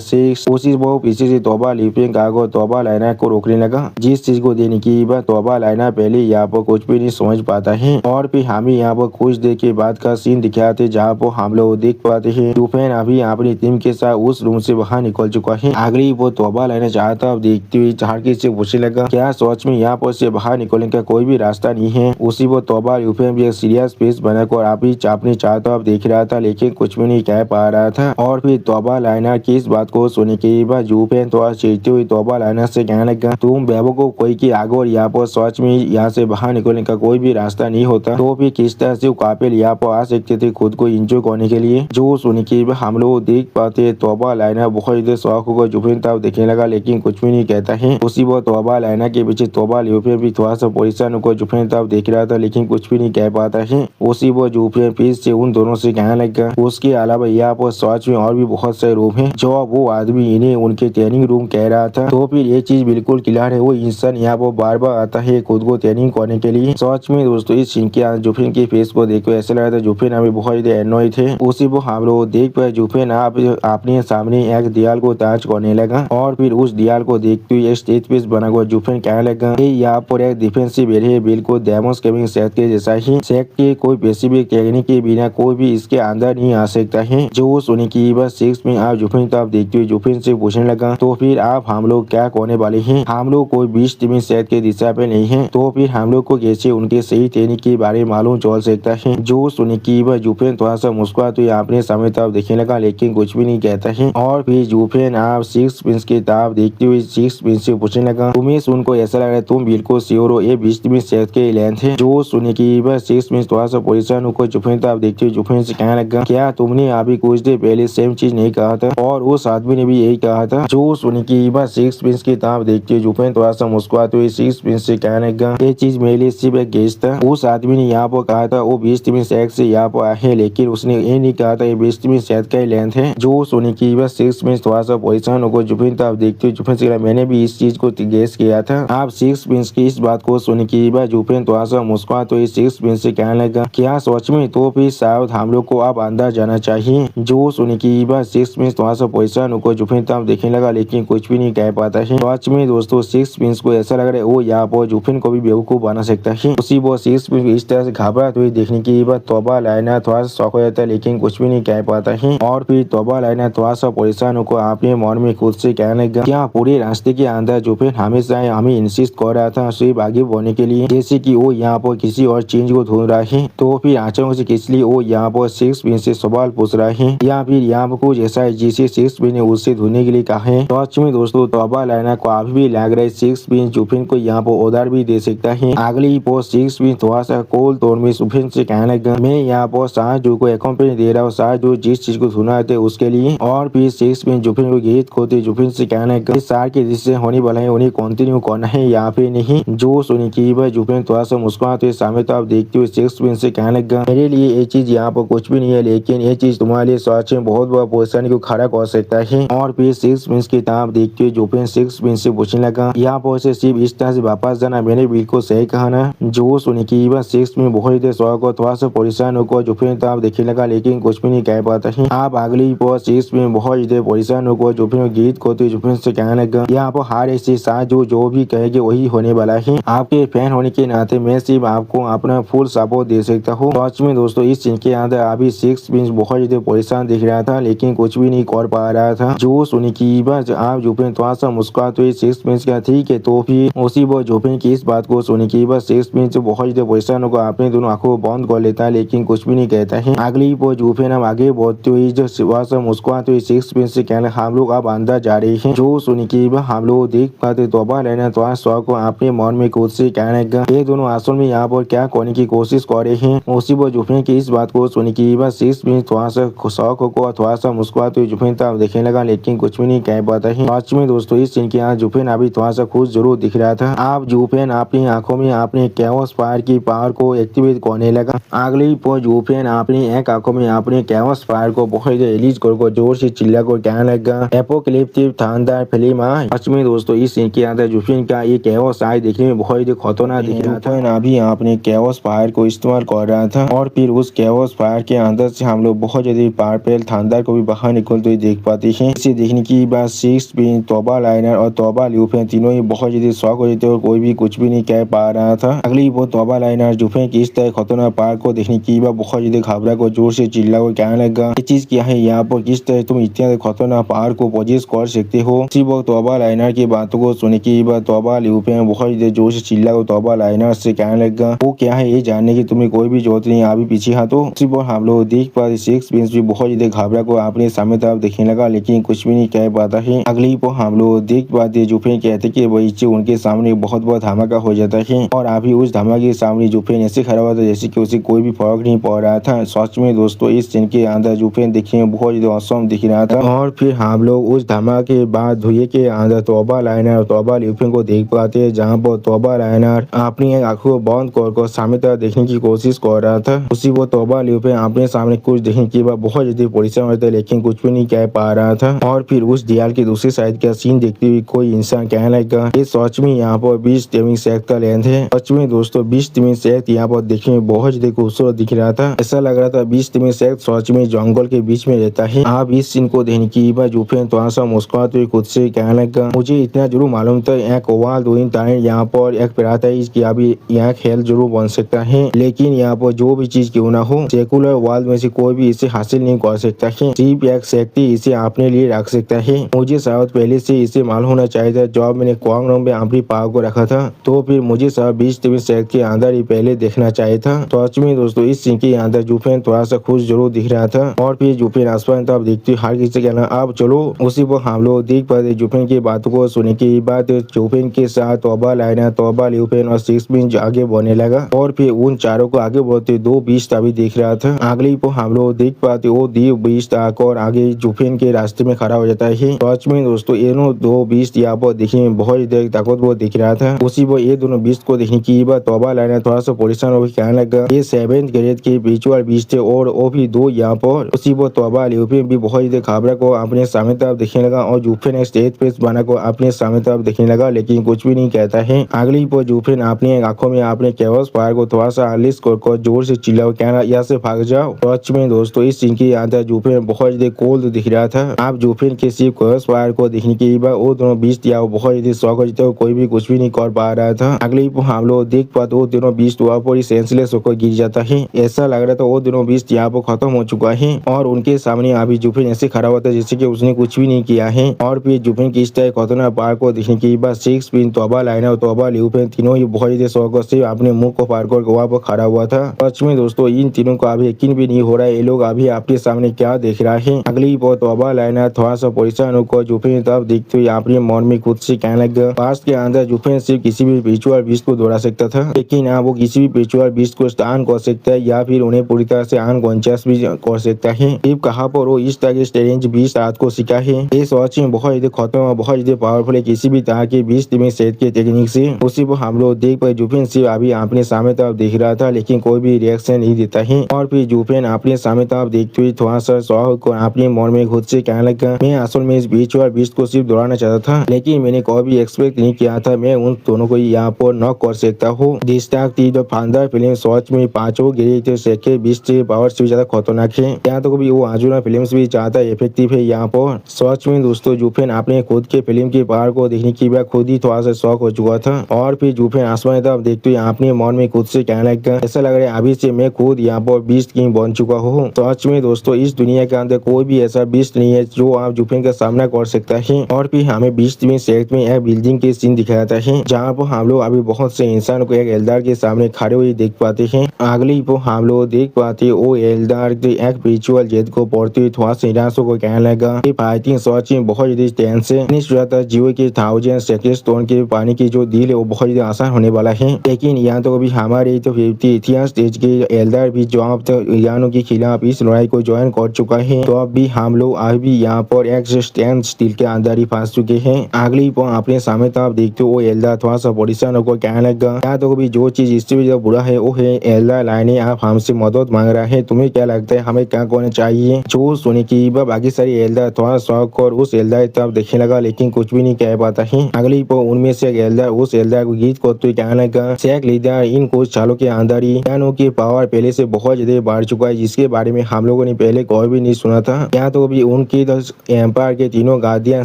सिक्स उसी वो पीछे से तौबा लिपिंग आगे तौबा लाइना को रोकने लगा, जिस चीज को देने की बात तौबा लाइना पहले यहाँ पर कुछ भी नहीं समझ पाता है। और फिर हमें यहाँ पर कुछ देर के बाद का सीन दिखाते जहाँ पर हम लोग देख पाते हैं जूफेन अभी अपनी टीम के साथ उस रूम से बाहर निकल चुका है। अगली वो तौबा लाइना चाहता देखती हुई झाड़की से पूछने लगा, क्या सच में यहाँ पर से बाहर निकलने का कोई भी रास्ता नहीं है। उसी वो तौबा यूफेन भी एक सीरियस फेस बनाकर अभी चापने चाहता देख रहा था, लेकिन कुछ भी नहीं कह पा रहा था। और फिर तौबा लाइना की इस बात को सुनने के बाद यूफेन थोड़ा चीखती हुई तौबा लाइना से कहने लगा, तुम बेवकूफ कोई की आगे और यहाँ पर सच में यहाँ से बाहर निकलने का कोई भी रास्ता नहीं होता, तो फिर किस तरह से कापिल यहाँ पर आ सकते थे खुद को इंजॉय करने के लिए। जो सुनने के बाद हम लोग देख पाते तौबा लाइना बहुत ज्यादा शौक होकर जूफेन तब देखने लगा, लेकिन कुछ भी नहीं कहता है। उसी वो तौबा लाइना के पीछे तौबा यूफेन भी थोड़ा सा परेशान होकर जूफेन तब देख रहा था, लेकिन कुछ भी नहीं कह पाता है। उसी वो जूफेन फिर से उन दोनों से कहने लगा, उसके अलावा यहाँ पर सच में और भी बहुत सारे रूम है जो वो आदमी इन्हें उनके ट्रेनिंग रूम कह रहा था। तो फिर ये चीज बिल्कुल क्लियर है, वो इंसान यहाँ पर बार बार आता है खुद को ट्रेनिंग करने के लिए। सच में दोस्तों इस सीन के जूफेन के फेस को देखकर ऐसा लग रहा था जूफेन अभी बहुत ज्यादा एनॉय थे। उसी वो हम लोग देख पाए जूफेन आप अपने सामने एक दीवार को ताज करने लगा, और फिर उस दीवार को देखते हुए स्टेज पीस बना हुआ जूफेन कहने लगा, यहाँ पर एक डिफेंसिव एरिया है बिल्कुल डेमोस गेमिंग सेट के जैसा ही, सेट के कोई स्पेसिफिक टेक्निक के बिना कोई भी इसके अंदर नहीं आ सकता है। जो सुनी की बात सिक्स में आप जूफेन तब देखते हुए जूफेन से पूछने लगा, तो फिर आप हम लोग क्या करने वाले हैं। हम लोग कोई 20 टीम सेट के दिशा पे नहीं है, तो फिर हम लोग को कैसे उनके सही टेक्निक के बारे में मालूम चल सकता है। जो सुनी की बात जूफेन थोड़ा सा मुस्कुरा तो अपने सामने तब देखने लगा, लेकिन कुछ भी नहीं कहता है। और फिर जूफेन आप सिक्स प्रिंस की तरफ देखते हुए सिक्स प्रिंस से पूछने लगा, तुम्हें सुनकर ऐसा लग रहा है तुम बिल्कुल श्योर हो ये 20 टीम सेट के लेंथ है। जो सुनी की बात सिक्स प्रिंस थोड़ा सा परेशान होकर जूफेन तब देखते हुए जूफेन से कहने लगा, क्या तुमने अभी कुछ देर पहले सेम चीज नहीं कहा था और उस आदमी ने भी यही कहा था। जो सुनी की बात सिक्स प्रिंस की तरफ देखते हुए जूफेन थोड़ा सा मुस्कुराते हुए सिक्स प्रिंस से कहने लगा, ये चीज मेरे लिए सिर्फ एक गेस था। उस आदमी ने यहाँ पर कहा था वो 20 टीम सेट से यहाँ पर आए, लेकिन उसने ये नहीं कहा था ये 20 टीम सेट का ही लेंथ है। जो सुनी की बात सिक्स प्रिंस थोड़ा सा परेशान होकर जूफेन तब देखते हुए जूफेन से मैंने भी इस चीज को गेस किया था। आप सिक्स प्रिंस की इस बात को सुनी की बात जूफेन थोड़ा सा मुस्कुराते हुए सिक्स प्रिंस से कहने लगा, क्या सच में तो फिर शायद हम लोग को अब अंदर जाना चाहिए। जो सुनी की बात सिक्स प्रिंस थोड़ा सा परेशान को जुफिन तब देखने लगा लेकिन कुछ भी नहीं कह पाता है। सच में दोस्तों सिक्स प्रिंस को ऐसा लग रहा है वो यहाँ पर जुफिन को भी बेवकूफ बना सकता है। उसी वो सिक्स प्रिंस इस तरह से घबराते हुए देखने की बात तोबा लाइनर थोड़ा सा शौक हो जाता है लेकिन कुछ भी नहीं कह पाता है। और फिर तोबा लाइनर थोड़ा सा परेशान होकर अपने मन में खुद से कहने लगा क्या पूरे रास्ते के अंदर जुफिन हमेशा हमें इंसिस्ट कर रहा था सिर्फ आगे बढ़ने के लिए, जैसे कि वो यहाँ पर किसी और चीज को ढूंढ रहा है। तो फिर अचानक से किस लिए वो यहाँ पर सिक्स प्रिंस से सवाल पूछ रहा है या फिर यहाँ पर कुछ ऐसा है जिसे सिक्स प्रिंस ने उससे ढूंढने के लिए कहा है। सच में दोस्तों तोबा लाइनर को अभी भी लग रहा है सिक्स प्रिंस जुफिन को यहाँ पर उधार भी दे सकता है। अगली पोस्ट सिक्स प्रिंस थोड़ा सा कोल तोड़ में जुफिन से कहने लगा मैं यहाँ पर शाहजू को एक कंपनी दे रहा हूँ, शाहजू जिस चीज को ढूंढा थे उसके लिए। और फिर सिक्स प्रिंस जुफिन को गीत खोते जुफिन से कहने लगा इस साल के जिससे होने वाला है उन्हें कंटिन्यू करना है या फिर नहीं। जो सुनी की बात जुफिन थोड़ा सा मुस्कुराते हुए सामने तो आप देखते हुए सिक्स प्रिंस से कहने लगा मेरे लिए ये चीज यहाँ पर कुछ भी नहीं है लेकिन ये चीज तुम्हारे लिए सच में बहुत बड़ा परेशानी को खड़ा कर सकता है। और फिर सिक्स प्रिंस की तरफ देखते हुए जुफिन सिक्स प्रिंस से पूछने लगा यहाँ पर से सिर्फ इस तरह से वापस जाना मैंने बिल्कुल सही कहा ना। जो सुनी की बात सिक्स प्रिंस बहुत ही शौक को थोड़ा सा परेशान होकर जुफिन तरफ देखने लगा लेकिन कुछ भी नहीं कह पाता है। आप अगली पर सिक्स प्रिंस बहुत ही परेशान होकर जुफिन गीत खोते जुफिन से कहने लगा यहाँ पर हर ऐसी साथ जो भी कहेगी वही होने वाला है। आपके फैन होने के नाते मैं सिर्फ आपको अपना फुल सपोर्ट दे सकता हूँ। सच में दोस्तों इस सीन के अंदर अभी सिक्स प्रिंस बहुत ही परेशान दिख रहा था लेकिन कुछ भी नहीं कर पा रहा था। जो सुनी की बात आप जुफिन थोड़ा सा मुस्कुराते हुए सिक्स प्रिंस का ठीक है तो फिर उसी वो जुफिन की इस बात को सुनी की बात सिक्स प्रिंस बहुत ही परेशान होकर अपने दोनों आंखों बंद कर लेता है लेकिन कुछ भी नहीं कहता है। अगली वो जुफिन हम आगे बढ़ते हुए जो सा मुस्कुराते हुए सिक्स प्रिंस से कहना हम लोग अब अंदर जा रहे हैं। जो सुनी की बात हम लोग देख पाते तोबा लाइनर थोड़ा शौक को अपने मन में खुद से कहने लगा ये दोनों असल में यहाँ पर क्या करने की कोशिश कर रहे हैं। उसी वो जुफिन की इस बात को सुनी की बात सिक्स प्रिंस थोड़ा सा शौक को थोड़ा सा मुस्कुराते हुए जुफिन तब देखने लगा लेकिन कुछ भी नहीं कह पाता है। सच में दोस्तों इस सीन के यहाँ जुफिन अभी थोड़ा सा खुश जरूर दिख रहा था। आप जुफिन अपनी आंखों में अपने कैओस फायर की पावर को एक्टिवेट करने लगा। अगली पर जुफिन अपनी एक आंखों में अपने कैओस फायर को बहुत रिलीज कर जोर से चिल्ला कर कहने लगा एपोकलिप्टिक थंडर फिल्म आए। सच में दोस्तों इस सीन के अंदर जुफिन का ये कैओस फायर देखने में बहुत ही खतरनाक दिख रहा था। अभी अपने कैओस फायर को इस्तेमाल कर रहा था और फिर उस कैओस फायर के अंदर से हम लोग बहुत ज्यादा पावरफुल थंडर को भी बाहर निकलते हुए देख पाते हैं। इसे देखने की बात सिक्स प्रिंस तोबा लाइनर और तोबा ल्यूफेन तीनों ही बहुत ज्यादा शौक हो जाते और कोई भी कुछ भी नहीं कह पा रहा था। अगली वो तोबा लाइनर जुफिन की इस तरह खतरनाक पावर को देखने की बात बहुत ज्यादा घबरा को जोर से चिल्ला को कहने लगा ये चीज क्या है यहाँ पर किस तरह तुम इतने खतरनाक पावर को पोजेस कर सकते हो। इसी वक्त तोबा लाइनर की बातों को सुनने की बात तोबा ल्यूफेन बहुत जोर से चिल्ला को तोबा लाइनर से कहने लगा वो क्या है ये जानने की तुम्हें कोई भी जरूरत नहीं अभी पीछे हटो। उसी पर हम लोग देख पाते सिक्स प्रिंस भी बहुत ज्यादा घबरा को अपने सामने तरफ देखने लगा लेकिन कुछ भी नहीं कह पाता है। अगली पर हम लोग देख पाते जुफिन कहते कि बगीचे उनके सामने बहुत बड़ा धमाका हो जाता है और अभी उस धमाके के सामने जुफिन ऐसे खड़ा हुआ था जैसे कि उसे कोई भी फर्क नहीं पड़ रहा था। सच में दोस्तों इस सीन के अंदर जुफिन देखने में बहुत ज्यादा औसम दिख रहा था। और फिर हम लोग उस धमाके के बाद धुएं के अंदर तोबा लाइनर और तोबा ल्यूफिन को देख पाते हैं जहाँ पर तोबा लाइनर अपनी आंखों को बंद कर सामने तरफ देखने की कोशिश कर रहा था। उसी वो तोबा ल्यूफिन अपने सामने कुछ देखने की बात बहुत ज्यादा परेशान होता है लेकिन कुछ भी नहीं कह पा रहा था। और फिर उस दीवार की दूसरी साइड का सीन देखते हुए कोई इंसान कहने लगा ये सच में यहाँ पर 20 टीमिंग सेट का लेंथ है। सच में दोस्तों 20 टीमिंग सेट यहाँ पर देखने में बहुत ज्यादा खूबसूरत दिख रहा था। ऐसा लग रहा था 20 टीमिंग सेट सच में जंगल के बीच में रहता है। आप इस सीन को देखने की बात जुफिन थोड़ा सा मुस्कुराते हुए खुद से कहने लगा मुझे इतना जरूर मालूम था एक ओवल डूइंग टाइम यहाँ पर एक प्रात है इसकी अभी यहाँ खेल जरूर बन सकता है लेकिन यहाँ पर जो भी चीज क्यों ना हो सेकुलर वर्ल्ड में से कोई भी इसे हासिल नहीं कर सकता है। सिर्फ एक शक्ति इसे अपने लिए रख सकता है। मुझे शायद पहले से इसे मालूम होना चाहिए था जब मैंने क्वांग में अपनी पावर को रखा था तो फिर मुझे शायद 20 टीमिंग सेट के अंदर ही पहले देखना चाहिए था। तो सच में दोस्तों इस सीन के अंदर जुफिन थोड़ा सा खुश जरूर दिख रहा था। और फिर जुफिन आसमान तब देखते हर किसी से कहना अब चलो। उसी पर हम लोग देख पाते जुफिन की बातों को सुनने की बात जुफिन के साथ तोबा लाइनर तोबा ल्यूफिन और सिक्स प्रिंस आगे बढ़ने लगा और फिर उन चारों को आगे बढ़ते दो बीस्ट अभी देख रहा था। अगली पर हम लोग देख पाते वो दो बीस्ट आकर आगे जुफिन के रास्ते में खड़ा हो जाता है। सच में दोस्तों ये दो बीस्ट यहाँ पर देखने में बहुत ताकतवर दिख रहा था। उसी पर ये दोनों बीस्ट को देखने की बात तोबा लाइनर थोड़ा सा परेशान होकर कहने लगा ये 7th ग्रेड के विचुअल बीस्ट थे और वो भी दो यहाँ पर। उसी पर तोबा ल्यूफिन भी बहुत घबरा को अपने सामने तरफ देखने लगा और जुफिन एक स्टेज पे बना को अपने सामने तरफ देखने लगा लेकिन कुछ भी नहीं कहता है। अगली पर जुफिन अपनी आंखों में अपने कैओस फायर को थोड़ा सा अनलीश कर जोर से चिल्ला और कहना यहाँ से भाग जाओ। सच में दोस्तों इस सीन के अंदर जुफेन बहुत ज्यादा कोल्ड दिख रहा था। आप जुफेन के सिर्फ क्रॉस फायर को देखने के बाद वो दोनों बीस्ट या बहुत ज्यादा शौक होते हो, कोई भी कुछ भी नहीं कर पा रहा था। अगले हम लोग देख पाते वो दोनों बीस्ट वहाँ पर सेंसलेस होकर गिर जाता है। ऐसा लग रहा था वो दोनों बीस्ट यहाँ पर खत्म हो चुका है और उनके सामने अभी जुफेन ऐसे खड़ा हुआ था जैसे कि उसने कुछ भी नहीं किया है। और फिर जुफेन की इस तरह खतरनाक पार को देखने के बाद सिक्स पिन तोबा लाइनर तोबा ल्यूफेन तीनों ही बहुत ज्यादा शौक से अपने मुंह को पार कर वहाँ पर खड़ा हुआ था। सच में दोस्तों इन तीनों का अभी यकीन भी नहीं हो रहा है ये लोग अभी आपके सामने क्या देख रहा है। अगली तोबा लाइनर थोड़ा सा परेशान होकर जुफेन तब देखते हुए अपने मन में खुद से कहने लगा पास्ट के अंदर जुफेन सिर्फ किसी भी विचुअल बीस्ट को दौड़ा सकता था, लेकिन अब वो किसी भी विचुअल बीस्ट को स्टन कर सकता है या फिर उन्हें पूरी तरह से अनकॉन्शियस भी कर सकता है। सिर्फ कहाँ पर वो इस तरह के स्ट्रेंज बीस्ट रात को सीखा है। ये सच में बहुत ज्यादा खतरनाक और बहुत ज्यादा पावरफुल है किसी भी तरह के बीस्ट में सेट के टेक्निक से। उसी पर हम लोग देख पाए जुफेन सिर्फ अभी अपने सामने तरफ देख रहा था लेकिन कोई भी रिएक्शन नहीं देता है। और फिर जुफेन अपने सामने तरफ देखते हुए थोड़ा सा शौक और अपने मन में खुद से कहने लगा मैं असल में इस विचुअल बीस्ट को सिर्फ दौड़ाना चाहता था, लेकिन मैंने कभी भी एक्सपेक्ट नहीं किया था मैं उन दोनों को यहाँ पर न कर सकता हूँ। डिस्टाक थी जो फांदर फिल्म सच में पांचों गिरी थे सेके बीस्ट से पावर से ज्यादा खतरनाक है। यहाँ तक भी वो आजुना फिल्म भी ज्यादा इफेक्टिव है। यहाँ पर सच में दोस्तों जुफेन अपने खुद के फिल्म की पावर को देखने के बाद खुद ही थोड़ा सा शौक हो चुका था। और फिर जुफेन आसमान तरफ देखते हुए अपने मन में खुद से कहने लगा ऐसा लग रहा है अभी से मैं खुद यहाँ पर बीस्ट किंग बन चुका हूँ। सच में दोस्तों इस दुनिया के अंदर कोई भी ऐसा बीस्ट नहीं है जो आप जुफेन का सामना कर सकता है। और फिर हमें बीस्ट में सेट में एक बिल्डिंग के सीन दिखाता है जहाँ पर हम लोग अभी बहुत से इंसान को एक एल्डार के सामने खड़े हुए देख पाते हैं। अगली पर हम लोग देख पाते वो एल्डार एक रिचुअल जेद को पढ़ते हुए थोड़ा निराशों को कहने लगा कि फाइटिंग सच में बहुत ज्यादा टेंस है। जीवो के 1000 सेकेंड स्टोन के पानी की जो डील है वो बहुत ज्यादा आसान होने वाला है, लेकिन यहाँ तो अभी हमारे तो 50 इतिहास स्टेज के एल्डार भी जो अब तक ईरानों के खिलाफ इस लड़ाई को ज्वाइन कर चुका है। तो अब भी हम लोग अभी यहाँ पर एक स्टैंड स्टील के अंदर ही फंस चुके हैं। अगली पर अपने सामने तो आप देखते हो वो एल्डार थोड़ा सा परेशान होकर कहने लगा यहाँ तो अभी जो चीज इससे भी ज्यादा बुरा है वो है एल्डार लाइने आप हमसे मदद मांग रहा है, तुम्हें क्या लगता है हमें क्या करना चाहिए। जो सुने की बाकी सारी एल्डार थोड़ा शौक और उस एल्डार तरफ देखने लगा लेकिन कुछ भी नहीं कह पाता है। अगली पर उनमें से एक एल्डार उस एल्डार को गीत करते हुए कहने लगा शेख लीडर इन कुछ सालों के अंदर ही यानो की पावर पहले से बहुत ज्यादा बढ़ चुका है जिसके बारे में हम लोगों ने पहले कोई भी नहीं सुना था। यहाँ तो अभी उनकी एम्पायर के तीनों गार्डियन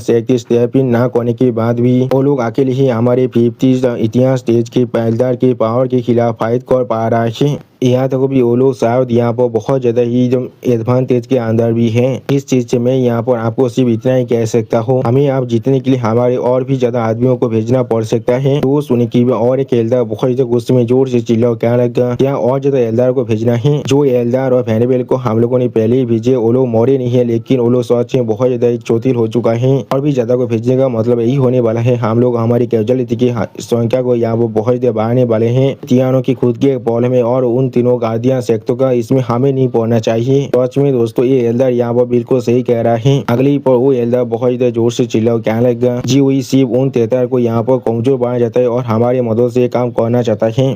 शक्ति स्टेप इन न करने के बाद भी वो लोग अकेले ही हमारे 50 इतिहास स्टेज के एल्डार के पावर के खिलाफ फाइट कर पा रहा है। यहाँ तक भी वो लोग शायद यहाँ पर बहुत ज्यादा ही जो एडवांटेज के अंदर भी है। इस चीज से मैं यहाँ पर आपको सिर्फ इतना ही कह सकता हूँ हमें आप जीतने के लिए हमारे और भी ज्यादा आदमियों को भेजना पड़ सकता है। तो सुने की और एक एल्डार बहुत ज्यादा गुस्से में जोर से चिल्ला क्या लगा यहाँ और ज्यादा एल्डार को भेजना है। जो एल्डार और फैनेबेल को हम लोगों ने पहले ही भेजे वो लोग मरे नहीं है लेकिन वो लोग सच में बहुत ज्यादा चौथिल हो चुका है। और भी ज्यादा को भेजने का मतलब यही होने वाला है हम लोग हमारी कैजुअलिटी की संख्या को यहाँ पर बहुत ज्यादा बढ़ाने वाले हैं। तियानों की खुद के बॉल में और उन तीनों गार्डियन सेक्टों का इसमें हमें नहीं पड़ना चाहिए। सच में दोस्तों ये एल्डर यहाँ पर बिल्कुल सही कह रहा है। अगली पर वो एल्डर बहुत ज्यादा जोर से चिल्ला कहने लगा जी वही सिर्फ उन 73 को यहाँ पर कमजोर बनाया जाता है और हमारे मदद से काम करना चाहता है।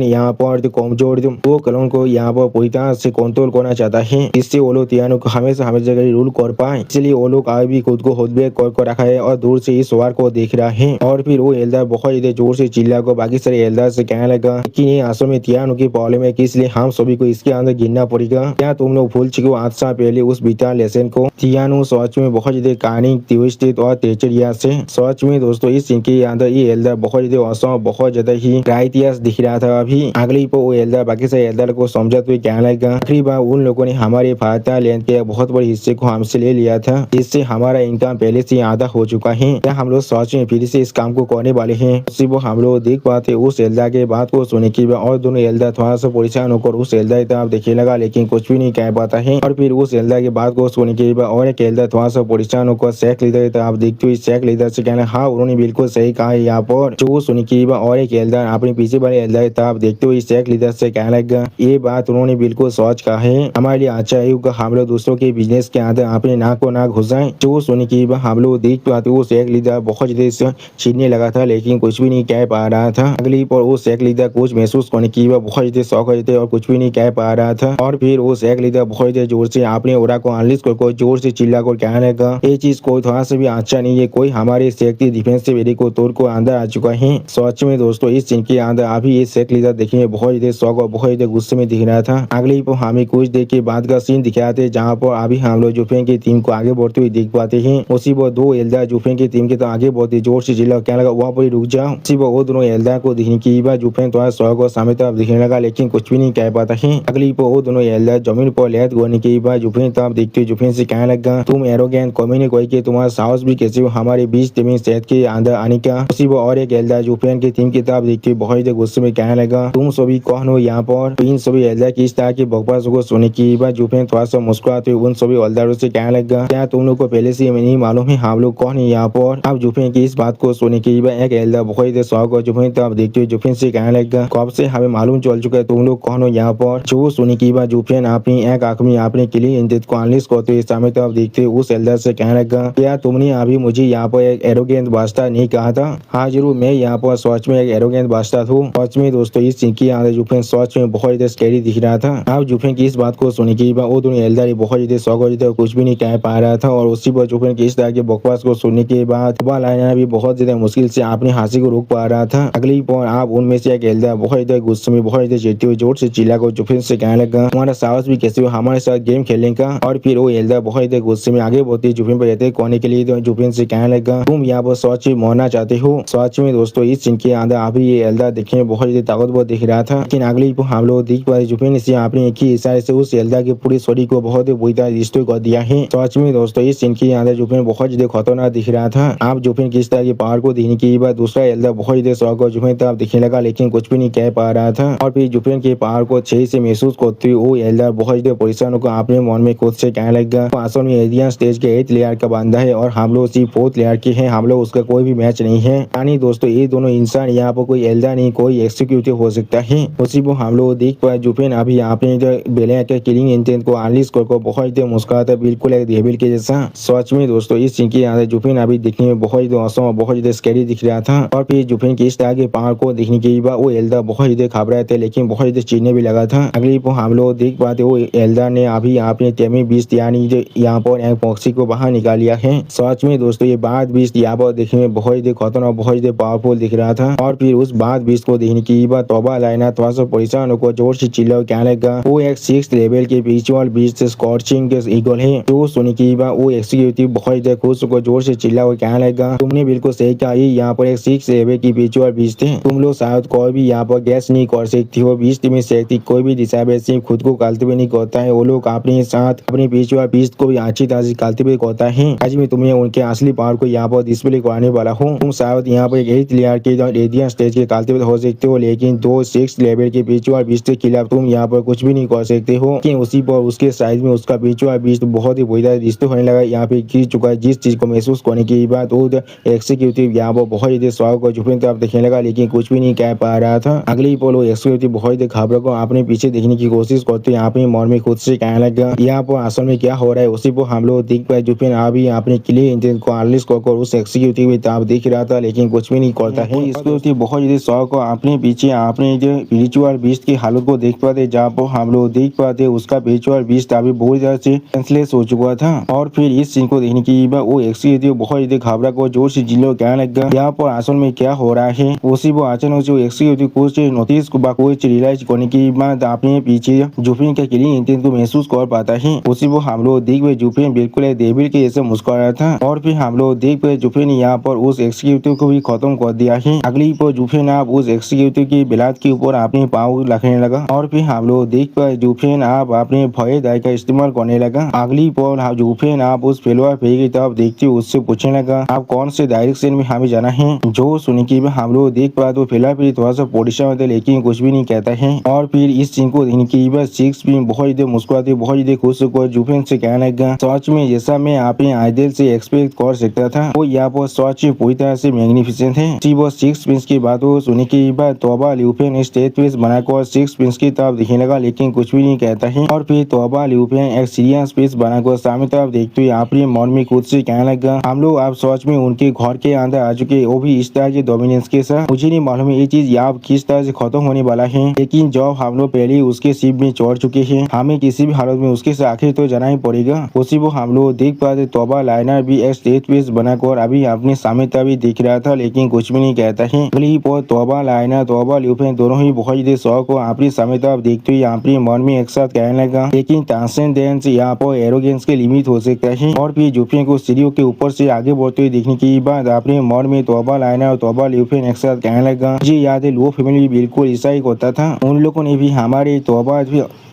यहाँ पर कमजोर वो क्लोन को यहाँ पर पूरी तरह से कंट्रोल करना चाहता है इससे वो लोग तियानों को हमेशा रूल कर पाए, इसलिए वो लोग आज भी खुद को होदबेक कर रखा है और दूर से इस वार को देख रहा है। और फिर वो एल्डर बहुत ज्यादा जोर से चिल्ला को बाकी सारे एल्डर से कहने लगा कि ये असल में तियानों की प्रॉब्लम है कि इसलिए हम सभी को इसके अंदर गिनना पड़ेगा। क्या तुम लोग भूल चुके हो 8 साल पहले उस बीता लेसन को। तियानो सच में बहुत ज्यादा कहानी ट्विस्टेड और तेचरिया से सच में दोस्तों इस सीन के अंदर ये एल्डर बहुत ज्यादा औसम बहुत ज्यादा ही इतिहास दिख रहा था। अभी अगली पर वो एल्डर बाकी सारे एल्डर को समझाते हुए कहने लगा आखिरी बार उन लोगों ने हमारे फाता लैंड के बहुत बड़े हिस्से को हमसे ले लिया था जिससे हमारा इनकम पहले से आधा हो चुका है। क्या हम लोग सच में फिर से इस काम को करने वाले हैं। उसी वो हम लोग देख पाते उस एल्डर के बात को सुनने के बाद और दोनों एल्डर थोड़ा सा परेशान होकर उस एल्डर की तरफ देखने लगा लेकिन कुछ भी नहीं कह पाता है। और फिर उस एल्डर के बात को सुनने के बाद और एक एल्डर थोड़ा सा परेशान होकर शेख लीडर की तरफ देखते हुए शेख लीडर से कहना हाँ उन्होंने बिल्कुल सही कहा है। यहाँ पर जो सुनने के बाद और एक एल्डर अपने पीछे वाले एल्डर की तरफ देखते हुए शेख लीडर से कहने लगा ये बात उन्होंने बिल्कुल सच कहा है, हमारे लिए अच्छा है हम लोग दूसरों के बिजनेस के अंदर अपने नाक को नाक घुसाएं। जो सुनने के बाद हम लोग देख पाते वो शेख लीडर बहुत ज्यादा छीनने लगा था लेकिन कुछ भी नहीं कह पा रहा था। अगली पर वो शेख लीडर कुछ महसूस करने के बाद बहुत ज्यादा शौक हो जाते और कुछ भी नहीं कह पा रहा था। और फिर वो सैक लीडर बहुत ही जोर से अपने ओरा को अनलिस्ट को जोर से चिल्ला कर कहने लगा, ये चीज कोई थोड़ा सा भी अच्छा नहीं है, कोई हमारे सैक की डिफेंसिव एरिया को तोड़ को अंदर आ चुका है। सच में दोस्तों इस सीन के अंदर अभी ये सैक लीडर देखिए बहुत ही शौक और बहुत ही गुस्से में दिख रहा था। अगले ही पर हमें कुछ देर के बाद का सीन दिखाते जहाँ पर अभी हम लोग जुफेन की टीम को आगे बढ़ते हुए देख पाते हैं। उसी पर दो एल्डर जुफेन की टीम के तो आगे बढ़ते जोर से चिल्ला कहने लगा, वहाँ पर रुक जाओ। उसी पर वो दोनों एल्डर को देखने की बार जुफेन थोड़ा शौक और सामने तरफ दिखने लगा लेकिन कुछ भी नहीं कह पाता है। अगली पर वो दोनों एल्डर जमीन पर लेट गोने की बार जुफेन तरफ देखते जुफेन से कहने लगा, तुम एरोगेंट कमीने कोई के तुम्हारा साहस भी कैसे हो हमारे बीच टीम सेहत के अंदर आने का। उसी पर और एक एल्डर जुफेन की टीम की तरफ देखते बहुत गुस्से में कहने लगा, तुम सभी कौन हो यहाँ पर। इन सभी एल्डर की इस तरह की बकवास को सुनने की बार जुफेन थोड़ा सा मुस्कुराते उन सभी एल्डरों से कहने लगा, क्या तुम लोग को पहले से नहीं मालूम है हम लोग कौन है यहाँ पर। अब जुफेन की इस बात को सुनने की बार एक एल्डर बहुत शौक और जुफेन तरफ देखते हुए जुफेन से कहने लगा, कब से हमें मालूम चल चुका है तुम लोग कौन हो यहाँ पर। जो सुनने की बार जुफेन अपनी एक आंख में अपने क्लीन इंटेंट को एनालिसिस करते हुए सामने तरफ देखते उस एल्डर से कहने लगा, क्या तुमने अभी मुझे यहाँ पर एक एरोगेंट बादशाह नहीं कहा था। हाँ जरूर, मैं यहाँ पर सच में एक एरोगेंट बादशाह हूँ। सच में दोस्तों इस सीन के अंदर जुफेन सच में बहुत स्कैरी दिख रहा था। अब जुफेन की इस बात को सुनने की बार वो दोनों एल्डर बहुत ज्यादा शौक हो जाते कुछ भी नहीं कह पा रहा था। और उसी पर जुफेन की इस तरह के बकवास को सुनने के बाद लाइना भी बहुत ज्यादा मुश्किल से अपनी हंसी को रोक पा रहा था। अगली पर आप उनमें से एक एल्डर बहुत ज्यादा गुस्से में बहुत ज्यादा चिढ़ते हुए जोर से चिल्ला कर जुफेन से कहने लगा, तुम्हारा साहस भी कैसे हो हमारे साथ गेम खेलने का। और फिर वो एल्डर बहुत ज्यादा गुस्से में आगे बढ़ते जुफेन पर रहते कोने के लिए जुफेन से कहने लगा, तुम यहाँ पर सच में मरना चाहते हो। सच में दोस्तों इस सीन के अंदर अभी ये एल्डर देखने में बहुत ज्यादा ताकतवर दिख रहा था। लेकिन अगली पर हम लोग देख पाए जुफेन से अपने एक ही इशारे से उस एल्डर के पूरी शरीर को बहुत बुरी तरह डिस्ट्रॉय कर दिया है। सच में दोस्तों इस सीन के अंदर जुफेन बहुत ज्यादा खतरनाक दिख रहा था। आप जुफेन किस तरह की पावर को देखने की बार दूसरा एल्डर बहुत ज्यादा शौक और जुफेन तरफ दिखने लगा लेकिन कुछ भी नहीं कह पा रहा था। और फिर जुफेन के पावर को अच्छे से महसूस करते हुए वो एल्डर बहुत ज्यादा परेशान होकर अपने मन में खुद से कहने लगा, असल में एलियन स्टेज के 8 लेयर का बंदा है और हम लोग सिर्फ 4th लेयर के हैं, हम लोग उसका कोई भी मैच नहीं है। यानी दोस्तों ये दोनों इंसान यहाँ पर कोई एल्डर नहीं कोई एक्सिक्यूटिव हो सकता है। उसी को हम लोग देख पाए जुफेन अभी आपने जो बेलिया के किलिंग इंटेंट को एनालिसिस करके बहुत ज्यादा मुस्कुराता बिल्कुल एक डेविल के जैसा। सच में दोस्तों इस सीन के अंदर जुफेन अभी दिखने में बहुत ज्यादा औसम और बहुत ज्यादा स्कैरी दिख रहा था। और फिर जुफेन की इस तरह के पावर को देखने के बाद वो एल्डर बहुत ज्यादा घबराए थे लेकिन बहुत ज्यादा चिढ़ने भी लगा था। अगली पर हम लोग देख पाते वो एल्डर ने अभी अपने टेमी बीस्ट यानी जो यहाँ पर एक पॉक्सी को बाहर निकाल लिया है। सच में दोस्तों ये बाद बीस्ट यहाँ पर देखने में बहुत ज्यादा खतरनाक और बहुत ज्यादा पावरफुल दिख रहा था। और फिर उस बाद बीस्ट को देखने की बाद तोबा लाइना थोड़ा सा परेशान होकर जोर से चिल्ला कहने लगा, वो एक 6th लेवल के विजुअल बीस्ट स्कॉर्चिंग ईगल है। जो सुनी की बात वो एक्सिक्यूटिव बहुत ज्यादा खुश होकर जोर से चिल्ला कहने लगा, तुमने बिल्कुल सही कहा, ये यहाँ पर एक 6th लेवल की विजुअल बीस्ट है। तुम लोग शायद कोई भी यहाँ पर गैस नहीं कर सकती हो। बीस्ट में से कोई भी डिसेबल खुद को कल्टिवेट नहीं करता है। वो लोग अपने साथ अपनी विजुअल बीस्ट को भी अच्छी तरह से कल्टिवेट करता है। आज मैं तुम्हें उनके असली पावर को यहाँ पर डिस्प्ले कराने वाला हूँ। तुम शायद यहाँ पर एक 8th लेयर के रेडियन स्टेज के कल्टिवेट हो सकते हो लेकिन 2 6th लेवल के विजुअल बीस्ट के खिलाफ तुम यहाँ पर कुछ भी नहीं कर सकते हो। कि उसी पर उसके साइज में उसका विजुअल बीस्ट बहुत ही बुरी तरह डिस्ट्रॉय होने लगा, यहाँ पे गिर चुका है। जिस चीज को महसूस करने की बात वो एक्सिक्यूटिव यहाँ पर बहुत ज्यादा शौक और जुफेन तरफ देखने लगा लेकिन कुछ भी नहीं कह पा रहा था। अगली पल वो एक्सिक्यूटिव बहुत घबरा को अपने पीछे देखने की कोशिश करते यहाँ पे मन में खुद से कहने लगा, यहाँ पर असल में क्या हो रहा है। उसी पर हम लोग देख पाए जुफेन अभी अपने क्लियर इंटेंट को एनालिसिस कर उस एक्सिक्यूटिव की तरफ देख रहा था लेकिन कुछ भी नहीं करता है। एक्सिक्यूटिव बहुत ज्यादा शौक और अपने पीछे अपने जो विजुअल बीस्ट की हालत को देख पाते जहाँ पर हम लोग देख पाते उसका विजुअल बीस्ट अभी बहुत ज्यादा से सेंसलेस हो चुका था। और फिर इस सीन को देखने की बाद वो एक्सिक्यूटिव बहुत ज्यादा घबरा को जोर से जिलो कहने लगा, यहाँ पर असल में क्या हो रहा है। उसी वो अचानक से एक्सिक्यूटिव कुछ नोटिस को कुछ रियलाइज करने की बाद अपने पीछे जुफेन का क्लीन इंटेंट को महसूस कर पाता है। उसी वो हम लोग देख पाए जुफेन बिल्कुल डेविल के जैसे मुस्कुरा था। और फिर हम लोग देख पाए जुफेन यहाँ पर उस एक्सिक्यूटिव को भी खत्म कर दिया है। अगली पर जुफेन आप उस एक्सिक्यूटिव की बिलात के ऊपर अपने पाँव रखने लगा। और फिर हम लोग देख पाए जुफेन आप अपने भय दाई का इस्तेमाल करने लगा। अगली पर जुफेन आप उस फेलुआ पे की तरफ देखते उससे पूछने लगा, आप कौन से डायरेक्शन में हमें जाना है। जो सुनी की हम लोग देख पाए तो फेलुआ पे थोड़ा सा परेशान होता है लेकिन कुछ भी नहीं कहता है। और फिर इस सीन को देखने की बाद 6 भी बहुत ज्यादा मुस्कुराते बहुत ज्यादा खुश होकर जुफेन से कहने लगा, सच में जैसा मैं अपने आइडल से एक्सपेक्ट कर सकता था वो यहाँ पर सच पूरी तरह से मैग्निफिसेंट है। 6 पिंस की बात सुनने के बाद तोबा ल्यूफेन स्टेज पिंस बनाकर 6 पिंस की तरफ दिखने लगा लेकिन कुछ भी नहीं कहता है। और फिर तोबा ल्यूफेन एक सीरियस पिंस बनाकर सामने तरफ देखते हुए अपने मन में खुद से कहने लगा, हम लोग आप सच में उनके घर के अंदर आ चुके, वो भी इस तरह के डोमिनेंस के साथ। मुझे नहीं मालूम ये चीज यहाँ किस तरह से खत्म होने वाला है। लेकिन जब हम लोग पहले उसके शिप में चढ़ चुके हैं, हमें किसी भी हालत में उसके से आखिर तो जाना ही पड़ेगा। उसी वो हम लोग देख पाते तोबा लाइनर भी एक स्टेज पेस बनाकर अभी अपने सामने तभी दिख रहा था, लेकिन कुछ भी नहीं कहता है। अगली पर तोबा लाइनर तोबा ल्यूफेन दोनों ही बहुत ज्यादा शौक को अपनी सामने तब देखते हुए अपने मन में एक साथ कहने लगा, लेकिन ट्रांसेंडेंस यहाँ पर एरोगेंस के लिमिट हो सकता है। और फिर जुफिन को सीढ़ियों के ऊपर से आगे बढ़ते हुए देखने के बाद अपने मन में तोबा लाइनर और तोबा ल्यूफेन एक साथ कहने लगा, मुझे याद है लो फैमिली बिल्कुल ऐसा ही होता था, उन लोगों ने भी हमारे तोबा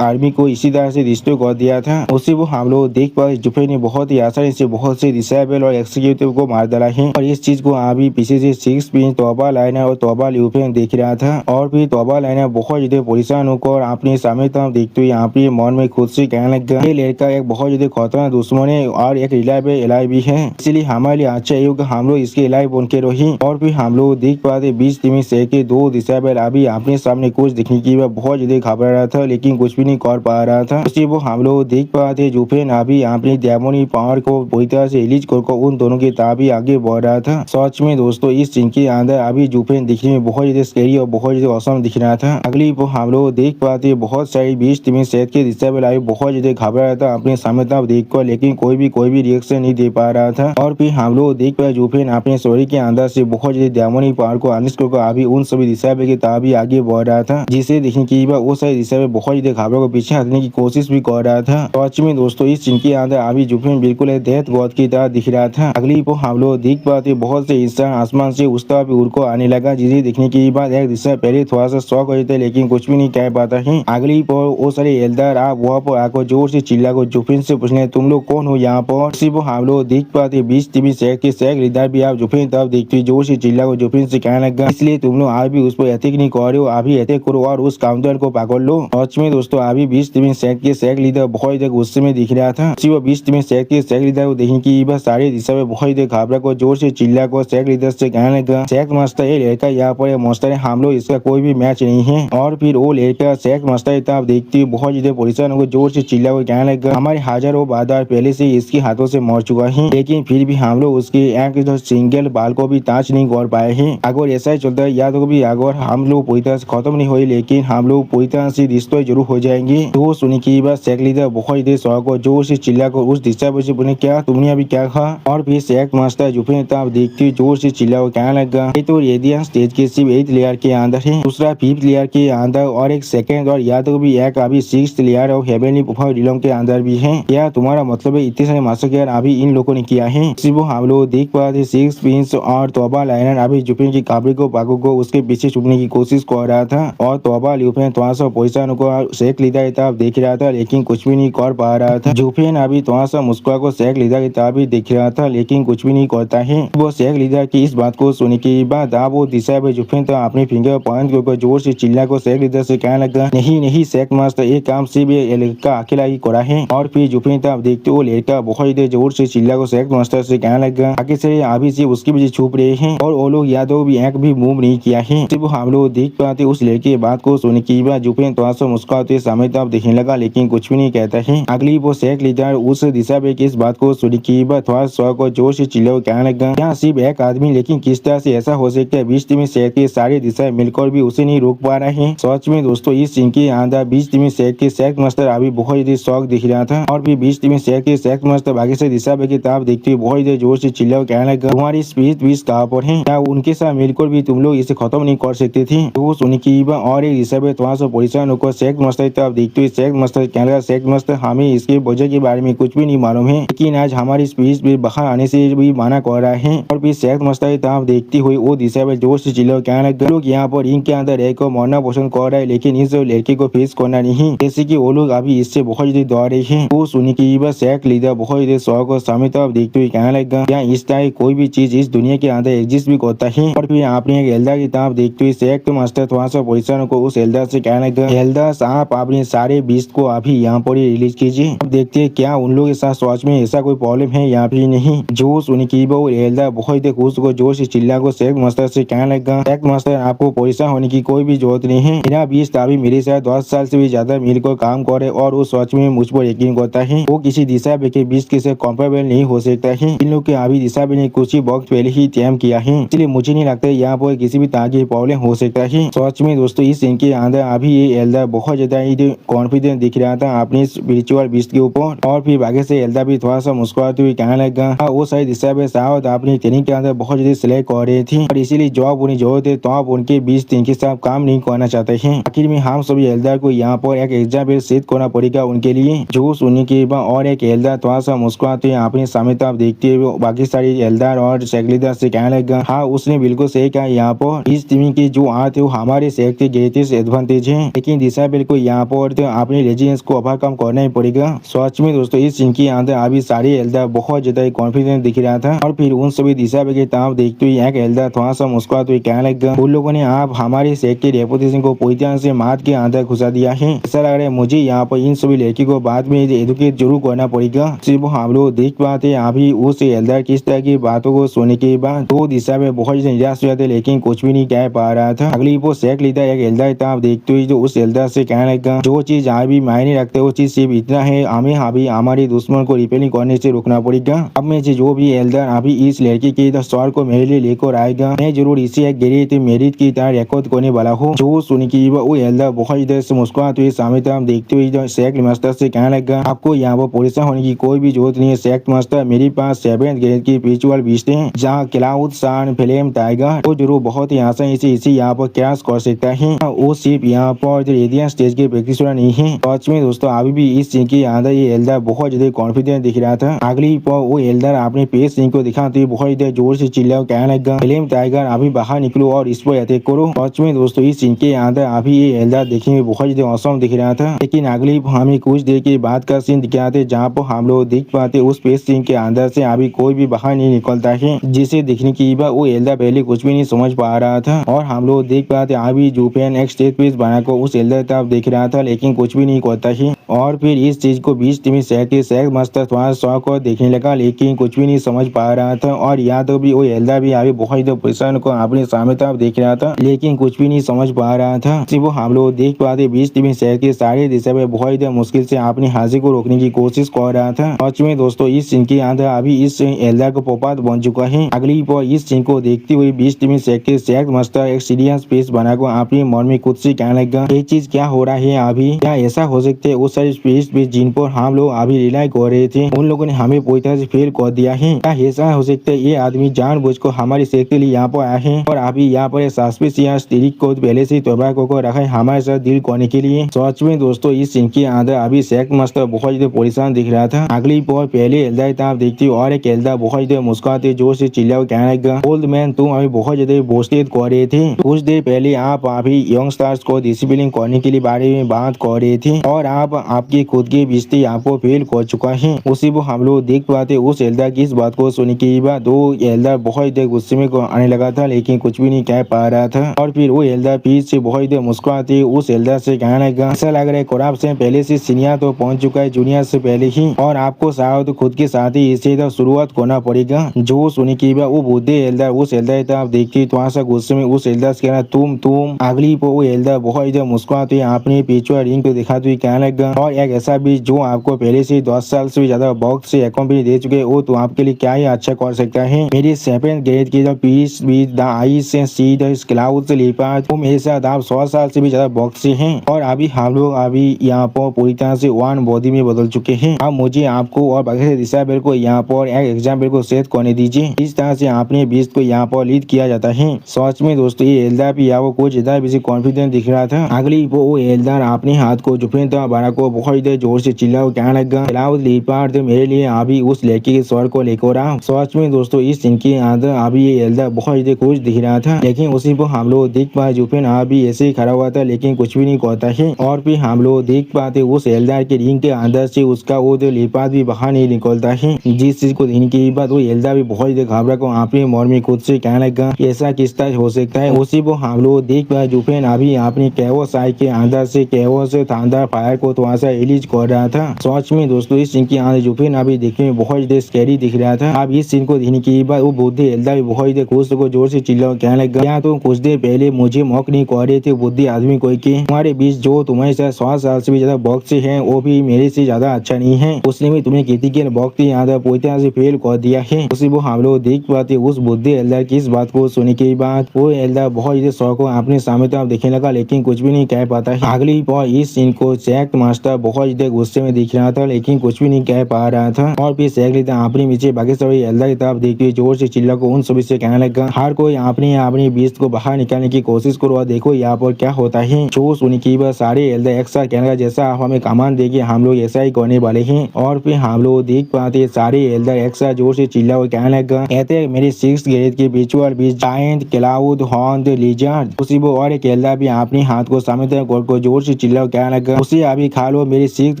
आर्मी को इसी तरह से डिस्ट्रॉय कर दिया था। उसी वो हम लोग देख पाए जुफे ने बहुत ही आसानी से बहुत से डिसेबल और एक्सिक्यूटिव को मार डाला है। और इस चीज को अभी पीछे से 6 पिन तोबा लाइनर और तोबा ल्यूफेन देख रहा था। और फिर तोबा लाइनर बहुत ज्यादा परेशान होकर अपने सामने तरफ देखते हुए यहाँ पे मन में खुद से कहने लगा, ये लड़का एक बहुत ज्यादा खतरनाक दुश्मन है और एक रिलायबल एलाई भी है, इसलिए हमारे लिए अच्छा ही होगा हम लोग इसके एलाई बन के रही। और फिर हम लोग देख पाते 20 टीमी से के 2 डिसेबल अभी अपने सामने कुछ दिखने की बहुत ज्यादा घबरा रहा था, लेकिन कुछ भी नहीं कर पा रहा था। उसी वो हम लोग देख पाते जुफेन अभी अपनी डेमोनी पावर को पूरी तरह से रिलीज कर उन दोनों के ताबी आगे बढ़ रहा था। सच में दोस्तों इस सीन के अंदर अभी जुफेन दिखने में बहुत ज्यादा स्कैरी और बहुत ज्यादा औसम दिख रहा था। अगली वो हम लोग देख पाते बहुत सारी 20 टीमी सेट के डिसेबल अभी बहुत ज्यादा घबरा रहा था अपने सामने तरफ देखकर, लेकिन कोई भी रिएक्शन नहीं दे पा रहा था। और फिर हम लोग देख पाए जुफेन अपने स्टोरी के अंदर से बहुत ज्यादा डेमोनी पावर को अनिश कर अभी उन सभी डिसेबल के ताबी आगे बढ़ रहा था, जिसे देखने की वो सारे डिसेबल बहुत ज्यादा घबरा को पीछे हटने की कोशिश भी कर रहा था। सच में दोस्तों इस सीन के अंदर अभी जुफेन बिल्कुल डेथ गॉड की तरह दिख रहा था। अगली वो हम लोग देख पाते बहुत से इंसान आसमान से उस तरफ उड़ को आने लगा, जिसे देखने के बाद एक दिशा पहले थोड़ा सा शौक हो जाता है, लेकिन कुछ भी नहीं कह पाता है। अगली पर वो सारे एल्डर आप वहाँ पर आकर जोर से चिल्ला को जुफेन से पूछने तुम लोग कौन हो यहाँ पर। इसी वो हम लोग देख पाते 20 टीवी शेख के शेख लीडर भी आप जुफेन तरफ देखते जोर से चिल्ला को जुफेन से कहने लगा, इसलिए तुम लोग आज भी उस पर अटैक नहीं कर रहे हो, अभी अटैक करो और उस काउंटर को पकड़ लो। सच में दोस्तों अभी 20 टीवी शेख के शेख लीडर बहुत ज्यादा गुस्से में दिख रहा था। वो 20 टीवी शेख के शेख लीडर को देखने की बस सारे दिशा में बहुत ज्यादा घबरा को जोर से चिल्ला को शेख लीडर से कहने लगा, शेख मास्टर ये लड़का यहाँ पर मास्टर है, हम लोग इसका कोई भी मैच नहीं है। और फिर वो लड़का शेख मास्टर तरफ देखते हुए बहुत ज्यादा परेशान होकर जोर से चिल्ला को कहने लगा, हमारे हजारों बादार पहले से इसके हाथों से मर चुका है, लेकिन फिर भी हम लोग उसके एक सिंगल बाल को भी ताज नहीं कर पाए हैं। अगर ऐसा ही चलता है या तो भी अगर हम लोग पूरी तरह से खत्म नहीं हुए, लेकिन हम लोग पूरी तरह से डिस्ट्रॉय जरूर हो जाएंगे। तो सुनी की बात शेख लीडर बहुत ज्यादा शौक को जोर से चिल्ला को उस दिशा पर से बोले, क्या तुमने अभी क्या कहा। और फिर शेख मास्टर जुफेन तरफ देखते हुए जोर से चिल्ला को कहने लगा, ये तो रेडियंस स्टेज के सिर्फ 8 लेयर के अंदर है, दूसरा 5th लेयर के अंदर और एक सेकंड और या तो भी एक अभी 6th लेयर और हेवनली प्रोफाइल रिलम के अंदर भी है। क्या तुम्हारा मतलब है इतने सारे मास्टर अभी इन लोगों ने किया है। वो हम लोग देख पा थे 6 पिंस और तोबा लाइनर अभी जुफेन की काबरी को पागो को उसके पीछे छुपने की कोशिश कर रहा था, और तोबा ल्यूफेन थोड़ा सा परेशान को शेख लीडर की तरफ देख रहा था, लेकिन कुछ भी नहीं कर पा रहा था। जुफेन अभी थोड़ा सा मुस्कुरा को शेख लीडर की तरफ भी देख रहा था, लेकिन कुछ भी नहीं करता है। वो शेख लीडर की इस बात को सुनने के बाद आप वो दिशा में जुफेन तो अपनी फिंगर पॉइंट के ऊपर जोर से चिल्ला को शेख लीडर से कहने लगा, नहीं शेख मास्टर ये काम सिर्फ ये लड़का अकेला ही करा है। और फिर जुफेन तरफ देखते वो लड़का बहुत जोर से चिल्ला को शेख मास्टर से कहने लगा, आगे से अभी से उसकी वजह छुप रहे हैं और वो लोग यादव भी एक भी मूव नहीं किया है। सिर्फ हम लोग देख पाते उस लड़के की बात को सुनने के बाद जुफेन थोड़ा सा मुस्कुराते सामने तरफ देखने लगा, लेकिन कुछ भी नहीं कहता है। अगली वो शेख लीडर उस दिशा में इस बात को सुनने के बाद थोड़ा सा को जोर से चिल्ला को कहने लगा, यहाँ सिर्फ एक आदमी, लेकिन किस तरह से ऐसा हो सकता है 20 टीमी शेख के सारे दिशा मिलकर भी उसे नहीं रोक पा रहे हैं। सच में दोस्तों इस सीन के अंदर 20 टीमी शेख के शेख मास्टर अभी बहुत ज्यादा शौक दिख रहा था, और भी 20 टीमी शेख के शेख मास्टर बाकी से दिशा की तरफ देखते हुए बहुत जोर से चिल्ला कहने लगा, तुम्हारी स्पीड 20 कहाँ पर है, क्या उनके साथ मिलकर भी तुम लोग इसे खत्म नहीं कर सकते थे। तो सुनी की और एक दिशा में थोड़ा सा परेशान होकर शेख मास्टर की तरफ देखते हुए शेख मास्टर कहने लगा, शेख मास्टर हमें इसके वजह के बारे में कुछ भी नहीं मालूम है, लेकिन आज हमारी स्पीड भी बाहर आने से भी मना कर रहा है। और फिर शेख मास्टर की तरफ देखती हुई वो दिशा में जोर से चिल्ला कहने लगा, लोग यहाँ पर रिंग के अंदर एक को मरना पसंद कर रहा है, लेकिन इस लड़के को फेस करना नहीं, जैसे की वो लोग अभी इससे बहुत ज्यादा दौड़ रहे हैं। वो सुनी की शेख लीडर बहुत ज्यादा शौक और सामने तरफ देखते हुए कहने लगा, क्या इस तरह कोई भी चीज इस दुनिया के अंदर एग्जिस्ट भी करता है। और फिर आपने एक एल्डर की तरफ देखते हुए शेख मास्टर थोड़ा सा परेशान को उस एल्डर से कहने लगा, एल्डर आप अपने सारे बीस्ट को अभी यहाँ पर रिलीज कीजिए, अब देखते हैं क्या उन लोगों के साथ सोच में ऐसा कोई प्रॉब्लम है या फिर नहीं। जो सुनी की वो एल्डर बहुत ही खुश को जोर से चिल्ला को शेख मास्टर से कहने लगा, शेख मास्टर आपको परेशान होने की कोई भी जरूरत नहीं है, मेरा बीस्ट अभी मेरे साथ 10 साल से भी ज्यादा मिलकर काम करे और उस सोच में मुझ पर यकीन करता है, वो किसी दिशा के बीस्ट के साथ कंपेरेबल नहीं हो सकता है। इन लोग के अभी दिशा ने कुछ ही वक्त पहले ही तैयार किया है, इसलिए मुझे नहीं लगता यहाँ पर किसी भी तरह की प्रॉब्लम हो सकता है। सच में दोस्तों इस सीन के अंदर अभी ये एल्डर बहुत ज्यादा ही कॉन्फिडेंट दिख रहा था अपनी स्पिरिचुअल बीस्ट के ऊपर। और फिर आगे से एल्डर भी थोड़ा सा मुस्कुराते हुए कहने लगा वो सही दिशा में साउथ अपनी ट्रेनिंग के अंदर बहुत ज्यादा सिलेक्ट कर रही थी और इसीलिए जॉब उन्हें जरूरत है, तो आप उनके बीच टीम के साथ काम नहीं करना चाहते हैं। आखिर में हम सभी एल्डर को यहाँ पर एक एग्जाम्पल सेट करना पड़ेगा उनके लिए। जो सुनने के बाद और एक एल्डर थोड़ा सा मुस्कुराते हुए अपने सामने तरफ देखते हुए बाकी सारी एल्डर और सेक्रेटरी से कहने लगा हाँ उसने बिल्कुल सही कहा, यहाँ पर इस टीम की जो आर्ट है वो हमारे सेक्ट के ग्रेटेस्ट एडवांटेज है, लेकिन डिसेबल को यहाँ पर तो अपने रेजिडेंस को ओवरकम करना ही पड़ेगा। सच में दोस्तों इस सीन के अंदर अभी सारी एल्डर बहुत ज्यादा कॉन्फिडेंट दिख रहा था और फिर उन सभी डिसेबल की तरफ देखते हुए एक एल्डर थोड़ा सा मुस्कुराते हुए कहने लगा उन लोगों ने आप हमारे सेक्ट के रेपुटेशन को पूरी तरह से मात के अंदर घुसा दिया है। ऐसा लग रहा है मुझे यहाँ पर इन सभी लड़की को बाद में एडुकेट जरूर करना पड़ेगा। सिर्फ हम लोग देख पाते अभी उस एल्डर किस तरह की बातों को सुनने के बाद तो दिशा में बहुत निराश हुआ था, लेकिन कुछ भी नहीं कह पा रहा था। अगली वो सेक्ट लीडर एक एल्डर था देखते हुए जो उस एल्डर से कहने लगा जो चीज आज भी मायने रखते वो चीज सिर्फ इतना है, हमें अभी हमारे दुश्मन को रिपेयरिंग करने से रोकना पड़ेगा। अब मैं जो भी एल्डर अभी इस लड़की के स्वर को मेरे लिए लेकर आएगा मैं जरूर इसे एक ग्रेट मेरिट की तरह रिकॉर्ड करने वाला हूँ। जो सुन की वो एल्डर बहुत इधर से मुस्कुराते हुए सामने तरफ देखते हुए सेक्ट मास्टर से कहने लगा आपको यहाँ पर परेशान होने की कोई भी जरूरत नहीं है सेक्ट मास्टर, मेरे पास 7th ग्रेड की स्पिरिचुअल बीस्ट है जहाँ क्लाउड सन फ्लेम टाइगर वो जरूर बहुत ही आसानी से इसे यहाँ पर क्रैश कर सकता है। वो सिर्फ यहाँ पर रेडियंट स्टेज के प्रैक्टिशनर नहीं है। सच में दोस्तों अभी भी इस सीन के अंदर ये एल्डर बहुत ज्यादा कॉन्फिडेंट दिख रहा था। अगली पर वो एल्डर अपने पेज सीन को दिखाते हुए बहुत ज्यादा जोर से चिल्ला कहने लगा फ्लेम टाइगर अभी बाहर निकलो और इस पर अटैक करो। सच में दोस्तों इस सीन के अंदर अभी ये एल्डर देखने में बहुत ज्यादा औसम दिख रहा था, लेकिन अगली हमें कुछ देर के बाद का सीन दिखाते जहाँ पर हम लोग देख पाते उस पेज सीन के अंदर से अभी कोई भी बाहर नहीं निकलता है, जिसे देखने की बाद वो एल्डर पहले कुछ भी नहीं समझ पा रहा था। और हम लोग देख पाते अभी जूफेन एक स्टेज पेज बनाकर उस एल्डर तरफ देख रहा था, लेकिन कुछ भी नहीं करता है। और फिर इस चीज को बीच टीम सेक्ट मास्टर थोड़ा शौक और देखने लगा, लेकिन कुछ भी नहीं समझ पा रहा था। और या तो भी वो एल्डर भी अभी बहुत परेशान को अपने सामने तरफ देख रहा था, लेकिन कुछ भी नहीं समझ पा रहा था। सिर्फ हम लोग देख पाते बीच टीम सेक्ट के सारे दिशा में बहुत मुश्किल से अपनी हाजिर को रोकने की कोशिश कर रहा था। सच में दोस्तों इस सीन के अंदर अभी इस एल्डर को पोपात बन चुका है। अगली पर इस सीन को देखते हुए बीच टीम सेक्ट मास्टर एक सीरियस फेस बनाकर अपने मन में खुद से कहने लगा ये चीज क्या हो रहा है अभी, क्या ऐसा हो सकता है उस सारी स्पेस जिन पर हम लोग अभी रिलाई कर रहे थे उन लोगों ने हमें पूरी तरह से फेल कर दिया है। क्या ऐसा हो सकता है ये आदमी जानबूझकर हमारे सेक्ट के लिए यहाँ पर आया है और अभी यहाँ पर सस्पिशियस तरीक को पहले से तौबा को रखा है हमारे साथ डील करने के लिए। सच में दोस्तों इस सीन के अंदर अभी सेक्ट मास्टर बहुत ज्यादा परेशान दिख रहा था। अगली पर पहले एल्डर आप देखते हो और एक एल्डर बहुत ज्यादा मुस्कुराते जोर से चिल्ला कहने लगा ओल्ड मैन तुम अभी बहुत ज्यादा बोस्टेड कर रहे थे, कुछ देर पहले आप अभी यंगस्टर्स को डिसिप्लिन करने के लिए बारे में बात कर रहे थे और आप आपकी खुद की बिस्ती आपको फेल कर चुका है। उसी को हम लोग देख पाते उस एल्डर की इस बात को सुनने के बाद दो एल्डर बहुत गुस्से में आने लगा था, लेकिन कुछ भी नहीं कह पा रहा था। और फिर वो एल्डर फिर से बहुत मुस्कुराते उस एल्डर से कहने लगा ऐसा लग रहा है करप्शन पहले से सीनियर तो पहुंच चुका है जूनियर से पहले ही और आपको शायद खुद के साथ ही इसे तो शुरुआत करना पड़ेगा। जो सुनी की बात वो बुद्धे एल्डर उस एल्डर तरफ देखती थोड़ा सा गुस्से में उस एल्डर से कहना तुम अगली पर वो एल्डर बहुत मुस्कुराते अपने पीछे रिंग को दिखाते हुए कहने लगा और एक ऐसा भी जो आपको पहले से 10 साल से भी ज्यादा वक्त से कंपनी दे चुके वो तो आपके लिए क्या ही अच्छा कर सकता है। मेरी 7th ग्रेड की जो peace with the ice and see the cloud से लिपा वो मेरे साथ आप 100 साल से भी ज्यादा वक्त से हैं और अभी हम लोग अभी यहाँ पर पूरी तरह से वन बॉडी में बदल चुके हैं। अब मुझे आपको और बाकी डिसेबल को यहाँ पर एक एग्जाम्पल को सेट करने दीजिए, इस तरह से अपने बीच को यहाँ पर लीड किया जाता है। सच में दोस्तों ये एल्डर भी यहाँ कुछ ज्यादा बेसी कॉन्फिडेंट दिख रहा था। अगली वो एल्डर अपने हाथ को जुफेन बड़ा को बहुत जोर से चिल्ला कहने लगा क्लाउड लीपर्ड मेरे लिए अभी उस लड़की के स्वर को लेकर आ। सच में दोस्तों इस सीन के अंदर अभी ये एल्डर बहुत खुश दिख रहा था, लेकिन उसी को हम लोग देख पाए जुफेन अभी ऐसे ही खड़ा हुआ था, लेकिन कुछ भी नहीं कहता है। और फिर हम लोग देख पाते उस एल्डर के रिंग के अंदर से उसका वो लीपर्ड भी बाहर नहीं निकलता है, जिस चीज को देखने के बाद वो एल्डर भी बहुत घबरा को अपने मन में खुद से कहने लगा ऐसा किस तरह हो सकता है। उसी को हम लोग देख पाए जुफेन अभी अपने कैवो साइड के अंदर से कैवो से थंडर फायर को वहाँ से रिलीज कर रहा था। सच में दोस्तों इस सीन की आंखें जुफिन अभी देखने में बहुत ज्यादा स्कैरी दिख रहा था। अब इस सीन को देखने के बाद वो बुद्धि एल्दा भी बहुत ज्यादा खुश को जोर से चिल्ला कहने लगा, क्या तुम कुछ देर पहले मुझे मौक नहीं कर रहे थे बुद्धि आदमी कोई के, तुम्हारे बीच जो तुम्हारे साथ 100 साल से भी ज्यादा बॉक्स है वो भी मेरे से ज्यादा अच्छा नहीं है, उसने भी तुम्हें क्रिटिकल बॉक्स यहाँ पूरी तरह से फेल कर दिया है। उसी वो हम लोग देख पाते उस बुद्धि एल्दा की इस बात को सुनने के बाद वो एल्दा बहुत ज्यादा शौक को अपने सामने तरफ देखने लगा, लेकिन कुछ भी नहीं कह पाता है। अगली बार इस सीन को सैक मास्टर बहुत ज्यादा गुस्से में दिख रहा था, लेकिन कुछ भी नहीं कह पा रहा था। और फिर सैक लेता अपने पीछे बाकी सभी एल्दा की तरफ देखते हुए जोर से चिल्ला को उन सभी से कहने लगा, हर कोई अपनी बीस्ट को बाहर निकालने की कोशिश करो और देखो यहाँ पर क्या होता है। जो सुनी की बात सारे एल्दा एक साथ कहने लगा, जैसा आप हमें कमान देंगे हम लोग ऐसा ही करने वाले हैं। और फिर हम लोग देख पाते सारे एल्दा एक साथ जोर से चिल्ला और कहने लगा, कहते मेरे 6th ग्रेड के visual beast giant cloud horn lizard. उसी वो और एक एल्दा भी अपने हाथ को सामने तरफ को जोर से चिल्ला और कहने लगा, उसे अभी खा लो मेरे 6th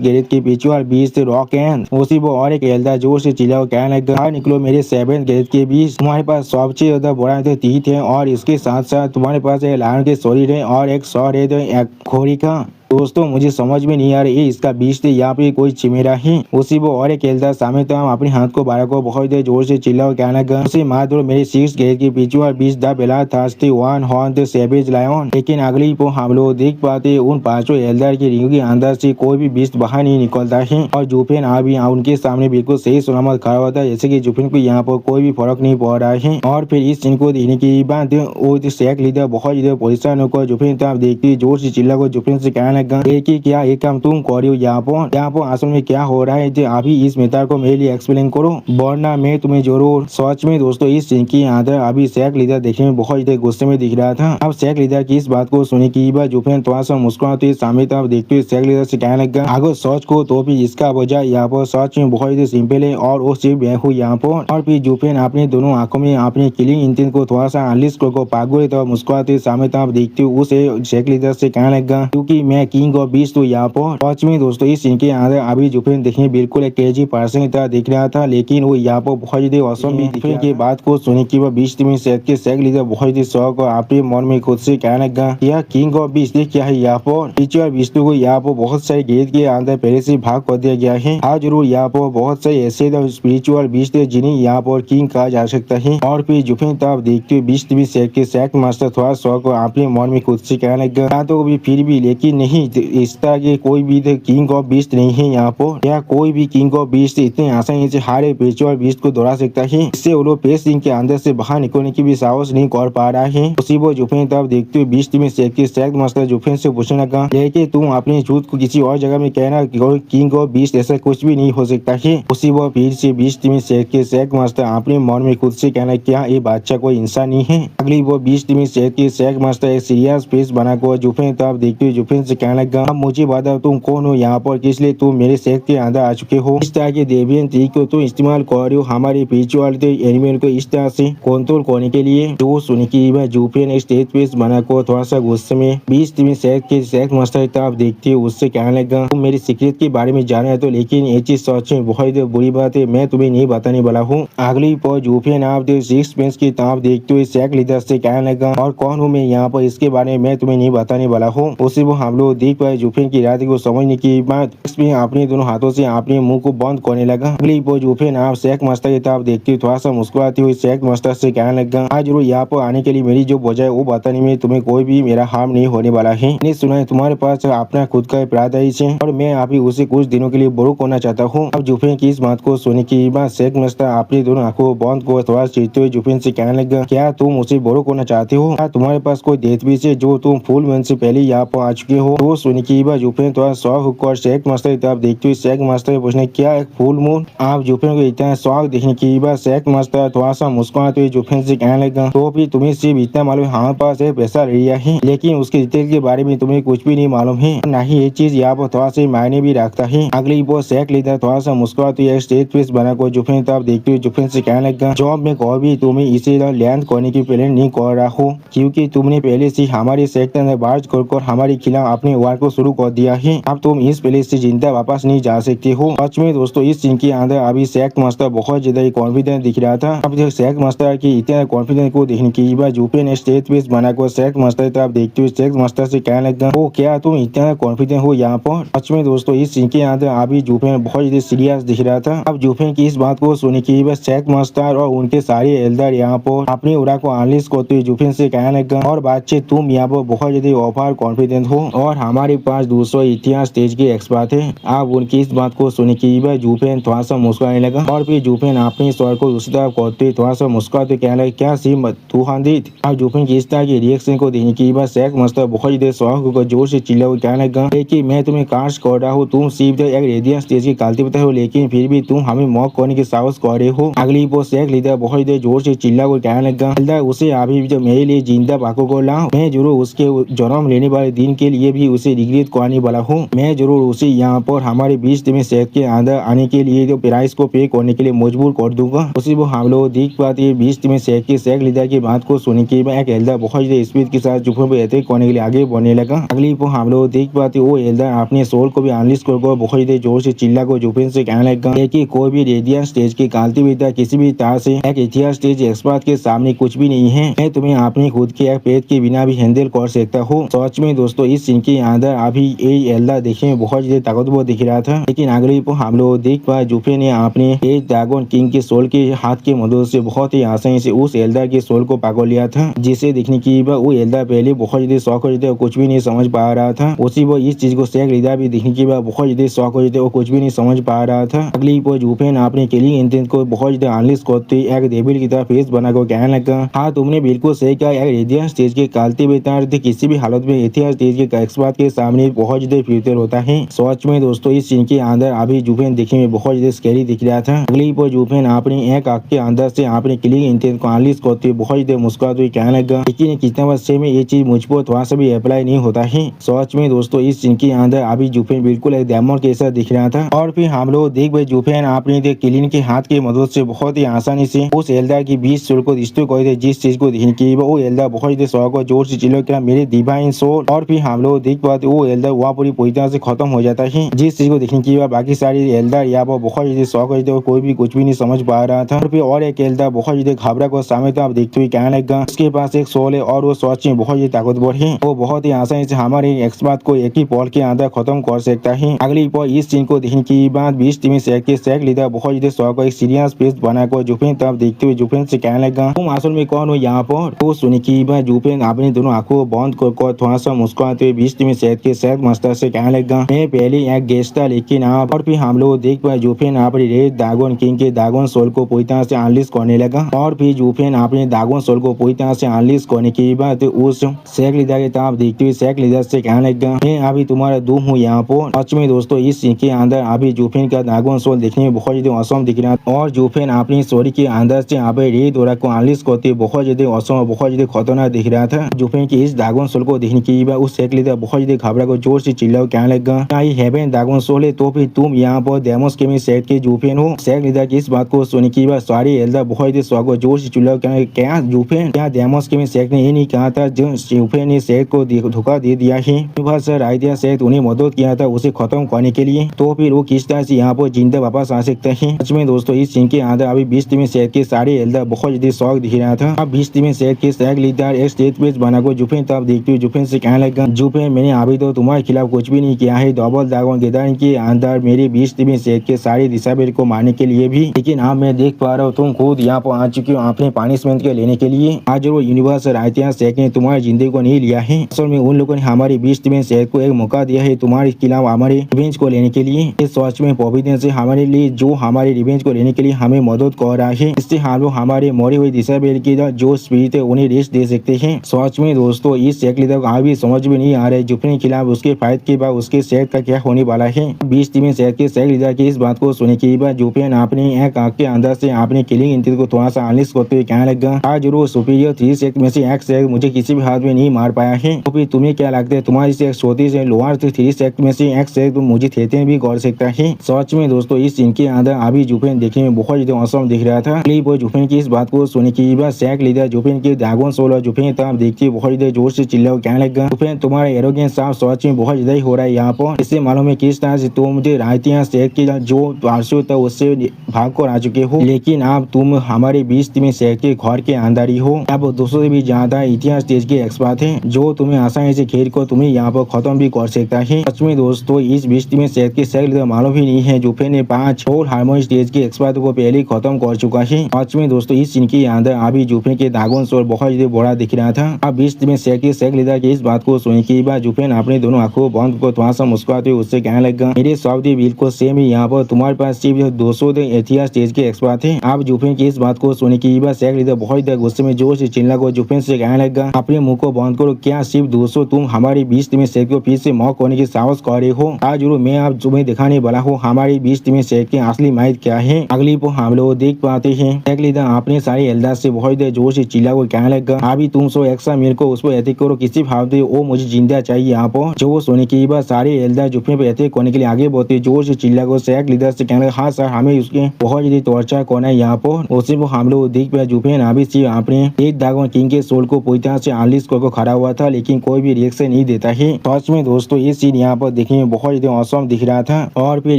ग्रेड के विजुअल बीस्ट रॉकेन। उसी वो और एक एल्दा जोर से चिल्ला और कहने लगा, बाहर निकलो मेरे 7th ग्रेड के बीस्ट, तुम्हारे पास सबसे ज्यादा बड़ा तीत है और इसके साथ साथ तुम्हारे पास एक लायन के शरीर है और एक सौर है, एक खोरी का। दोस्तों मुझे समझ में नहीं आ रही इसका बीच थे यहाँ पे कोई चिमेरा है। उसी वो और एक एल्दा सामने तो अपने हाथ को बारह को बहुत देर जोर से चिल्ला और कहने लगा, उसे मार दो मेरे 6th ग्रेड के पीछे और बीच the Bella thirsty one horn the savage lion. लेकिन अगली वो हम लोग देख पाते उन पांचों एल्डर के रिंग के अंदर से कोई भी बीस्ट बाहर नहीं निकलता है और जुफिन अभी उनके सामने बिल्कुल सही सलामत खड़ा होता है, जैसे की जुफिन को यहाँ पर कोई भी फर्क नहीं पड़ रहा है। और फिर इस सीन को देखने के बाद वो सैक लीडर बहुत ज्यादा परेशान होकर जुफिन तरफ देखती जोर से चिल्ला को जुफिन से कहने लगा, कि क्या एक काम तुम कर रही हो यहाँ पर असल में क्या हो रहा है, अभी इस मेथड को मेरे लिए एक्सप्लेन करो वरना मैं तुम्हें जरूर। सच में दोस्तों इस सीन की अंदर अभी सैक लीडर देखने में बहुत ज्यादा गुस्से में दिख रहा था। अब सैक लीडर की इस बात को सुने की बात जुफिन थोड़ा सा मुस्कुराते हुए सामने तरफ देखते हुए सैक लीडर से कहने लगा, अगर सच को तो भी इसका वजह यहाँ पर सच में बहुत ज्यादा सिंपल है और वो सिर्फ मैं हूँ यहाँ पर। और फिर जुफिन अपने दोनों आंखों में अपने किलिंग इंटेंट को थोड़ा सा अनलिस्ट को पागल तो मुस्कुराते सामने तरफ देखते हुए उसे सैक लीडर से कहने लगा, क्योंकि मैं किंग ऑफ बीस्ट हूँ यहाँ पर। सच में दोस्तों इस सीन के अंदर अभी जुफिन देखने बिल्कुल एक क्रेजी पर्सन की तरह दिख रहा था, लेकिन वो यहाँ पर बहुत ज्यादा औसम भी दिख रहा। बात को सुने की वह बीच में सैक के सैक लीडर बहुत ही शौक और अपने मन में खुद से कहने लगा, यह किंग ऑफ बीस्ट क्या है यहाँ पर। पीछे और विष्णु को यहाँ पर बहुत सारे गेट के अंदर पहले से भाग कर दिया गया है। हाँ जरूर यहाँ पर बहुत सारे ऐसे स्पिरिचुअल बीस्ट है जिन्हें यहाँ पर किंग कहा जा सकता है। और फिर जुफिन तरफ देखते हुए बीस्ट भी सैक के सैक मास्टर थोड़ा शौक और अपने मन में खुद से कहने लगा, तो भी फिर भी लेकिन नहीं इस तरह के कोई भी किंग ऑफ बीस्ट नहीं है यहाँ पर। या कोई भी किंग ऑफ बीस्ट इतने आसानी से हारे पेचुअल बीस्ट को दौड़ा सकता है, इससे वो लोग पेस सिंह के अंदर से बाहर निकलने की भी साहस नहीं कर पा रहा है। उसी वो जुफिन तरफ देखते हुए बीस्ट में सैक मास्टर जुफिन से पूछने लगा, लेकिन तुम अपने झूठ को किसी और जगह में कहना किंग ऑफ बीस्ट ऐसा कुछ भी नहीं हो सकता है। उसी वो फिर से बीस्ट में सैक मास्टर अपने मन में खुद से कहना, क्या ये बादशाह कोई इंसान नहीं है। अगली वो बीस्ट में सैक मास्टर एक सीरियस फेस बनाकर जुफिन तरफ देखते हुए जुफिन से कहने लगा, अब मुझे बताओ तुम कौन हो यहाँ पर, किस लिए तुम मेरे सेक्ट के अंदर आ चुके हो। इस तरह के देवियन तरीके को तुम इस्तेमाल कर रहे हो हमारे स्पिरिचुअल एनिमल को इस तरह से कंट्रोल करने के लिए। जो सुनी की वह जुफिन ने स्टेज पेस बना को थोड़ा सा गुस्से में बीच में सैक मास्टर की तरफ देखते हुए उससे कहने लगा, तुम मेरे सीक्रेट के बारे में जाना है तो, लेकिन ये चीज सच में बहुत बुरी बात है, मैं तुम्हें नहीं बताने वाला हूँ। अगली पर जुफिन आप 6 पेंस की तरफ देखते हुए सैक लीडर से कहने लगा, और कौन हूँ मैं यहाँ पर इसके बारे में मैं तुम्हें नहीं बताने वाला हूँ। उसी वो हम लोग देख पाए जुफिन की रात को समझने की बात अपने दोनों हाथों से अपने मुंह को बंद करने लगा। अगली वो जुफिन आप सैक मास्टर की तरफ देखते थोड़ा सा मुस्कुराती हुई सैक मास्टर से कहने लगा, आज जरूर यहाँ पर आने के लिए मेरी जो वजह है वो बताने में तुम्हें कोई भी मेरा हार्म नहीं होने वाला है। मैंने सुना है तुम्हारे पास अपना खुद का पैराडाइज है और मैं अभी उसे कुछ दिनों के लिए बोरो करना चाहता हूँ। अब जुफिन की इस बात को सुनने की बाद सैक मास्टर अपनी दोनों आंखों बंद को थोड़ा चिढ़ते हुए जुफिन से कहने लगा, क्या तुम उसे बोरो करना चाहते हो, क्या तुम्हारे पास कोई डेथ भी है जो तुम फुल मन से पहले यहाँ पर आ चुके हो। तो सुनने की बाद जुफिन थोड़ा शौक होकर सैक मास्टर की तरफ देखते हुए सैक मास्टर पूछने, क्या एक फुल मून। आप जुफिन को इतना शौक देखने की बाद सैक मास्टर थोड़ा सा मुस्कुराते हुए जुफिन से कहने लगा, तो भी तुम्हें सिर्फ इतना मालूम हमारे पास एक पैसा लिया है, लेकिन उसके डिटेल के बारे में तुम्हें कुछ भी नहीं मालूम है, न ही ये चीज यहाँ पर थोड़ा सा मायने भी रखता है। अगली वो सैक लीडर थोड़ा सा मुस्कुराते हुए स्टेज पेस बना कर जुफिन तरफ देखते हुए जुफिन से कहने लगा, जॉब में कभी तुम्हें इसे लैंड करने की प्लान नहीं कर रहा हूँ, क्योंकि तुमने पहले से हमारे सेक्टर में बार्ज कर हमारे खिलाफ अपनी अपने वार को शुरू कर दिया है। अब तुम इस प्लेस से जिंदा वापस नहीं जा सकते हो। सच में दोस्तों इस सीन के अंदर अभी शेख मास्टर बहुत ज्यादा कॉन्फिडेंट दिख रहा था। अब जो शेख मास्टर की इतना कॉन्फिडेंस को देखने के बाद जूफे ने स्टेज पे बनाकर शेख मास्टर तरफ देखते हुए शेख मास्टर से कहने लगा, ओ क्या तुम इतना कॉन्फिडेंट हो यहाँ पर। सच में दोस्तों इस सीन के अंदर अभी जूफे बहुत ज्यादा सीरियस दिख रहा था। अब जूफे की इस बात को सुनने के बाद शेख मास्टर और उनके सारे एल्डर यहाँ पर अपनी उड़ा को एनालिस करते हुए जूफे से कहने लगा, और बातचीत तुम यहाँ पर बहुत ज्यादा ओवर कॉन्फिडेंट हो और हमारे पास दूसरा इतिहास स्टेज के एक्सपर्ट है। अब उनकी इस बात को सुनने के बाद जूफेन थोड़ा सा मुस्कुराने लगा और फिर जूफेन अपने स्वर को दूसरी तरफ करते थोड़ा सा मुस्कुराते कहने लगा, क्या सिम 200। अब जूफेन की इस तरह की रिएक्शन को देखने के बाद शेख मास्टर बहुत ज्यादा शौक होकर जोर से चिल्ला हुआ कहने लगा कि मैं तुम्हें काश कर रहा हूँ, तुम सिर्फ एक रेडियंस स्टेज की कल्टीवेटर हो, लेकिन फिर भी तुम हमें मॉक करने की साहस कर रहे हो। अगली वो शेख लीडर बहुत ज्यादा जोर से चिल्ला हुआ कहने लगा, उसे अभी जब मेरे लिए जिंदा बाको को लाओ, मैं जरूर उसके जन्म लेने वाले दिन के लिए भी उसे रिग्रेट करने वाला हूँ। मैं जरूर उसे यहाँ पर हमारे बीच में शेख के अंदर आने के लिए जो प्राइस को पे करने के लिए मजबूर कर दूंगा। उसी वो हम लोग देख पाते बीच में शेख लीडर की बात को सुनने के बाद एक एल्डर बहुत ज्यादा स्पीड के साथ जूफे पे अटैक करने के लिए आगे बढ़ने लगा। अगली वो हम लोग देख पाते वो एल्डर अपने सोल को भी एनालिस कर बहुत ज्यादा जोर से चिल्ला को जूफे से कहने लगा कि कोई भी रेडियंट स्टेज की कल्टीवेटर किसी भी तरह से एक इतिहास स्टेज एक्सपर्ट के सामने कुछ भी नहीं है। मैं तुम्हें अपने खुद के एक पेट के बिना भी हैंडल कर सकता हूँ। सच में दोस्तों इस सीन के अंदर अभी ये एल्डर देखने में बहुत ज्यादा ताकतवर दिख रहा था, लेकिन अगली को हम लोग देख पाए जूफे ने अपने एज ड्रैगन किंग के सोल के हाथ की मदद से बहुत ही आसानी से उस एल्डर के सोल को पकड़ लिया था, जिसे देखने की वो एल्डर पहले बहुत ज्यादा शौक हो जाते कुछ भी नहीं समझ पा रहा था। उसी वो इस चीज को शेख लीडर भी देखने के बाद बहुत ज्यादा शौक हो जाते वो कुछ भी नहीं समझ पा रहा था। अगली वो जूफे ने अपने किलिंग इंटेंट को बहुत ज्यादा एनालिस करते एक डेविल की तरह फेस बनाकर कहने लगा, हाँ तुमने बिल्कुल सही कहा, एक रेडियंट स्टेज के कल्टीवेटर किसी भी हालत में इतिहास स्टेज के एक्सपर्ट के सामने बहुत ज्यादा फ्यूचर होता है। सच में दोस्तों इस सीन के अंदर अभी जूफेन देखने में बहुत ज्यादा स्कैरी दिख रहा था। अगली पर जूफेन अपनी एक आंख के अंदर से अपने किलिंग इंटेंट को एनालिस करते हुए बहुत ज्यादा मुस्कुराते हुए कहने लगा, लेकिन कितना वर्ष में ये चीज मुझ पर थोड़ा सा भी अप्लाई नहीं होता है। सच में दोस्तों इस सीन के अंदर अभी जूफेन बिल्कुल एक डेमन के साथ दिख रहा था। और फिर हम लोग देख भाई जूफेन अपने किलिंग के हाथ की मदद से बहुत ही आसानी से उस एल्डर की बीच सोल को डिस्ट्रॉय कर दे, जिस चीज को देखने की वो एल्डर बहुत ज्यादा शौक और जोर से चिल्ला कर मेरे डिवाइन सोल। और फिर हम लोग देख पाते वो एल्डर वहाँ पूरी तरह से खत्म हो जाता है, जिस चीज को देखने की बाकी सारी एल्डर यहाँ पर बहुत ज्यादा शौक होते और कोई भी कुछ भी नहीं समझ पा रहा था। और फिर और एक एल्डर बहुत ज्यादा घबरा को सामने तो आप देखते हुए कहने लगा, उसके पास एक सोल है और वो सच में बहुत ज्यादा ताकतवर है, वो बहुत ही आसानी से हमारे एक्सपर्ट को एक ही पॉल के अंदर खत्म कर सकता है। अगली पर इस सीन को देखने की बाद 20 टीम शेख लीडर बहुत ज्यादा शौक एक सीरियस पेज बनाकर जूफेन तब देखते हुए जूफेन से कहने लगा, तुम असल में कौन हो यहाँ पर। तो सुनी की बाद जूफेन अपने दोनों आंखों बंद कर थोड़ा सा मुस्कुराते हुए 20 टीम शेख मास्टर से कहने लगा, मैं पहले एक गेस्ट था लेकिन आप। और फिर हम लोग देख पाए जूफेन अपने रेड ड्रैगन किंग के ड्रैगन सोल को पूरी तरह से एनालिस करने लगा। और फिर जूफेन अपने ड्रैगन सोल को पूरी तरह से एनालिस करने के बाद उस शेख लीडर की तरफ देखते हुए शेख लीडर से कहने लगा, मैं अभी तुम्हारा दूम हूँ यहाँ पर। सच में दोस्तों इस सीन के अंदर अभी जूफेन का ड्रैगन सोल देखने में बहुत ज्यादा औसम दिख रहा है। और जूफेन अपनी स्टोरी के अंदर से यहाँ पे रेड को एनालिस करते बहुत ज्यादा औसम और बहुत ज्यादा खतरनाक दिख रहा था। जूफेन की इस ड्रैगन सोल को देखने के बाद उस शेख लीडर बहुत ज्यादा घबरा को जोर से चिल्ला कहने लगा, क्या ये हेवन ड्रैगन सोल है तो फिर तुम यहाँ पर डेमोस के में शेख के जूफेन हो। शेख लीडर की इस बात को सुनने के बाद सारी एल्डर बहुत ज्यादा स्वागत जोर से चिल्ला कहने, क्या जूफेन, क्या डेमोस के में शेख ने ये नहीं कहा था जो जूफेन ने शेख को धोखा दे दिया है। सर आइडिया शेख उन्हें मदद किया था उसे खत्म करने के लिए, तो फिर वो किस तरह से यहाँ पर जिंदा वापस आ सकते हैं। सच में दोस्तों इस सीन के अंदर अभी 20 टीम शेख के सारे एल्डर बहुत ज्यादा शौक दिख रहा था। अब 20 टीम शेख के शेख लीडर एक स्टेज पेज बनाकर जूफेन तब देखते हुए जूफेन से कहने लगा, जूफेन मैंने अभी तो तुम्हारे खिलाफ कुछ भी नहीं किया है। डबल ड्रैगन गैदरिंग के अंदर मेरे 20 टीम शेख के सारे डिसेबल को मारने के लिए भी, लेकिन अब मैं देख पा रहा हूँ तुम खुद यहाँ पर आ चुके हो अपने पनिशमेंट के लेने के लिए। आज वो यूनिवर्स राइटिया शेख ने तुम्हारी जिंदगी को नहीं लिया है, असल में उन लोगों ने हमारे 20 टीम शेख को एक मौका दिया है तुम्हारे खिलाफ हमारे रिवेंज को लेने के लिए। इस सच में प्रोविडेंस से हमारे लिए जो हमारे रिवेंज को लेने के लिए हमें मदद कर रहा है, इससे हम लोग हमारे मरे हुए डिसेबल की जो स्पिरिट है उन्हें रेस्ट दे सकते हैं। सच में दोस्तों इस शेख लीडर को अभी समझ में नहीं आ रहा है जूफेन के खिलाफ उसके फाइट के बाद उसके शेख का क्या होने वाला है। 20 टीम शेख के शेख लीडर की इस बात को सुनने के बाद जूफेन अपने एक आंख के अंदर से अपने किलिंग इंटेंट को थोड़ा सा एनालिस करते हुए कहने लगा, आज जरूर सुपीरियर 3 शेख में से एक शेख मुझे किसी भी हाथ में नहीं मार पाया है, तो फिर तुम्हें क्या लगता है तुम्हारी शेख छोटी से लोअर 3 शेख में से एक शेख तो मुझे थेते भी कर सकता है। सच में दोस्तों इस सीन के अंदर अभी जूफेन देखने में बहुत ज्यादा औसम दिख रहा था। जूफेन की इस बात को सुनने के बाद शेख लीडर जूफेन के ड्रैगन सोल और जूफेन तब देखते बहुत ज्यादा जोर से चिल्ला कहने लगा, जूफेन तुम्हारा के साथ सच में बहुत ज्यादा ही हो रहा है यहाँ पर। इससे मालूम है किस तरह से तुम मुझे रायतिया शहर के जो वारसों था उससे भाग कर आ चुके हो, लेकिन अब तुम हमारे बीच में शहर के घर के अंदर ही हो। अब 200 से भी ज्यादा इतिहास तेज के एक्सपर्ट है जो तुम्हें आसानी से खेल को तुम्हें यहाँ पर खत्म भी कर सकता है। सच में दोस्तों इस बीच में शहर के शहर मालूम ही नहीं है जुफे ने 5 और हार्मोनी स्टेज के एक्सपर्ट को पहले ही खत्म कर चुका है। सच में दोस्तों इस सीन के अंदर अभी जुफे के दागों से बहुत ज्यादा बड़ा दिख रहा था। अब बीच में शहर के शहर लीडर की इस बात को सुनने के बाद जुफे ने अपने दोनों आंखों बंद को थोड़ा सा मुस्कुराते हुए उससे कहने लगा, मेरे शब्द बिल्कुल सेम ही यहाँ पर तुम्हारे पास सिर्फ 200 इतिहास स्टेज के एक्सपर्ट है। आप जुफे की इस बात को सुनने के बाद शहर लीडर बहुत गुस्से में जोर से चिल्ला को जुफे से कहने लगा, अपने मुंह को बंद करो, क्या सिर्फ 200 तुम हमारे बीच में शहर को फिर से मौक होने की साहस कर रहे हो? आज जरूर मैं आप तुम्हें दिखाने वाला हूँ हमारे बीच में शहर के असली माहित क्या है। अगली को हम लोग देख पाते हैं शहर लीडर अपने सारे एल्दार से बहुत जोर से चिल्ला को कहने लगा, अभी तुम सो एक्स्ट्रा मील को उस पर अटैक करो, किसी भाव वो मुझे जिंदा चाहिए यहाँ पर। जो सोने की बाद सारे एल्दार जुफे पे अटैक करने के लिए आगे बढ़ते जोर से चिल्ला को शहर लीडर से कहने लगा, हाँ सर हमें उसके बहुत ज्यादा टॉर्चर करना है यहाँ पर। उसी को हम लोग देख पाए जुफे अभी सिर्फ अपने एक दागों किंग के सोल को पूरी तरह से अनलिश करके खड़ा हुआ था, लेकिन कोई भी रिएक्शन नहीं देता है। सच में दोस्तों ये सीन यहाँ पर देखने में बहुत ज्यादा औसम दिख रहा था। और फिर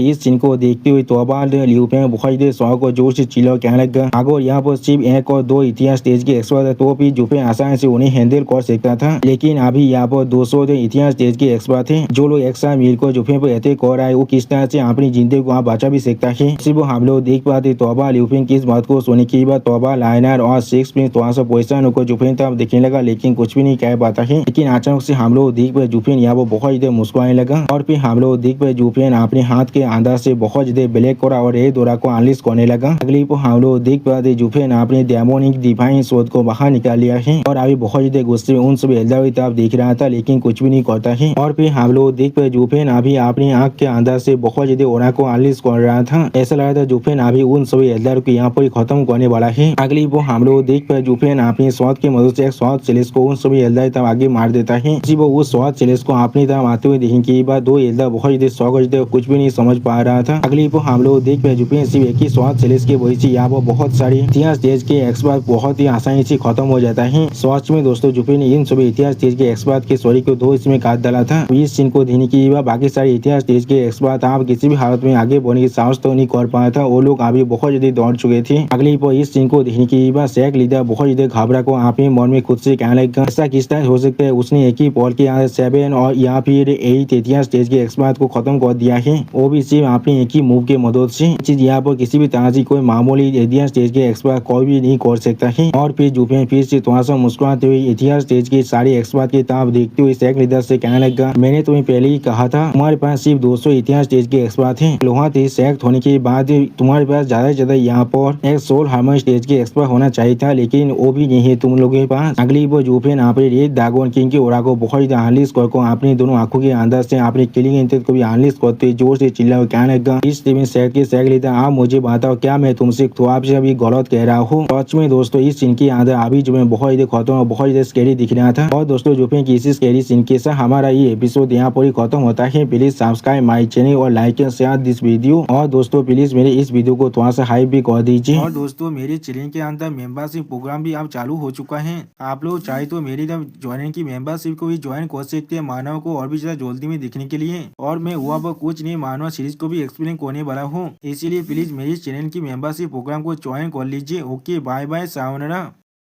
इस सीन को देखते हुए तोबा लियूपे बहुत ज्यादा शौक को जोर से चिल्ला कहने लगा, अगर यहाँ पर सिर्फ 1 और 2 इतिहास स्टेज के एक्सपर्ट है तो भी जुफे आसानी से उन्हें हैंडल कर सकता था, लेकिन अभी यहाँ पर 200 इतिहास स्टेज के एक्सपर्ट है। जो लोग एक्स्ट्रा मील को जुफे पर अटैक कर रहा है वो किस तरह से अपनी जिंदगी को बचा भी सकता है। सिर्फ हम लोग देख पाते तोबा लियूपिन की इस बात को सुनने के बाद तोबा लाइनर और 6 में थोड़ा सा पोजिशन को जुफेन तब देखने लगा, लेकिन कुछ भी नहीं कह पाता है। लेकिन अचानक से हम लोग देख पाए जुफेन यहाँ पर बहुत ज्यादा मुस्कुराने लगा और फिर हम लोग देख पाए जुफेन अपने हाथ के अंदर से बहुत ज्यादा ब्लैक करा और ये दौरा को अनलिश करने लगा। अगली को हम लोग देख पाते जुफेन अपने डेमोनिक डिवाइन सोच को बाहर निकाल लिया है और अभी बहुत ज्यादा गुस्से में उन सब एल्डर की तरफ देख रहा था, लेकिन कुछ भी नहीं करता है। और फिर हम लोग देख पाए जुफेन अभी अपनी आंख के अंदर से बहुत ज्यादा ओरा को अनलिश कर रहा था। ऐसा लग रहा था जुफेन अभी उन सभी एल्डर को यहाँ पर खत्म करने वाला है। अगली वो हम लोग देख पाए जुफेन अपनी स्वाद की मदद से एक स्वाद सेलेस को उन सभी एल्डर तब आगे मार देता है। इसी वो उस स्वाद सेलेस को अपनी तरफ आते हुए देखने के बाद 2 एल्डर बहुत ज्यादा शौक कुछ भी नहीं समझ पा रहा था। अगली वो हम लोग देख पाए जुफेन सिर्फ एक ही स्वाद सेलेस के वजह से यहाँ पर बहुत सारी इतिहास स्टेज के एक्सपर्ट बहुत ही आसानी से खत्म हो जाता है। सच में दोस्तों जुफे ने इन सभी इतिहास स्टेज के एक्सपर्ट के सॉरी को 2 इसमें काट डाला था। इस सीन को देखने के बाद बाकी सारे इतिहास स्टेज के एक्सपर्ट आप किसी भी हालत में आगे बढ़ने की साहस तो नहीं कर पाया था, वो लोग अभी बहुत ज्यादा दौड़ चुके थे। अगली पर इस सीन को देखने के बाद शेख लीडर बहुत ज्यादा घबरा को अपने मन में खुद से कहने लगा, ऐसा किस तरह हो सकता है उसने एक ही पॉल के 7 और या फिर 8 इतिहास स्टेज के एक्सपर्ट को खत्म कर दिया है, वो भी सिर्फ अपने एक ही मूव के मदद से। चीज यहाँ पर किसी भी तरह से कोई मामूली इतिहास स्टेज के एक्सपर्ट कोई भी नहीं कर सकता है। और फिर जुफे फिर से थोड़ा सा मुस्कुराते हुए इतिहास स्टेज के सारे एक्सपर्ट की तरफ देखते हुए शेख लीडर से कहने लगा, मैंने तुम्हें पहले ही कहा था तुम्हारे पास सिर्फ 200 इतिहास स्टेज के एक्सपर्ट हैं। लोहा थे शेख होने के बाद तुम्हारे पास ज्यादा से ज्यादा यहाँ पर एक सोल हार्मोनी स्टेज के एक्सपर्ट होना चाहिए था, लेकिन वो भी नहीं है तुम लोगों के पास। अगली वो जुफे अपने रेड ड्रैगन किंग के ओरा को बहुत ज्यादा अनलिश कर अपनी दोनों आंखों के अंदर से अपने किलिंग इंटेंट को भी अनलिश करते जोर से चिल्ला कहने लगा, इस टीम शेख के शेख लीडर आप मुझे बताओ क्या मैं तुमसे ख्वाब से अभी गलत कह रहा हूँ? सच में दोस्तों इस सीन के अंदर अभी जो बहुत ज्यादा खत्म और बहुत ज्यादा स्कैरी दिख रहा था। और दोस्तों जुफे की इसी स्कैरी सीन के साथ हमारा ये एपिसोड यहाँ पर खत्म होता है। प्लीज सब्सक्राइब माई चैनल और like and share this video. और दोस्तों प्लीज मेरे इस वीडियो को थोड़ा सा हाइप भी कर दीजिए। और दोस्तों मेरे चैनल के अंदर मेंबरशिप प्रोग्राम भी अब चालू हो चुका है। आप लोग चाहे तो मेरी ज्वाइनिंग की मेंबरशिप को भी ज्वाइन कर सकते हैं मानव को और भी ज्यादा जल्दी में देखने के लिए। और मैं हुआ पर कुछ नहीं मानव सीरीज को भी एक्सप्लेन करने वाला हूँ, इसीलिए प्लीज मेरी चैनल की मेंबरशिप प्रोग्राम को ज्वाइन कर लीजिए। Okay bye bye सावनरा।